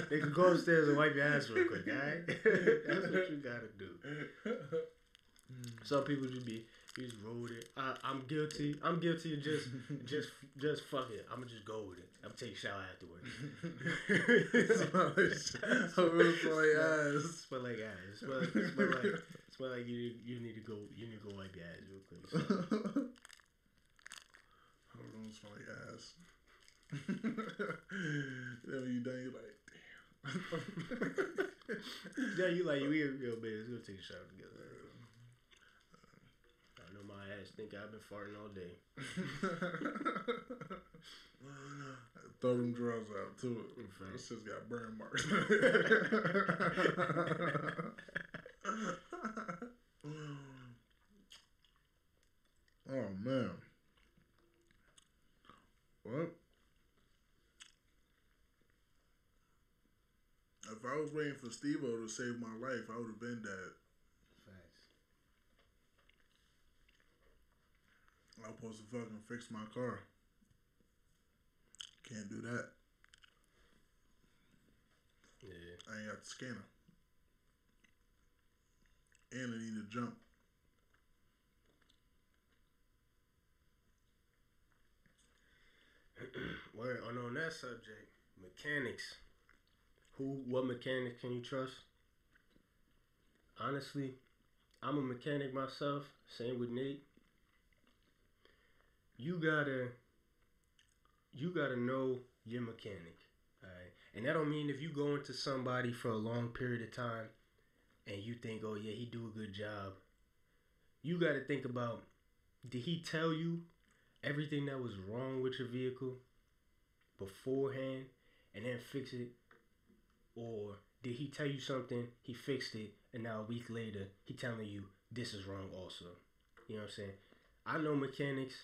They can go upstairs and wipe your ass real quick, alright? That's what you gotta do. Some people you just roll with it. I'm guilty. I'm guilty of just fuck it. I'm gonna just go with it. I'm gonna take a shower afterwards. Smell like ass. Smell like ass. Smell like you need to go wipe your ass real quick. So. Hold on, smell like ass. Then when you done, you like, damn. Yeah, you like, yo, baby, let's go take a shower together. I know my ass think I've been farting all day. Throw them drugs out too. Right. This shit's got burn marks. Oh man. What? If I was waiting for Steve-O to save my life, I would have been dead. Facts. I was supposed to fucking fix my car. Can't do that. Yeah. I ain't got the scanner. And I need to jump. Word, on that subject, mechanics. What mechanics can you trust? Honestly, I'm a mechanic myself. Same with Nate. You gotta know your mechanic. Alright? And that don't mean if you go into somebody for a long period of time, and you think, oh yeah, he do a good job. You got to think about, did he tell you everything that was wrong with your vehicle beforehand and then fix it? Or did he tell you something, he fixed it, and now a week later, he telling you this is wrong also? You know what I'm saying? I know mechanics,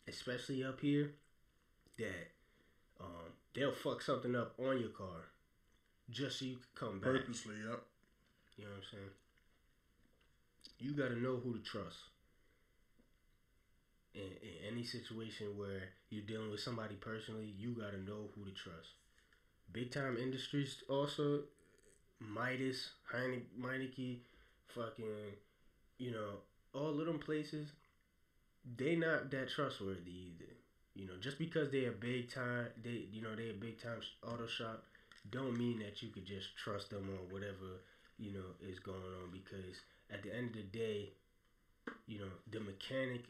especially up here, that they'll fuck something up on your car just so you can come back. Purposely, yep. You know what I'm saying? You got to know who to trust. In any situation where you're dealing with somebody personally, you got to know who to trust. Big time industries also, Midas, Meineke, fucking, you know, all of them places, they not that trustworthy either. You know, just because they a big time, they a big time auto shop, don't mean that you could just trust them on whatever, you know, is going on. Because at the end of the day, you know, the mechanic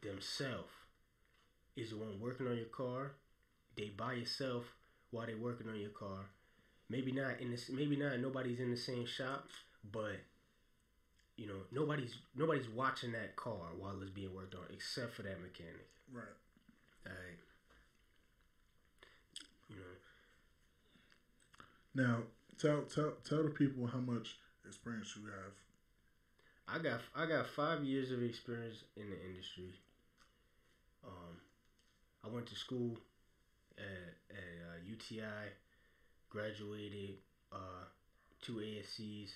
themselves is the one working on your car. They by yourself while they working on your car. Maybe not nobody's in the same shop, but you know, nobody's watching that car while it's being worked on except for that mechanic. Right. Alright. You Now, know. tell the people how much experience you have. I got 5 years of experience in the industry. I went to school at UTI, graduated 2 ASCs,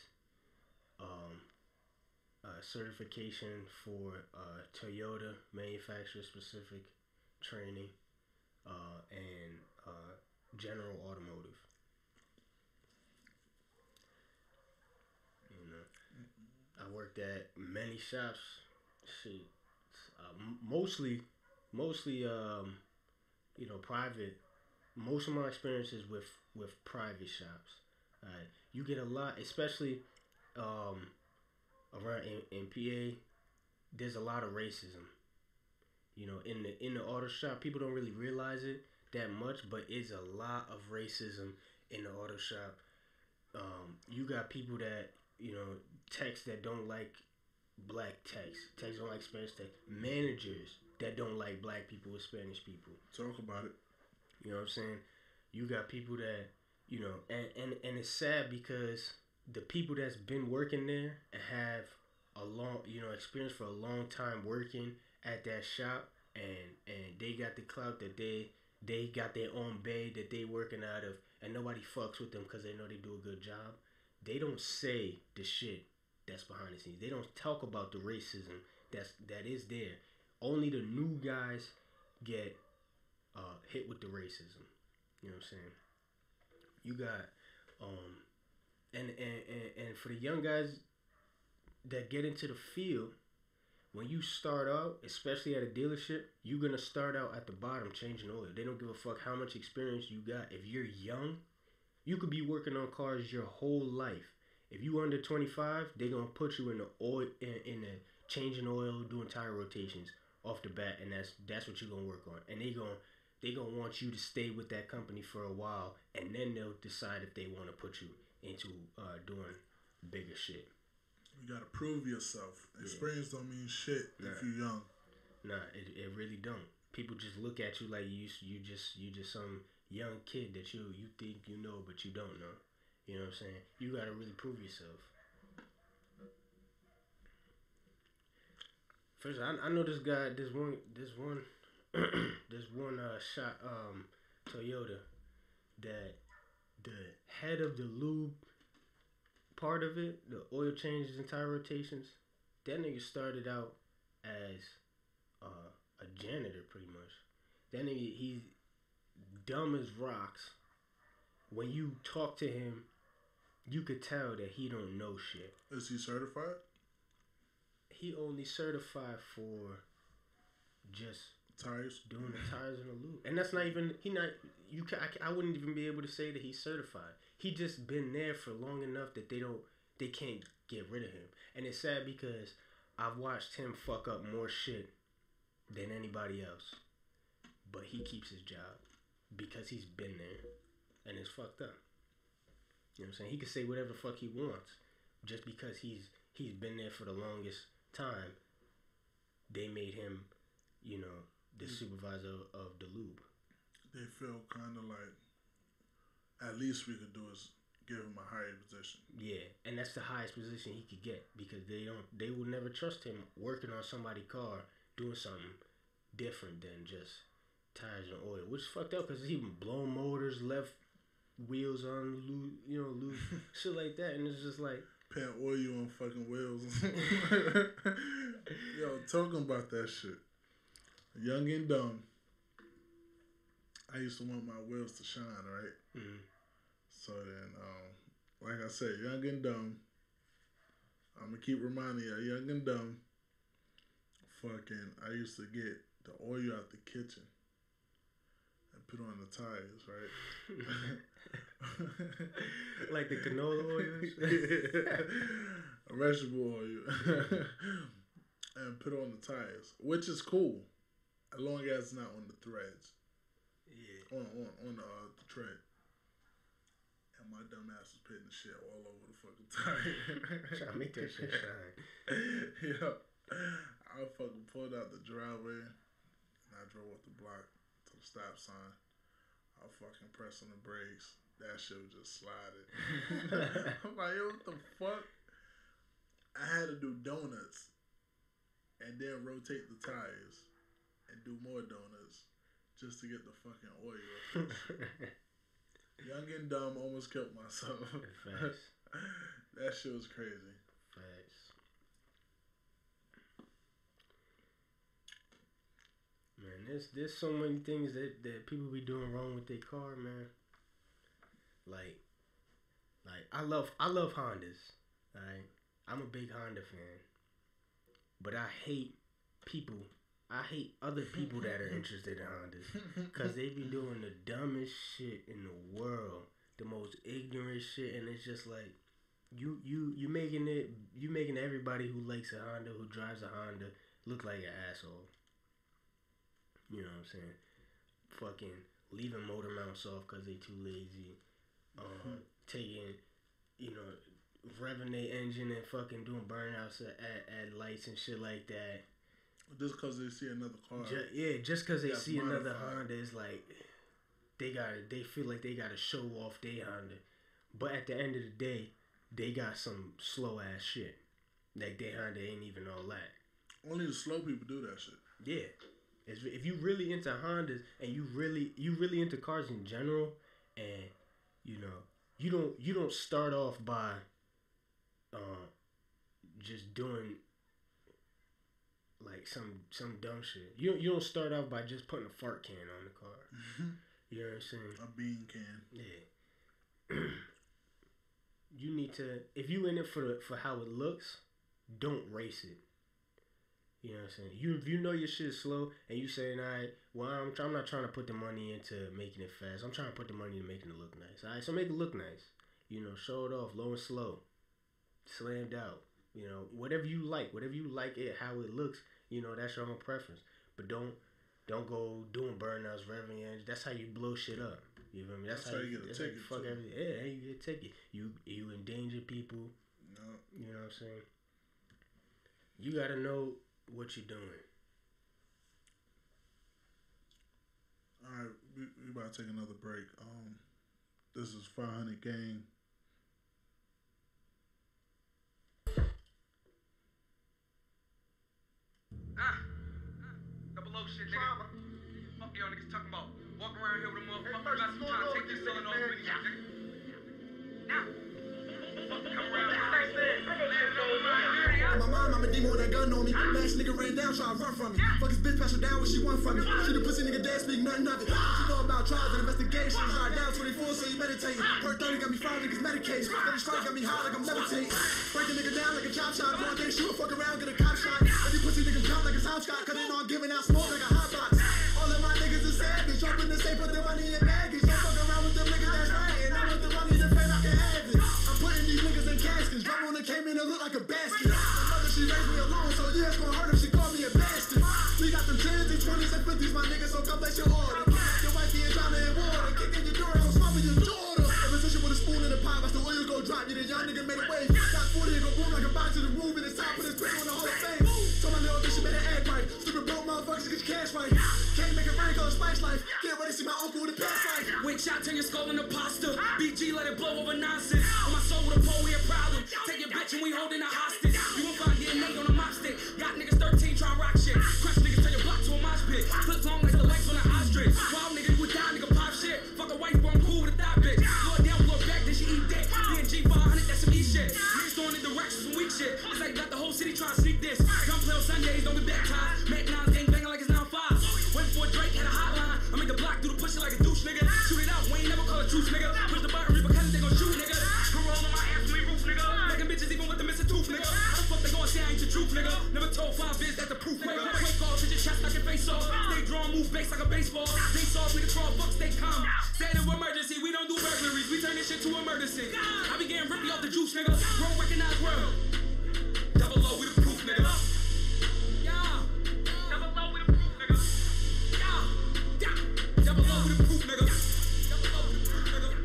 certification for Toyota manufacturer specific training, and General Automotive. You know, I worked at many shops. Shit, mostly, you know, private. Most of my experiences with private shops. You get a lot, especially around in PA. There's a lot of racism. You know, in the auto shop, people don't really realize it that much, but it's a lot of racism in the auto shop. You got people that, you know, techs that don't like black techs don't like Spanish techs, managers that don't like black people with Spanish people. Talk about it. You know what I'm saying? You got people that, you know, and it's sad because the people that's been working there and have a long, you know, experience for a long time working at that shop, and they got the clout that they got their own bay that they working out of, and nobody fucks with them because they know they do a good job. They don't say the shit that's behind the scenes. They don't talk about the racism that is there. Only the new guys get hit with the racism. You know what I'm saying? You got and for the young guys that get into the field, when you start out, especially at a dealership, you're gonna start out at the bottom changing oil. They don't give a fuck how much experience you got. If you're young, you could be working on cars your whole life. If you under 25, they're gonna put you in the oil in the changing oil, doing tire rotations off the bat, and that's what you're gonna work on. And they gonna want you to stay with that company for a while, and then they'll decide if they want to put you into doing bigger shit. You gotta prove yourself. Yeah. Experience don't mean shit if you're young. Nah, it really don't. People just look at you like you just some young kid that you think you know, but you don't know. You know what I'm saying? You gotta really prove yourself. First, I know this guy. This one shot Toyota that the head of the lube part of it, the oil changes and tire rotations, that nigga started out as a janitor pretty much. That nigga, he's dumb as rocks. When you talk to him, you could tell that he don't know shit. Is he certified? He only certified for just tires, doing the tires and the lube, and that's not even I wouldn't even be able to say that he's certified. He just been there for long enough that they can't get rid of him, and it's sad because I've watched him fuck up more shit than anybody else, but he keeps his job because he's been there, and it's fucked up. You know what I'm saying? He can say whatever the fuck he wants, just because he's been there for the longest time, they made him, you know, the supervisor of the lube. They feel kind of like, at least we could do is give him a higher position. Yeah, and that's the highest position he could get because they will never trust him working on somebody's car doing something different than just tires and oil, which is fucked up because he even blown motors, left wheels on, loose shit like that, and it's just like paying oil on fucking wheels. Yo, talking about that shit. Young and dumb. I used to want my wheels to shine, right? Mm-hmm. So then, like I said, young and dumb. I'm gonna keep reminding you, young and dumb. Fucking, I used to get the oil out the kitchen and put on the tires, right? Like the canola oil, vegetable oil, and put on the tires, which is cool, as long as it's not on the threads. Yeah. On the tread. And my dumb ass was putting the shit all over the fucking tire. Trying to make that shit shine. Yeah. I fucking pulled out the driveway and I drove up the block to the stop sign. I fucking pressed on the brakes. That shit was just sliding. I'm like, yo, what the fuck? I had to do donuts and then rotate the tires and do more donuts just to get the fucking oil. Young and dumb, almost killed myself. Facts. That shit was crazy. Facts. Man, there's so many things that people be doing wrong with their car, man. Like I love Hondas. Alright, I'm a big Honda fan, but I hate other people that are interested in Hondas because they be doing the dumbest shit in the world, the most ignorant shit, and it's just like you making everybody who likes a Honda, who drives a Honda, look like an asshole. You know what I'm saying? Fucking leaving motor mounts off because they too lazy. Taking, revving their engine and fucking doing burnouts at lights and shit like that. Just because they see another car. Just because they see another Honda, it's like they feel like they gotta show off their Honda. But at the end of the day, they got some slow ass shit. Like their Honda ain't even all that. Only the slow people do that shit. Yeah. If you really into Hondas and you really into cars in general, and you don't start off by just doing like some dumb shit. You don't start out by just putting a fart can on the car. Mm-hmm. You know what I'm saying? A bean can. Yeah. You need to, if you in it for how it looks, don't race it. You know what I'm saying? If you know your shit is slow and you saying, alright, well, I'm not trying to put the money into making it fast. I'm trying to put the money into making it look nice. Alright, so make it look nice. Show it off, low and slow. Slammed out. Whatever you like it, how it looks, that's your own preference. But don't go doing burnouts, revving engine. That's how you blow shit up. You feel me? That's how you get a ticket. Fuck everything. Yeah, you get a ticket. You endanger people. No. You know what I'm saying? You gotta know what you're doing. Alright, we about to take another break. This is 500 Gang. Double O shit, nigga. Fuck y'all niggas talking about walking around here with a motherfucker vessel trying to take this selling off with you, nigga. Now. Come around in my mind, I'm a demon with that gun on me. Last nigga ran down, try to run from me. Fuck his bitch, pass her down when she want from me. Shoot a pussy nigga dead, speak nothing of it. She know about trials and investigations. Hard down 24, so you meditating. Hurt 30 got me 5 niggas medicated. Every strike got me high like I'm levitating. Break a nigga down like a chop shot. Go against you, fuck around, get a cop shot. Every pussy nigga jump like a sound shot. Cause they know I'm giving out smoke like a hot box. All of my niggas is savage. Jumping the safe, put their money in baggage. Don't fuck around with them niggas that's right. And I want the money to pay, I can have it. I'm putting these niggas in caskets. Drum on the came in and look like a basket. My mother, she raised me alone, so yeah, it's gonna hurt if she called me a bastard. We got them 10s, 20s, and 50s, my niggas, so come bless your order. Your wife being drowned in water, kicking your door, so swallow your daughter. In position with a spoon in the pot, watch the oils go Flow drop, yeah, the young nigga made a wave. Got 40 and go boom like a box to the roof, and it's time for this bitch on the Hall of Fame. Told my little bitch she better act right. Stupid broke motherfuckers get your cash right. Can't make it rain, cause spice life. Get ready to see my uncle with a past life. Wait, shot, turn your skull into pasta. BG, let it blow over nonsense. On my soul with a pole, we a problem. Take your bitch and we holding a hostage. You won't find DNA on a mop stick. Got niggas 13 trying rock shit. Crush niggas, turn your block to a mosh pit. Clips long like the legs on an ostrich. Wild nigga, you would die, nigga, pop shit. Fuck a wife, bro, I'm cool with a thigh bitch. Blow down, blow back, then she eat dick. BNG 500, that's some E shit. Niggas throwing in directions, some weak shit. It's like got the whole city trying to sneak this. Gun play on Sundays, don't be baptized. Mac 9 gang banging like it's 9-5. Waiting for Drake, had a hotline. I make the block do the push it like a douche, nigga. Shoot it out, we ain't never call it truce, nigga. Push the button, repercussions, they gon' shoot, nigga. Screw roll on my ass from me roof, nigga. Making bitches even with the missing tooth, nigga. How the fuck they gon' say I ain't the truth, nigga? Never told 5 biz, that's the proof, nigga. Quick calls, hit your chest, knock your face off. Stay drawn, move base like a baseball. They saw me the fraud, fuck, stay calm. State of emergency, we don't do burglaries. We turn this shit to a murder scene. I be getting rippy off the juice, nigga. Bro, recognize world. Double low, we the proof, nigga. Yeah. Double low, we the proof, nigga. Yeah. Yeah. Double low, we the proof, nigga. Double low, we the proof, nigga.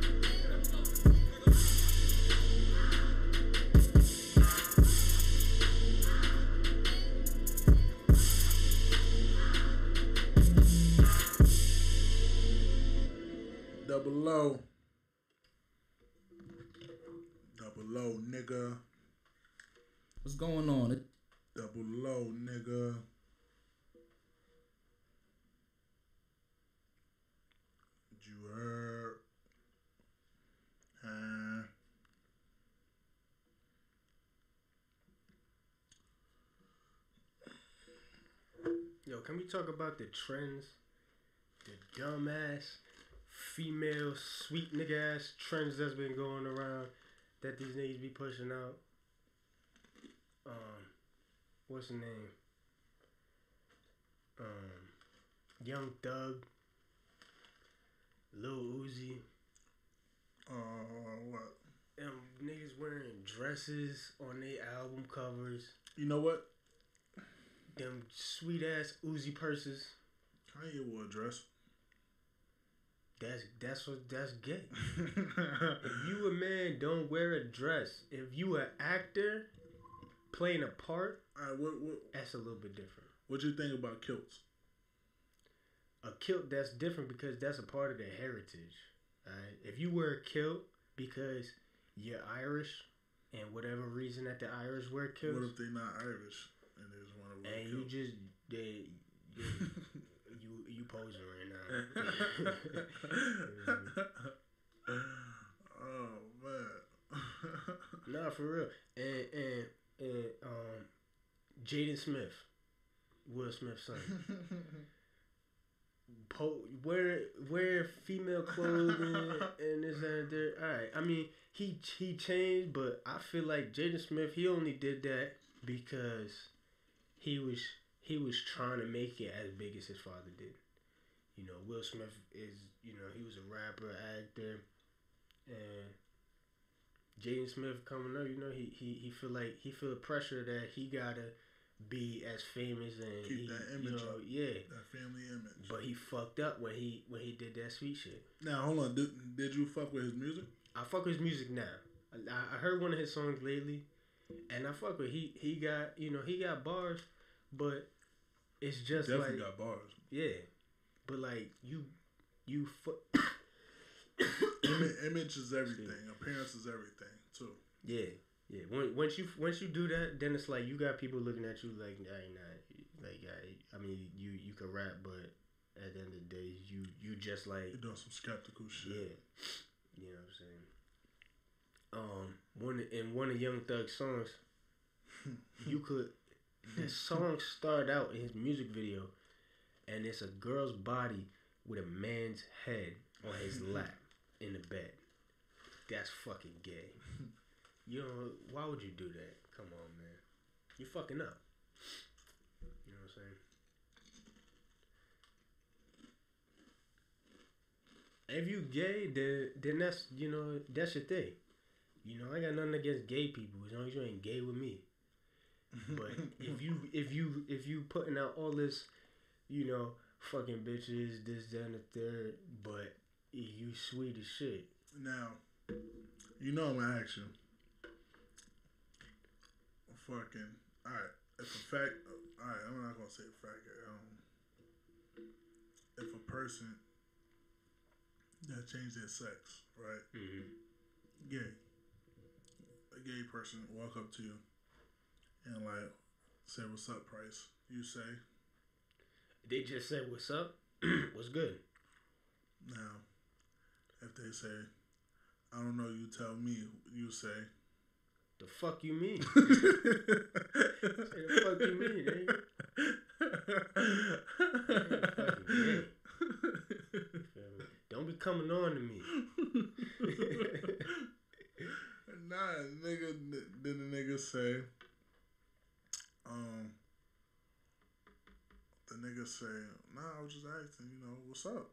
Double low. Double low, nigga. What's going on? Double low, nigga. You heard? Yo, can we talk about the trends? The dumbass, female, sweet nigga ass trends that's been going around that these niggas be pushing out. What's the name? Young Thug, Lil Uzi. What? Niggas wearing dresses on their album covers. You know what? Them sweet ass Uzi purses. Kanye wore a dress. That's gay. If you a man, don't wear a dress. If you an actor playing a part, what? That's a little bit different. What you think about kilts? A kilt, that's different because that's a part of their heritage. Alright? If you wear a kilt because you're Irish and whatever reason that the Irish wear kilts. What if they not Irish and they just want to wear a kilt? You just you posing right now. Oh man. Nah, for real. And Jaden Smith, Will Smith's son. Wear female clothing and this and that. Alright, I mean he changed, but I feel like Jaden Smith, he only did that because he was trying to make it as big as his father did. You know, Will Smith is, you know, he was a rapper, actor, and Jaden Smith coming up, you know, he feel the pressure that he gotta be as famous and keep that image up. Yeah, that family image. But he fucked up when he did that sweet shit. Now hold on, did you fuck with his music? I fuck with his music now. I heard one of his songs lately, and I fuck with he got, you know, he got bars, but it's just definitely like got bars. Yeah, but like you image is everything. Appearance is everything too. Yeah. Once you do that, then it's like you got people looking at you like, I mean, you can rap, but at the end of the day, you just like you're doing some skeptical shit. Yeah, you know what I'm saying. One of Young Thug's songs, the song started out in his music video, and it's a girl's body with a man's head on his lap in the bed. That's fucking gay. You know, why would you do that? Come on, man. You're fucking up. You know what I'm saying? If you gay, then that's, you know, that's your thing. You know, I got nothing against gay people as long as you ain't gay with me. But if you putting out all this, you know, fucking bitches, this, that, and the third, but you sweet as shit. Now, You know I'm gonna ask you. Fucking. Alright. If a fact. Alright, I'm not gonna say a fact. If a person that changed their sex, right? Mm-hmm. Gay. A gay person walk up to you and like say, "What's up, Price?" You say. They just say, "What's up?" What's good? Now, if they say, "I don't know," you tell me. You say, "The fuck you mean?" Say, "The fuck you mean, nigga?" Don't be coming on to me. Nah, nigga. Then the nigga say, the nigga say, "Nah, I was just asking, what's up?"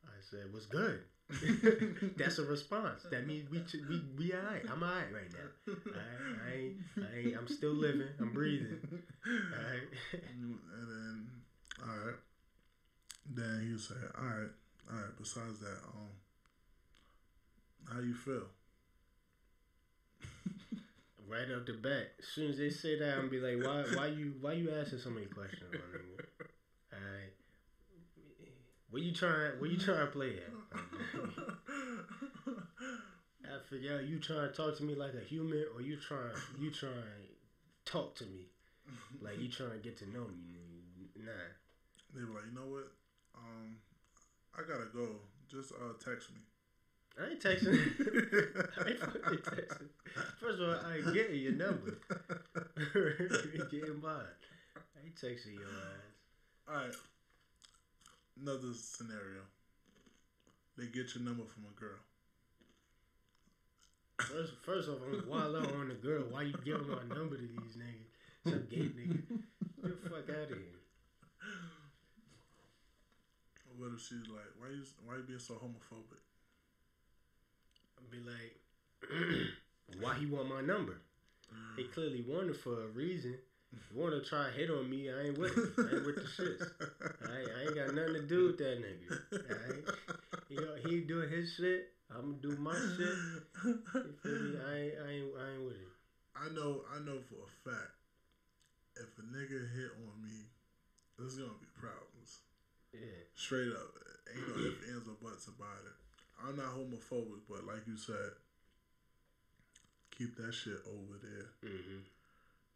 I said, "What's good?" That's a response. That means we alright. I'm alright right now. I ain't. I'm still living. I'm breathing. Alright. And then, alright. Then he'll say, "Alright. Besides that, how you feel?" Right up the bat. As soon as they say that, I'm be like, why you asking so many questions, my nigga? Alright. Where you trying to play at? I figure out you trying to talk to me like a human, or you trying to talk to me like you trying to get to know me. Nah. They were like, "You know what? I gotta go. Just text me." I ain't texting. I ain't fucking texting. First of all, I ain't getting your number. You ain't getting mine. I ain't texting your ass. Alright. Another scenario. They get your number from a girl. First off, I'm wild out on the girl. Why you giving my number to these niggas? Some gay nigga. Get the fuck out of here. What if she's like, why you being so homophobic? I'd be like, why he want my number? He clearly wanted for a reason. You want to try to hit on me, I ain't with it. I ain't with the shits. I ain't got nothing to do with that nigga. He doing his shit. I'm gonna do my shit. You feel me? I ain't with it. I know for a fact, if a nigga hit on me, there's gonna be problems. Yeah. Straight up. Ain't no ifs, ands, or buts about it. I'm not homophobic, but like you said, keep that shit over there. Mm-hmm.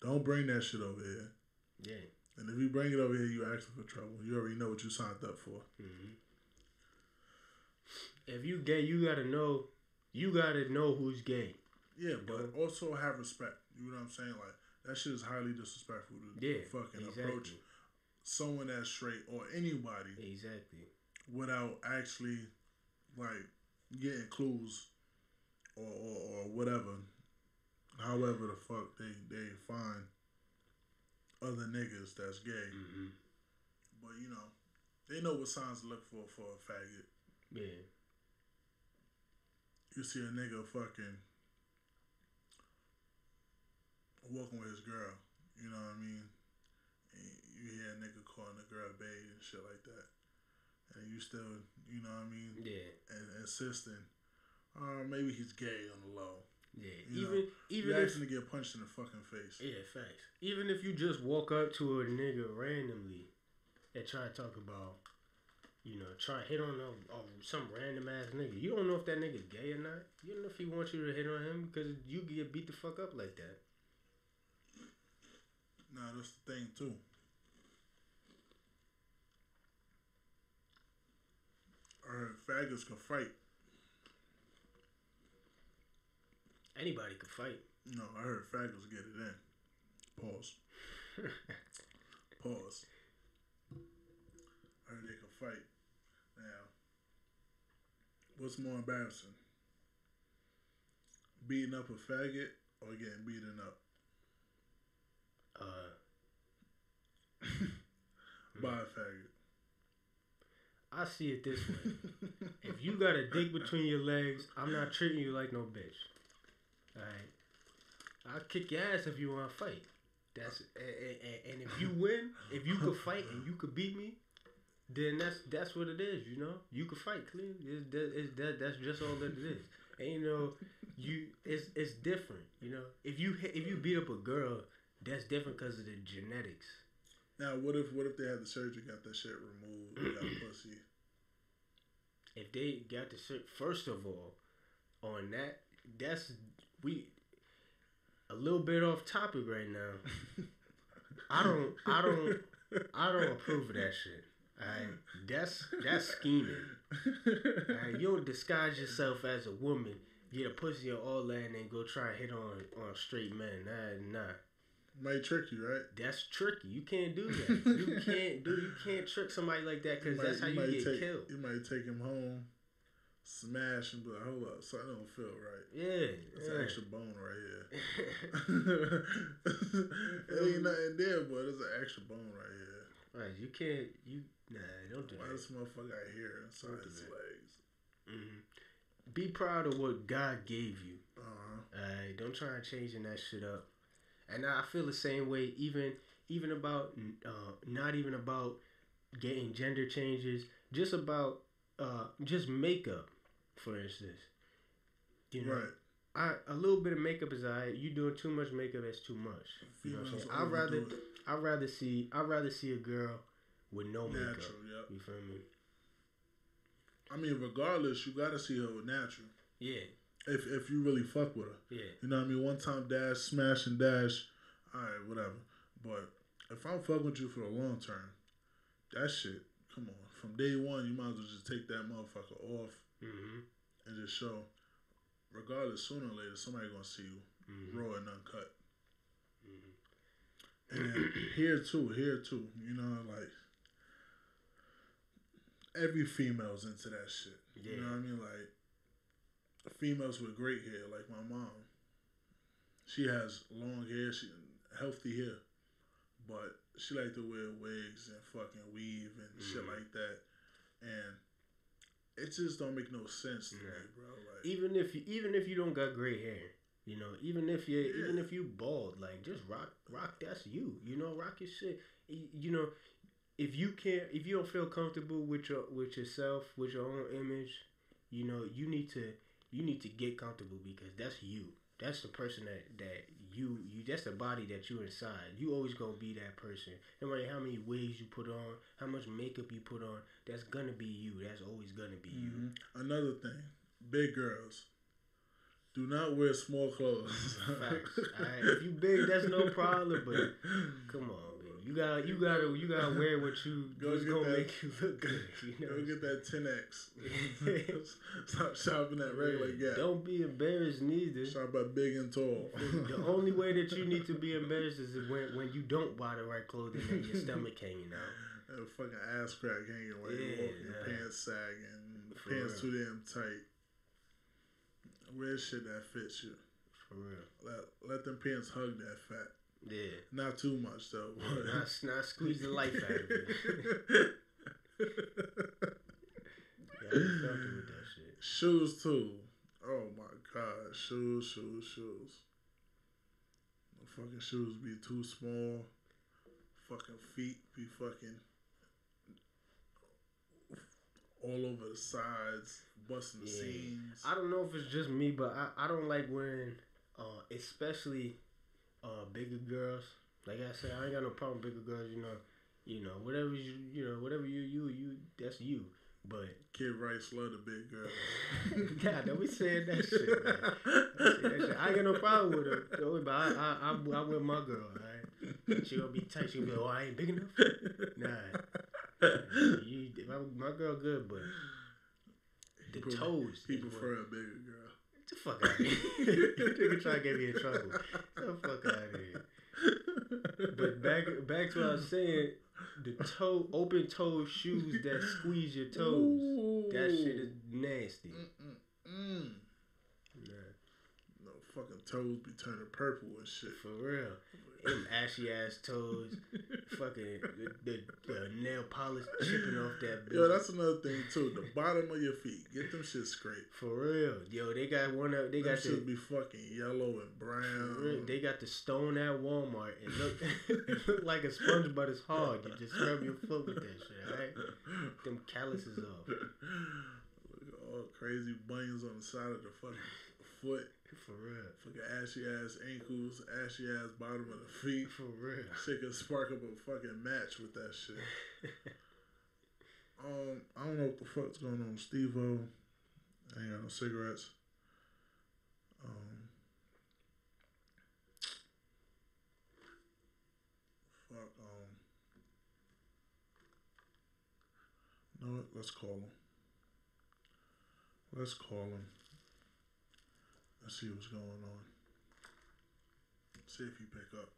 Don't bring that shit over here. Yeah. And if you bring it over here, you asking for trouble. You already know what you signed up for. Mm-hmm. If you gay, you gotta know who's gay. Yeah, but also have respect. You know what I'm saying? Like, that shit is highly disrespectful to fucking approach someone that's straight or anybody. Exactly. Without actually, like, getting clues or whatever. However the fuck they find other niggas that's gay. Mm-hmm. But, they know what signs to look for a faggot. Yeah. You see a nigga fucking walking with his girl, you know what I mean? And you hear a nigga calling a girl babe and shit like that. And you still, you know what I mean? Yeah. And insisting, maybe he's gay on the low. Yeah. Even you're if asking to get punched in the fucking face. Yeah, facts. Even if you just walk up to a nigga randomly and try to talk about, try to hit on some random ass nigga. You don't know if that nigga gay or not. You don't know if he wants you to hit on him because you get beat the fuck up like that. Nah, that's the thing too. I heard faggots can fight. Anybody can fight. No, I heard faggots get it in. Pause. Pause. I heard they can fight. Now, what's more embarrassing? Beating up a faggot or getting beaten up? By a faggot. I see it this way. If you got a dick between your legs, I'm not treating you like no bitch. Alright? I'll kick your ass if you want to fight. And if you win, if you could fight and you could beat me, then that's what it is, You could fight, clearly. That's just all that it is. And you know, it's different. You know, if you beat up a girl, that's different because of the genetics. Now, what if they had the surgery, got that shit removed, got pussy? If they got the shit, first of all, on that's a little bit off topic right now. I don't approve of that shit. Alright, that's scheming. Alright, you don't disguise yourself as a woman, get a pussy and all that, and then go try and hit on straight men. Nah. Might trick you, right? That's tricky. You can't do that. You can't trick somebody like that because that's how you get killed. You might take him home, smash, and be like, "Hold up, something don't feel right." Yeah, that's an extra bone right here. It ain't nothing there, but it's an extra bone right here. Right, you can't. Don't do that. Why this motherfucker got hair inside his legs? Mm-hmm. Be proud of what God gave you. Uh-huh. Don't try and changing that shit up. And I feel the same way. Even about not even about getting gender changes. Just about just makeup, for instance. You know, right. A little bit of makeup is alright. You doing too much makeup, that's too much. You know what I'm saying? I'd rather see a girl with no makeup. Natural, yep. You feel me? I mean, regardless, you gotta see her with natural. Yeah. If you really fuck with her. Yeah. You know what I mean? One time dash, smash and dash, alright, whatever. But if I'm fucking with you for the long term, that shit, come on. From day one, you might as well just take that motherfucker off and just show. Regardless, sooner or later, somebody gonna see you raw and uncut. And then here too, you know, like every female's into that shit. Yeah. You know what I mean? Like females with great hair, like my mom. She has long hair, she healthy hair, but she like to wear wigs and fucking weave and shit like that, and it just don't make no sense to me, bro. Like even if you don't got gray hair, you know, even if you bald, like just rock. That's you. You know, rock your shit. You know, if you don't feel comfortable with yourself, with your own image, you know, you need to get comfortable because that's you. That's the person that you that's the body that you inside. You always gonna be that person. No matter how many wigs you put on, how much makeup you put on, that's gonna be you. That's always gonna be you. Another thing, big girls, do not wear small clothes. Facts. Alright, if you big, that's no problem. But come on, man. You gotta wear what what's gonna make you look good. You know? Go get that 10X. Stop shopping at regular Gap. Don't be embarrassed neither. Shop at Big and Tall. The only way that you need to be embarrassed is when you don't buy the right clothing and your stomach hanging out. And fucking ass crack hanging while you're walking, your pants sagging, pants too damn tight. Wear shit that fits you. For real. Let them pants hug that fat. Yeah. Not too much though. Not squeeze the life out of it. Yeah, I'm fucking with that shit. Shoes too. Oh my god. Shoes. The fucking shoes be too small. Fucking feet be fucking all over the sides, busting the seams. I don't know if it's just me, but I don't like wearing, especially bigger girls. Like I said, I ain't got no problem with bigger girls. You know, whatever you, that's you. But Kid Rice love the big girls. God, don't be saying that shit, man. I ain't got no problem with her. But I with my girl, alright? She gonna be tight. She gonna be like, oh, I ain't big enough. Nah. My girl good, but the toes. He prefer a bigger girl. Get the fuck out of here. Nigga try to get me in trouble. Get the fuck out of here. But back to what I was saying, the open toe shoes that squeeze your toes. Ooh. That shit is nasty. Nah. No fucking toes be turning purple and shit. For real. Them ashy ass toes, fucking the nail polish chipping off that bitch. Yo, that's another thing too. The bottom of your feet, get them shit scraped. For real, yo, they got one up. They them got shit be fucking yellow and brown. For real, they got the stone at Walmart. It look like a sponge, but it's hard. You just scrub your foot with that shit, right? Them calluses off. Look at all crazy bunions on the side of the fucking foot. For real. Fucking ashy ass ankles, ashy ass bottom of the feet. For real. Shit could spark up a fucking match with that shit. I don't know what the fuck's going on with Steve-O. I ain't got no cigarettes. You know what? Let's call him. Let's see what's going on. See if he pick up.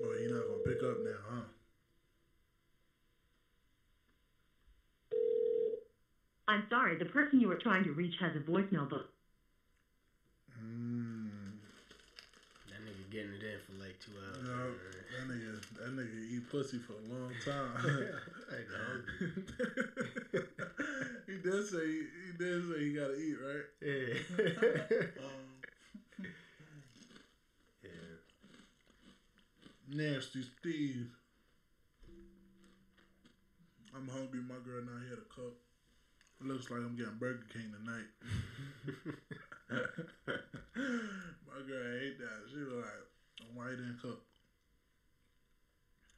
Oh, you're not gonna pick up now, huh? I'm sorry, the person you are trying to reach has a voicemail book. That nigga getting it in for like 2 hours. No, that nigga eat pussy for a long time. Like hungry. He did say he gotta eat, right? Yeah. Nasty Steve. I'm hungry. My girl not here to cook. It looks like I'm getting Burger King tonight. My girl hate that. She was like, why you didn't cook?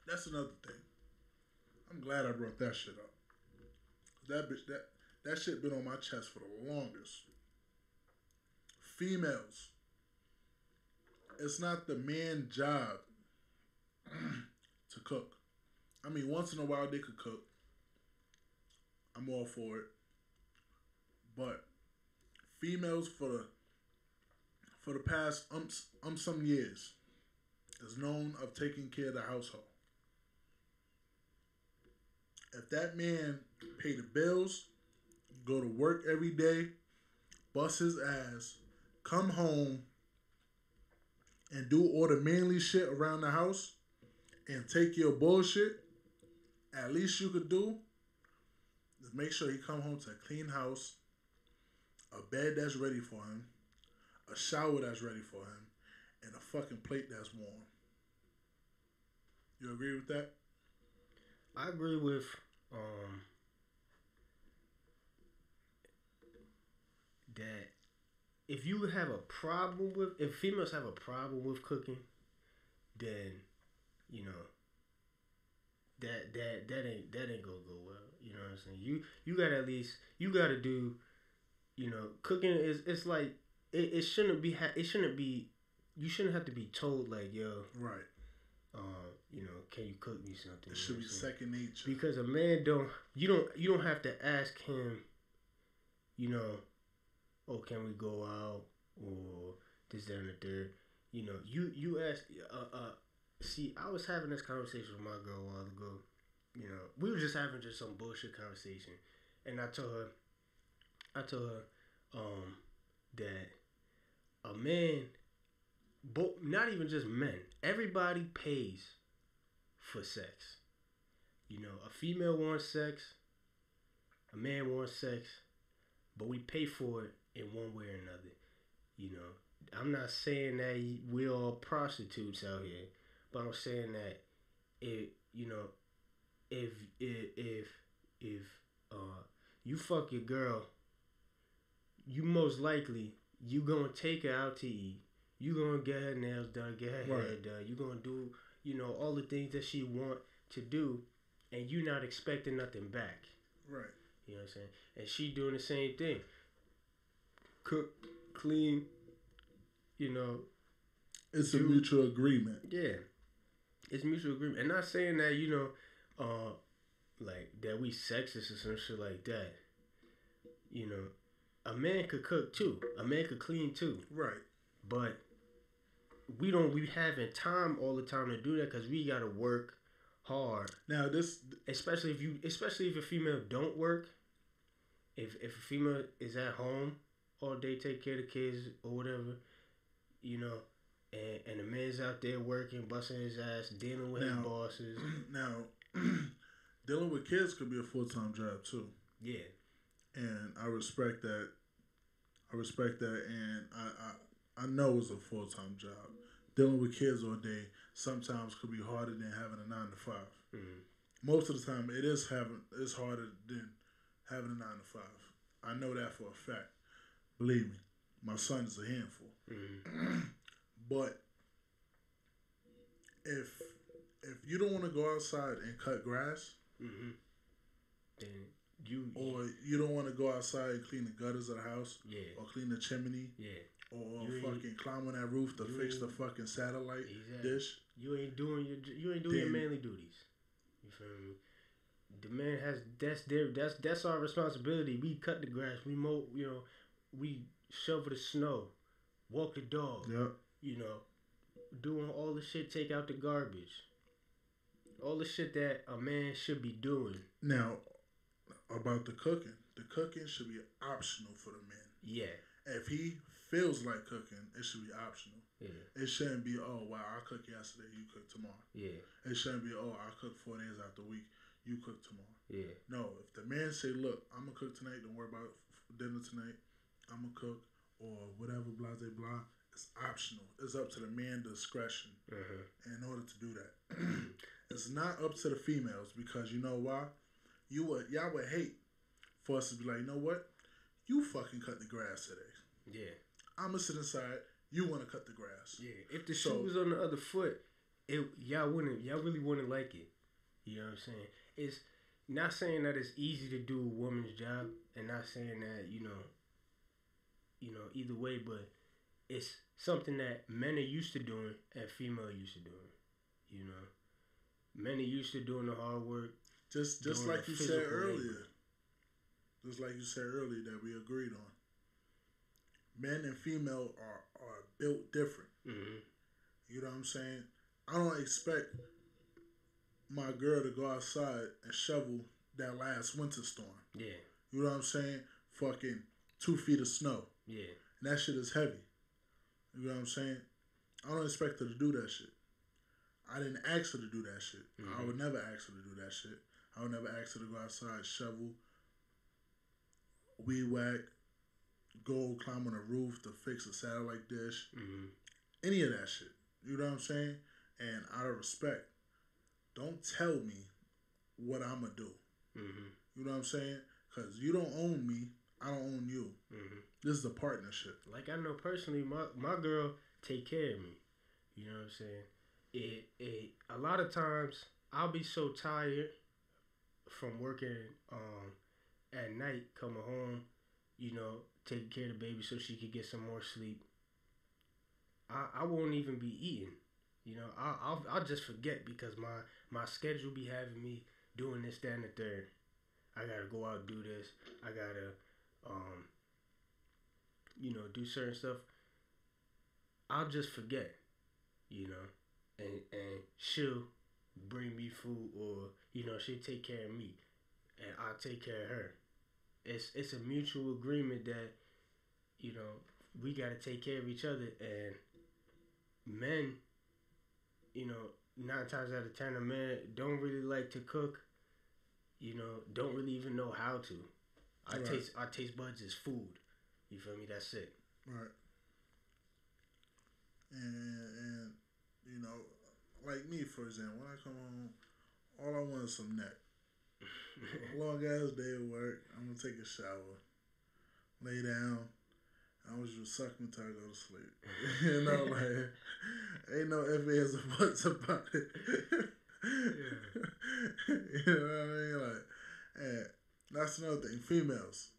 That's another thing. I'm glad I brought that shit up. That shit been on my chest for the longest. Females. It's not the man's job to cook. I mean, once in a while they could cook. I'm all for it. But females for the past some years is known of taking care of the household. If that man pay the bills, go to work every day, bust his ass, come home, and do all the manly shit around the house, and take your bullshit, at least you could do is make sure he come home to a clean house, a bed that's ready for him, a shower that's ready for him, and a fucking plate that's warm. You agree with that? I agree with that if you have a problem with, if females have a problem with cooking, then you know that ain't gonna go well. You know what I'm saying? You gotta at least, you gotta do, you know, cooking it's like it shouldn't be you shouldn't have to be told like, yo, right, you know, can you cook me something? It should be second nature. Because a man you don't have to ask him, you know, oh, can we go out or this, that, and the third. You know, you ask. See, I was having this conversation with my girl a while ago. You know, we were just having some bullshit conversation, and I told her, that a man, not even just men, everybody pays for sex. You know, a female wants sex, a man wants sex, but we pay for it in one way or another. You know, I'm not saying that we're all prostitutes out here, but I'm saying that if you fuck your girl, you most likely you gonna take her out to eat. You gonna get her nails done, get her hair done. You gonna do, you know, all the things that she want to do, and you not expecting nothing back. Right. You know what I'm saying? And she doing the same thing. Cook, clean, you know. It's a mutual agreement. Yeah. It's mutual agreement. And not saying that, you know, like that we sexist or some shit like that. You know, a man could cook too. A man could clean too. Right. But we having time all the time to do that because we gotta work hard. Now especially if a female don't work, if a female is at home all day, take care of the kids or whatever, you know, and the man's out there working, busting his ass, dealing with his bosses. Now, dealing with kids could be a full-time job too. Yeah. And I respect that. And I know it's a full-time job. Dealing with kids all day sometimes could be harder than having a 9 to 5. Mm-hmm. Most of the time, it's harder than having a 9 to 5. I know that for a fact. Believe me, my son is a handful. Mm-hmm. But if you don't want to go outside and cut grass, mm-hmm. then or you don't want to go outside and clean the gutters of the house, yeah, or clean the chimney, yeah, or fucking climb on that roof to fix the fucking satellite dish. You ain't doing your manly duties. You feel me? The man has that's our responsibility. We cut the grass, we mow, you know, we shovel the snow, walk the dog. Yep. You know, doing all the shit, take out the garbage. All the shit that a man should be doing. Now, about the cooking should be optional for the man. Yeah. If he feels like cooking, it should be optional. Yeah. It shouldn't be, oh, wow, I cooked yesterday, you cook tomorrow. Yeah. It shouldn't be, oh, I cook 4 days out the week, you cook tomorrow. Yeah. No, if the man say, look, I'm going to cook tonight, don't worry about dinner tonight, I'm going to cook, or whatever, blah, blah, blah, it's optional. It's up to the man's discretion in order to do that. It's not up to the females, because you know why? Y'all would hate for us to be like, you know what? You fucking cut the grass today. Yeah. I'm going to sit inside. You want to cut the grass. Yeah. If the shoe was on the other foot, y'all really wouldn't like it. You know what I'm saying? It's not saying that it's easy to do a woman's job, and not saying that, you know, either way, but it's something that men are used to doing and female are used to doing. You know? Men are used to doing the hard work. Just like you said earlier. Just like you said earlier that we agreed on. Men and female are built different. Mm-hmm. You know what I'm saying? I don't expect my girl to go outside and shovel that last winter storm. Yeah. You know what I'm saying? Fucking 2 feet of snow. Yeah. And that shit is heavy. You know what I'm saying? I don't expect her to do that shit. I didn't ask her to do that shit. Mm-hmm. I would never ask her to do that shit. I would never ask her to go outside, shovel, weed whack, go climb on a roof to fix a satellite dish. Mm-hmm. Any of that shit. You know what I'm saying? And out of respect, don't tell me what I'm going to do. Mm-hmm. You know what I'm saying? Because you don't own me, I don't own you. Mm-hmm. This is a partnership. Like, I know personally, my girl take care of me. You know what I'm saying? A lot of times, I'll be so tired from working at night, coming home, you know, taking care of the baby so she could get some more sleep. I won't even be eating. You know, I'll just forget because my schedule be having me doing this, that, and the third. I gotta go out and do this. I gotta, you know, do certain stuff. I'll just forget, you know, and she'll bring me food, or, you know, she'll take care of me and I'll take care of her. It's a mutual agreement that, you know, we gotta take care of each other. And men, you know, 9 times out of 10, a man don't really like to cook, you know, don't really even know how to. Our taste buds is food. You feel me? That's it. Right. And you know, like me, for example, when I come home, all I want is some neck. Long ass day of work, I'm going to take a shower, lay down, I was just sucking until I go to sleep. You know, like, ain't no ifs, ands, or buts about it. Yeah. You know what I mean? Like, and that's another thing. Females,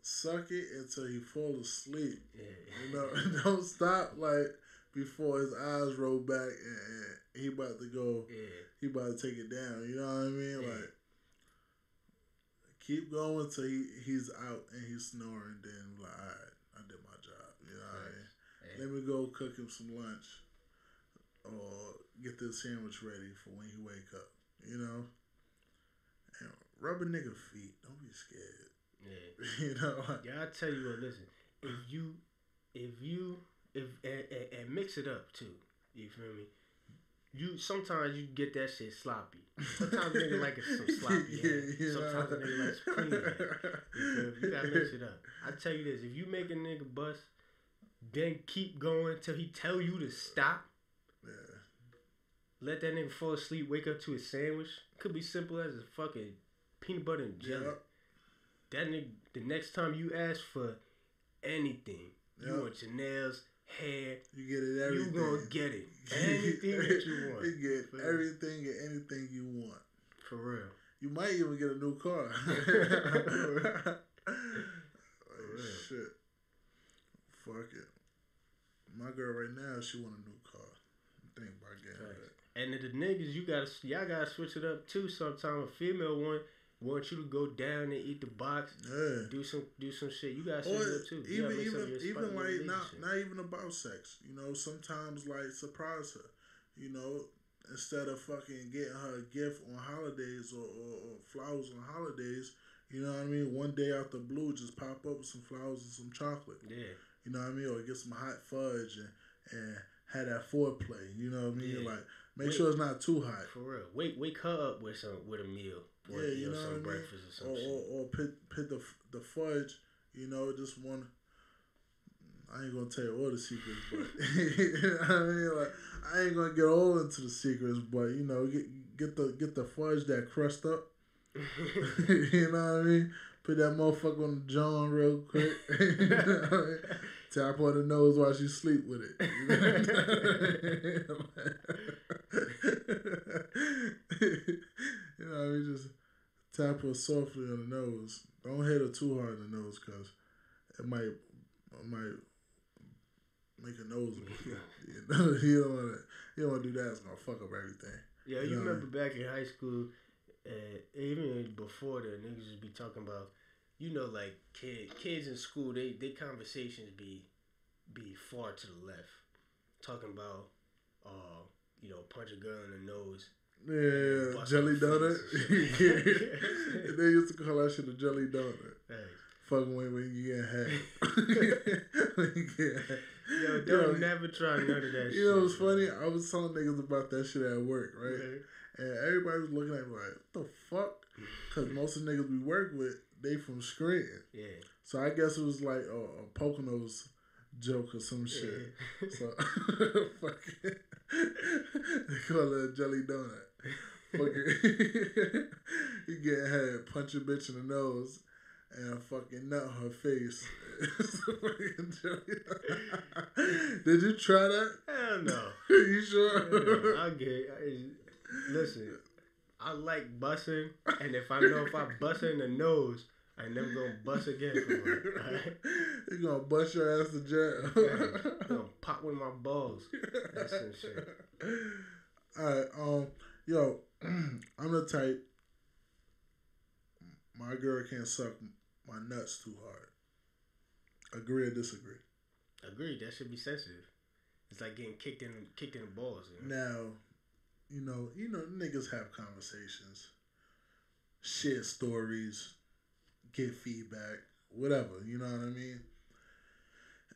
suck it until you fall asleep. Yeah. You know, don't stop like before his eyes roll back and he about to go. Yeah. He about to take it down. You know what I mean? Yeah. Like, keep going till he's out and he's snoring. Then like, all right, I did my job. You know what I mean? Yeah. Let me go cook him some lunch or get this sandwich ready for when he wake up. You know? And rub a nigga feet. Don't be scared. Yeah. You know? Yeah, I tell you what, listen. If you and mix it up too. You feel me? You sometimes you get that shit sloppy. Sometimes nigga like it some sloppy. Sometimes nigga like some clean. You feel me? You gotta mix it up. I tell you this: if you make a nigga bust, then keep going till he tell you to stop. Yeah. Let that nigga fall asleep. Wake up to a sandwich. Could be simple as a fucking peanut butter and jelly. Yep. That nigga, the next time you ask for anything, you want your nails, hair, you get it. Everything. You gonna get it. Anything that you want. You get everything and anything you want. For real. You might even get a new car. Shit. Fuck it. My girl right now, she want a new car. I'm thinking about getting that. And the niggas, y'all gotta switch it up too. Sometimes a female want you to go down and eat the box. Yeah. Do some shit. You gotta switch it up too. Even like not even about sex. You know, sometimes like surprise her. You know, instead of fucking getting her a gift on holidays or flowers on holidays. You know what I mean? One day out the blue, just pop up with some flowers and some chocolate. Yeah. You know what I mean? Or get some hot fudge and have that foreplay. You know what I mean? Yeah. Like make sure it's not too hot. For real. Wake her up with a meal. Or, yeah, you know some what I mean? breakfast or some shit. Or put the fudge. You know, just one. I ain't gonna tell you all the secrets, but you know what I mean? Like I ain't gonna get all into the secrets, but you know, get the fudge that crust up. You know what I mean? Put that motherfucker on the John real quick. You know what I mean? Tap on the nose while she sleep with it. You know what I mean? Just tap her softly on the nose. Don't hit her too hard in the nose, cause it might make her nose bleed. You know, you don't want to do that. It's gonna fuck up everything. Yeah, you remember back in high school. Even before that, niggas just be talking about, you know, like kids in school, they conversations be far to the left, talking about, you know, punch a girl in the nose. Yeah, jelly donut. They used to call that shit a jelly donut. Hey. Fucking when you get head. Yo, don't never try none of that shit. You know what's funny? I was telling niggas about that shit at work, right? Okay. And everybody was looking at me like, what the fuck? Because most of the niggas we work with, they from Scranton. Yeah. So I guess it was like a Poconos joke or some shit. So, fucking, they call it a jelly donut. Fucking, you get head, punch a bitch in the nose, and fucking nut her face. Did you try that? Hell no. You sure? No, I get it. Listen, I like busting, and if I know if I bust her in the nose, I ain't never gonna bust again for her. Right? You gonna bust your ass to jail. I'm gonna pop with my balls. That's some shit. Alright, yo, I'm the type. My girl can't suck my nuts too hard. Agree or disagree? Agreed. That should be sensitive. It's like getting kicked in the balls. You know? Now, you know, niggas have conversations, share stories, get feedback, whatever. You know what I mean?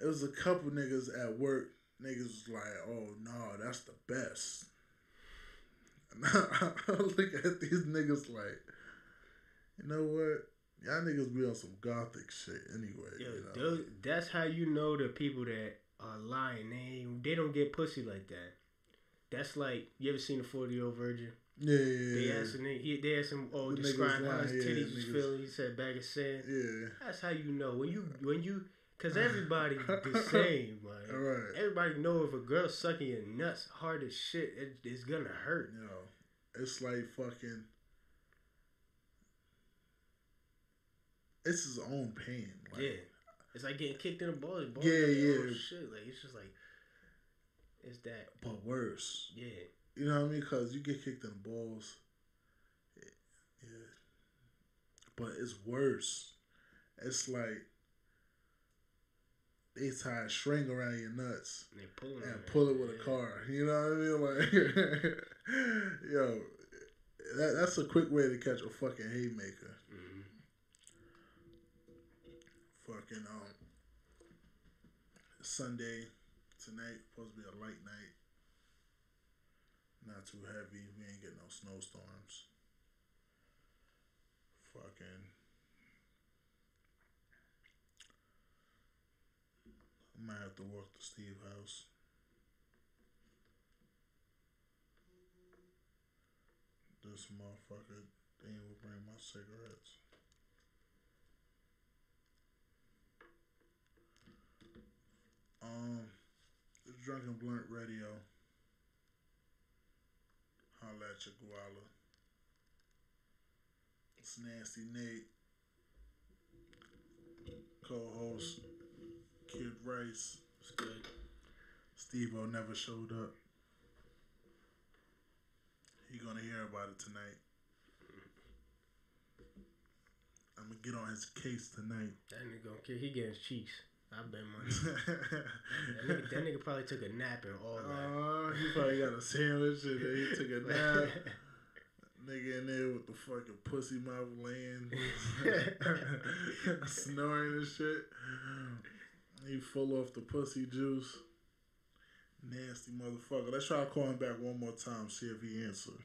It was a couple niggas at work. Niggas was like, "Oh no, that's the best." And I look at these niggas like, you know what? Y'all niggas be on some gothic shit anyway. Yo, you know? that's how you know the people that are lying. They don't get pussy like that. That's like, you ever seen the 40-Year-Old Virgin? Yeah. They asked him, describe how his titties was feeling. He said, bag of sand. Yeah. That's how you know. When you, because everybody the same, man. Right. Everybody know if a girl's sucking your nuts hard as shit, it's gonna hurt. You know, it's like fucking, it's his own pain. Like, yeah. It's like getting kicked in the balls. Yeah. Oh, shit. Like, it's just like, it's that. But worse. Yeah. You know what I mean? Because you get kicked in the balls. Yeah. But it's worse. It's like they tie a string around your nuts and they pull it with a car. You know what I mean? Like, yo, that's a quick way to catch a fucking haymaker. Mm-hmm. Fucking Sunday, tonight supposed to be a light night. Not too heavy. We ain't getting no snowstorms. Fucking. I might have to walk to Steve's house. This motherfucker ain't will bring my cigarettes. The Drunken Blunt Radio. Holla at your guala. It's Nasty Nate. Co-host Kid Rice. It's good. Steve-O never showed up. He gonna hear about it tonight. I'm gonna get on his case tonight. That nigga gonna kill. He getting cheeks. I bet money. that nigga probably took a nap and all that. He probably got a sandwich and then he took a nap. Nigga in there with the fucking pussy mouth laying, snoring and shit. He full off the pussy juice. Nasty motherfucker. Let's try to call him back one more time, see if he answered.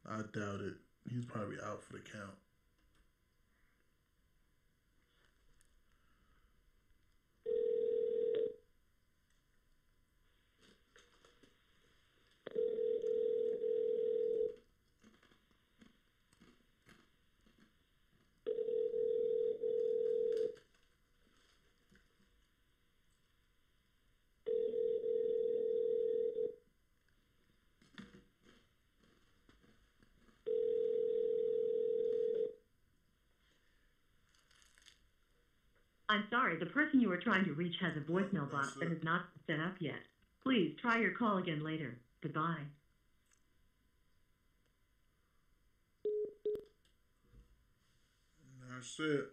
I doubt it. He's probably out for the count. I'm sorry, the person you are trying to reach has a voicemail box that has not been set up yet. Please try your call again later. Goodbye. That's it.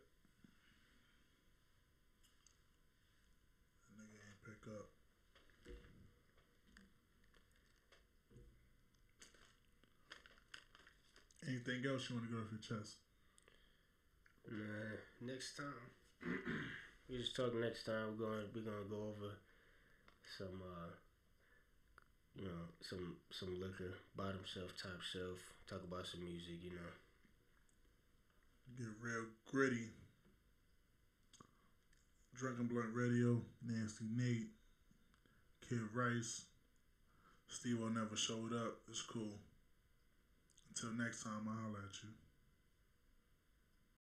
That nigga ain't pick up. Anything else you want to go off your chest? Nah, next time. We just talk next time. We're gonna go over some some liquor, bottom shelf, top shelf. Talk about some music, you know. Get real gritty. Drunken Blunt Radio, Nasty Nate, Kid Rice, Steve-O never showed up. It's cool. Until next time, I'll holler at you.